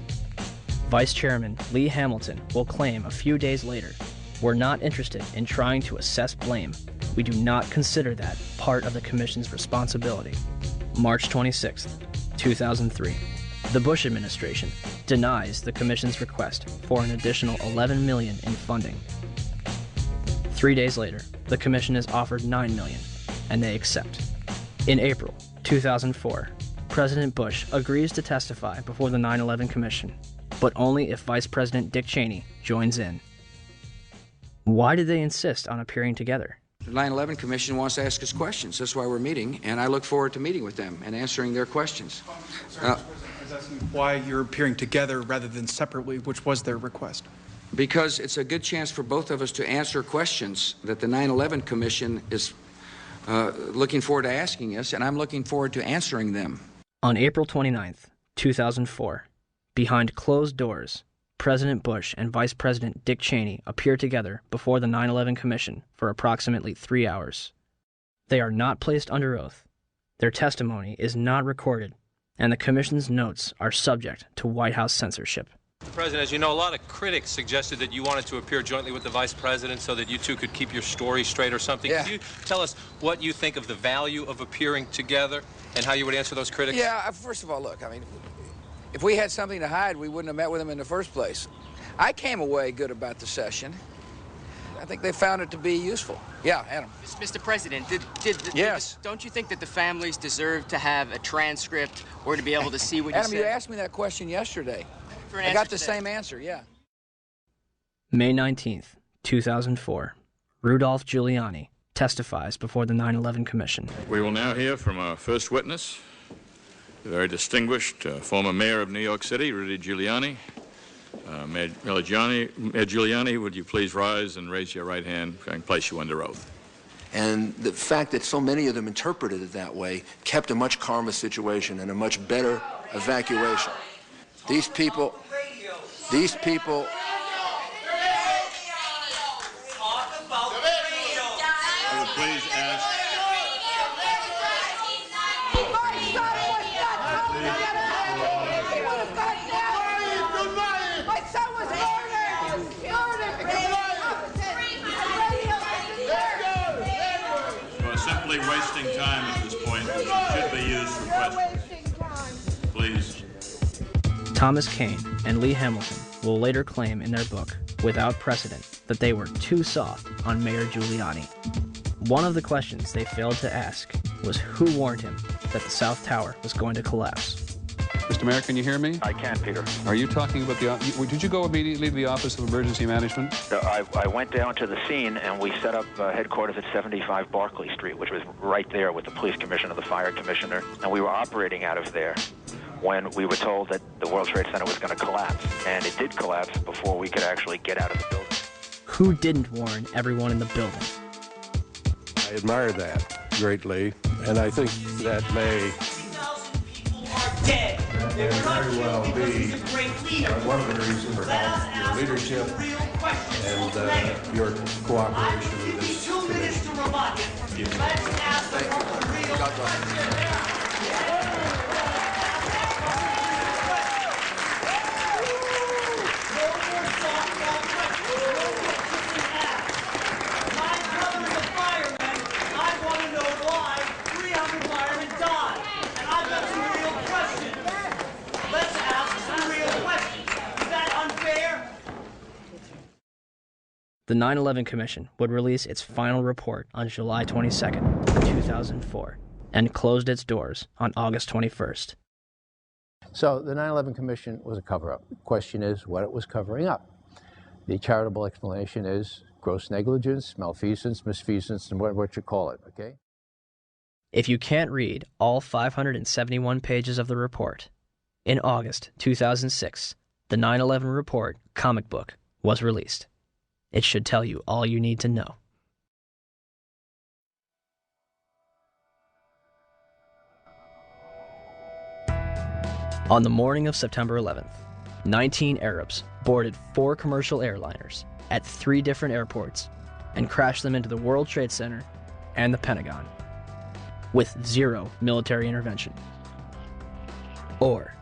Speaker 1: Vice Chairman Lee Hamilton will claim a few days later, "We're not interested in trying to assess blame. We do not consider that part of the Commission's responsibility." March 26, 2003. The Bush administration denies the Commission's request for an additional $11 million in funding. 3 days later, the Commission is offered $9 million, and they accept. In April 2004, President Bush agrees to testify before the 9/11 Commission, but only if Vice President Dick Cheney joins in. Why did they insist on appearing together?
Speaker 2: The 9/11 Commission wants to ask us questions. That's why we're meeting, and I look forward to meeting with them and answering their questions.
Speaker 17: I was asking why you're appearing together rather than separately, which was their request.
Speaker 2: Because it's a good chance for both of us to answer questions that the 9/11 Commission is looking forward to asking us, and I'm looking forward to answering them.
Speaker 1: On April 29, 2004, behind closed doors, President Bush and Vice President Dick Cheney appear together before the 9/11 Commission for approximately 3 hours. They are not placed under oath, their testimony is not recorded, and the Commission's notes are subject to White House censorship.
Speaker 21: President, as you know, a lot of critics suggested that you wanted to appear jointly with the Vice President so that you two could keep your story straight or something.
Speaker 2: Yeah.
Speaker 21: Can you tell us what you think of the value of appearing together and how you would answer those critics?
Speaker 2: Yeah, first of all, look, I mean, if we had something to hide, we wouldn't have met with them in the first place. I came away good about the session. I think they found it to be useful. Yeah, Adam.
Speaker 22: Mr. President,
Speaker 2: Yes.
Speaker 22: don't you think that the families deserve to have a transcript or to be able to see what
Speaker 2: Adam,
Speaker 22: you
Speaker 2: you
Speaker 22: said?
Speaker 2: asked me that question yesterday.
Speaker 22: For an
Speaker 2: I
Speaker 22: answer
Speaker 2: got the
Speaker 22: today.
Speaker 2: same answer, yeah.
Speaker 1: May 19, 2004, Rudolph Giuliani testifies before the 9/11 Commission.
Speaker 23: We will now hear from our first witness,
Speaker 3: the very distinguished former mayor of New York City, Rudy Giuliani. Mayor Giuliani, would you please rise and raise your right hand so I can place you under oath?
Speaker 4: And the fact that so many of them interpreted it that way kept a much calmer situation and a much better evacuation. These people. I
Speaker 3: would please ask. Simply wasting time at this point, which should be used for questions. Please.
Speaker 1: Thomas Paine and Lee Hamilton will later claim in their book, Without Precedent, that they were too soft on Mayor Giuliani. One of the questions they failed to ask was who warned him that the South Tower was going to collapse.
Speaker 23: Mr. Mayor, can you hear me?
Speaker 24: I can, Peter.
Speaker 23: Are you talking about did you go immediately to the Office of Emergency Management?
Speaker 24: I went down to the scene and we set up headquarters at 75 Barclay Street, which was right there with the police commissioner, the fire commissioner, and we were operating out of there when we were told that the World Trade Center was going to collapse, and it did collapse before we could actually get out of the building.
Speaker 1: Who didn't warn everyone in the building?
Speaker 25: I admire that greatly, and I think that may very well be one of the reasons for your leadership and your cooperation with this commission.
Speaker 4: God bless.
Speaker 1: The 9/11 Commission would release its final report on July 22, 2004, and closed its doors on August 21st.
Speaker 26: So the 9/11 Commission was a cover-up. The question is what it was covering up. The charitable explanation is gross negligence, malfeasance, misfeasance, and what you call it, okay?
Speaker 1: If you can't read all 571 pages of the report, in August 2006, the 9/11 Report comic book was released. It should tell you all you need to know. On the morning of September 11th, 19 Arabs boarded 4 commercial airliners at 3 different airports and crashed them into the World Trade Center and the Pentagon, with 0 military intervention. Or,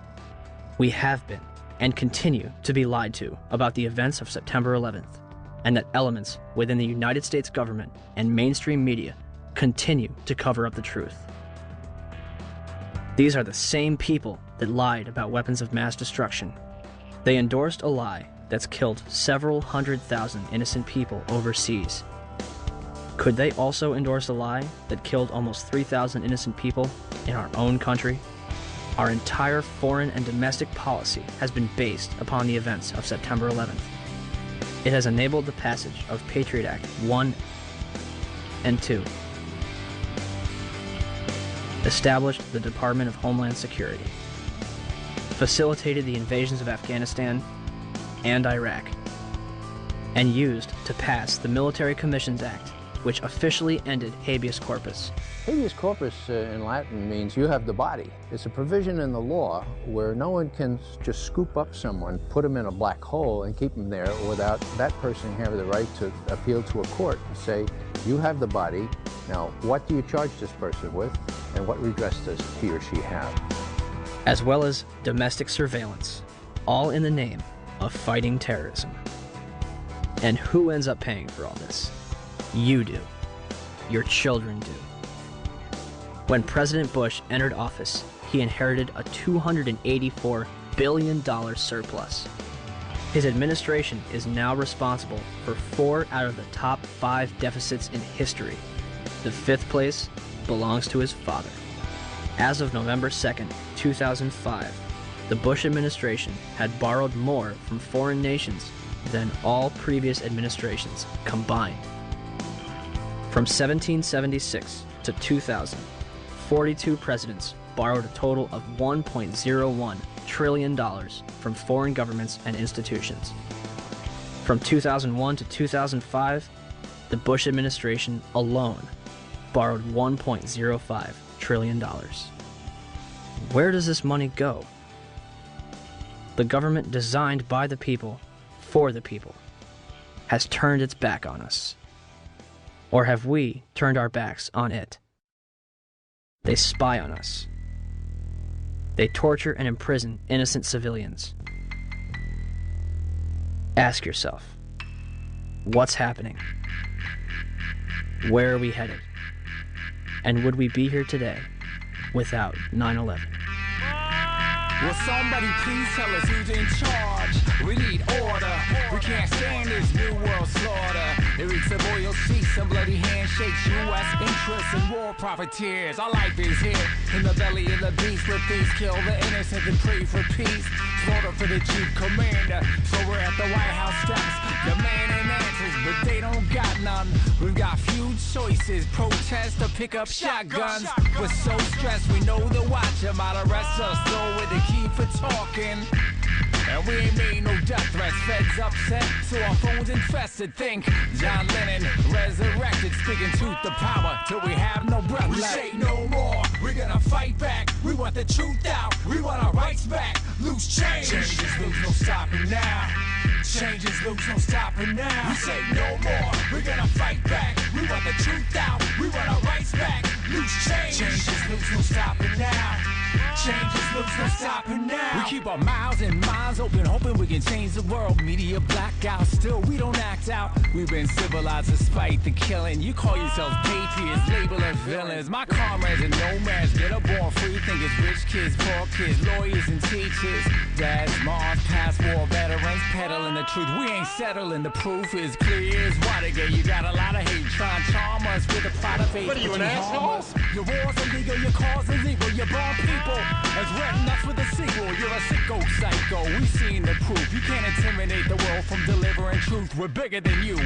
Speaker 1: we have been and continue to be lied to about the events of September 11th, and that elements within the United States government and mainstream media continue to cover up the truth. These are the same people that lied about weapons of mass destruction. They endorsed a lie that's killed several 100,000 innocent people overseas. Could they also endorse a lie that killed almost 3,000 innocent people in our own country? Our entire foreign and domestic policy has been based upon the events of September 11th. It has enabled the passage of Patriot Act 1 and 2, established the Department of Homeland Security, facilitated the invasions of Afghanistan and Iraq, and used to pass the Military Commissions Act, which officially ended habeas corpus.
Speaker 26: Habeas corpus in Latin means you have the body. It's a provision in the law where no one can just scoop up someone, put them in a black hole, and keep them there without that person having the right to appeal to a court and say, you have the body, now what do you charge this person with, and what redress does he or she have?
Speaker 1: As well as domestic surveillance, all in the name of fighting terrorism. And who ends up paying for all this? You do. Your children do. When President Bush entered office, he inherited a $284 billion surplus. His administration is now responsible for 4 out of the top 5 deficits in history. The 5th place belongs to his father. As of November 2nd, 2005, the Bush administration had borrowed more from foreign nations than all previous administrations combined. From 1776 to 2000, 42 presidents borrowed a total of $1.01 trillion from foreign governments and institutions. From 2001 to 2005, the Bush administration alone borrowed $1.05 trillion. Where does this money go? The government designed by the people, for the people, has turned its back on us. Or have we turned our backs on it? They spy on us. They torture and imprison innocent civilians. Ask yourself, what's happening? Where are we headed? And would we be here today without 9/11?
Speaker 5: Will somebody please tell us who's in charge? We need order. We can't stand this new world slaughter. It reeks of oil seats and bloody handshakes. U.S. interests and war profiteers. Our life is here in the belly of the beast. Where thieves kill the innocent and pray for peace. Slaughter for the chief commander. So we're at the White House steps, demanding answers, but they don't got none. We've got few choices: protest or pick up shotguns. We're so stressed, we know the watch might arrest us, so we're the key for talking. And we ain't made no death threats. Feds upset, so our phones infested. Think John Lennon resurrected, speaking truth to power till we have no breath left. We say no more, we're gonna fight back. We want the truth out, we want our rights back. Loose change, changes loose, no stopping now. Changes loose, no stopping now. We say no more, we're gonna fight back. We want the truth out, we want our rights back. Loose change, changes loose, no stopping now. Changes loose, no stopping now. We keep our mouths and minds open, hoping we can change the world. Media blackout, still we don't act out. We've been civilized despite the killing. You call yourselves patriots, label us villains. My comrades and nomads get up born free. Think it's rich kids, poor kids, lawyers and teachers. Dads, moms, past war veterans, peddling the truth. We ain't settling, the proof is clear as Watergate. You got a lot of hate trying to charm us with a plot of hate. What are you, an asshole? Your war's illegal, your cause is evil, your bomb people as written us with a sequel. You're a sicko psycho, we've seen the proof. You can't intimidate the world from delivering truth. We're bigger than you,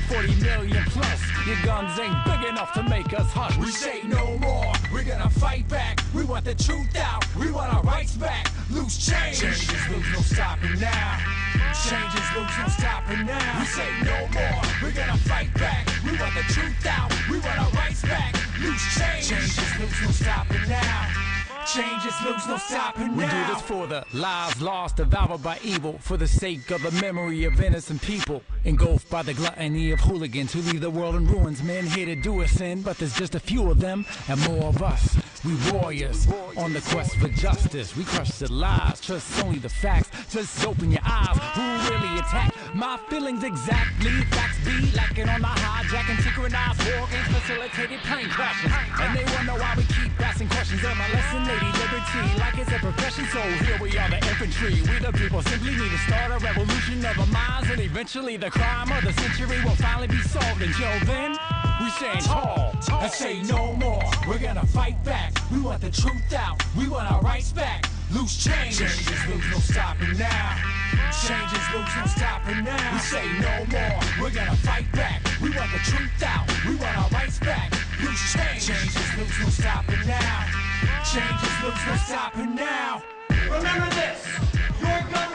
Speaker 5: 40 million plus. Your guns ain't big enough to make us hush. We say no more, we're gonna fight back. We want the truth out, we want our rights back. Loose change, changes loose, no stopping now. Changes loose, no stopping now. We say no more, we're gonna fight back. We want the truth out, we want our rights back. Loose change, changes loose, no stopping now. Changes loose, no stopping now. We do this for the lives lost, devoured by evil, for the sake of the memory of innocent people, engulfed by the gluttony of hooligans who leave the world in ruins. Men here to do us in, but there's just a few of them and more of us. We warriors on the quest for justice. We crush the lies, trust only the facts. Just open your eyes. Who really attacked my feelings exactly? Facts be lacking on the hijacking, synchronized war games, facilitated plane crashes. And they wonder why we keep asking questions. Am I lesson lady liberty like it's a profession? So here we are, the infantry. We the people simply need to start a revolution of our minds, and eventually the crime of the century will finally be solved. Until then, we stand tall and say no more. We're gonna fight back. We want the truth out. We want our rights back. Loose change, changes loose, no stopping now. Changes loose, no stopping now. We say no more. We're gonna fight back. We want the truth out. We want our rights back. Loose change, changes loose, no stopping now. Changes loose, no stopping now. Remember this, your government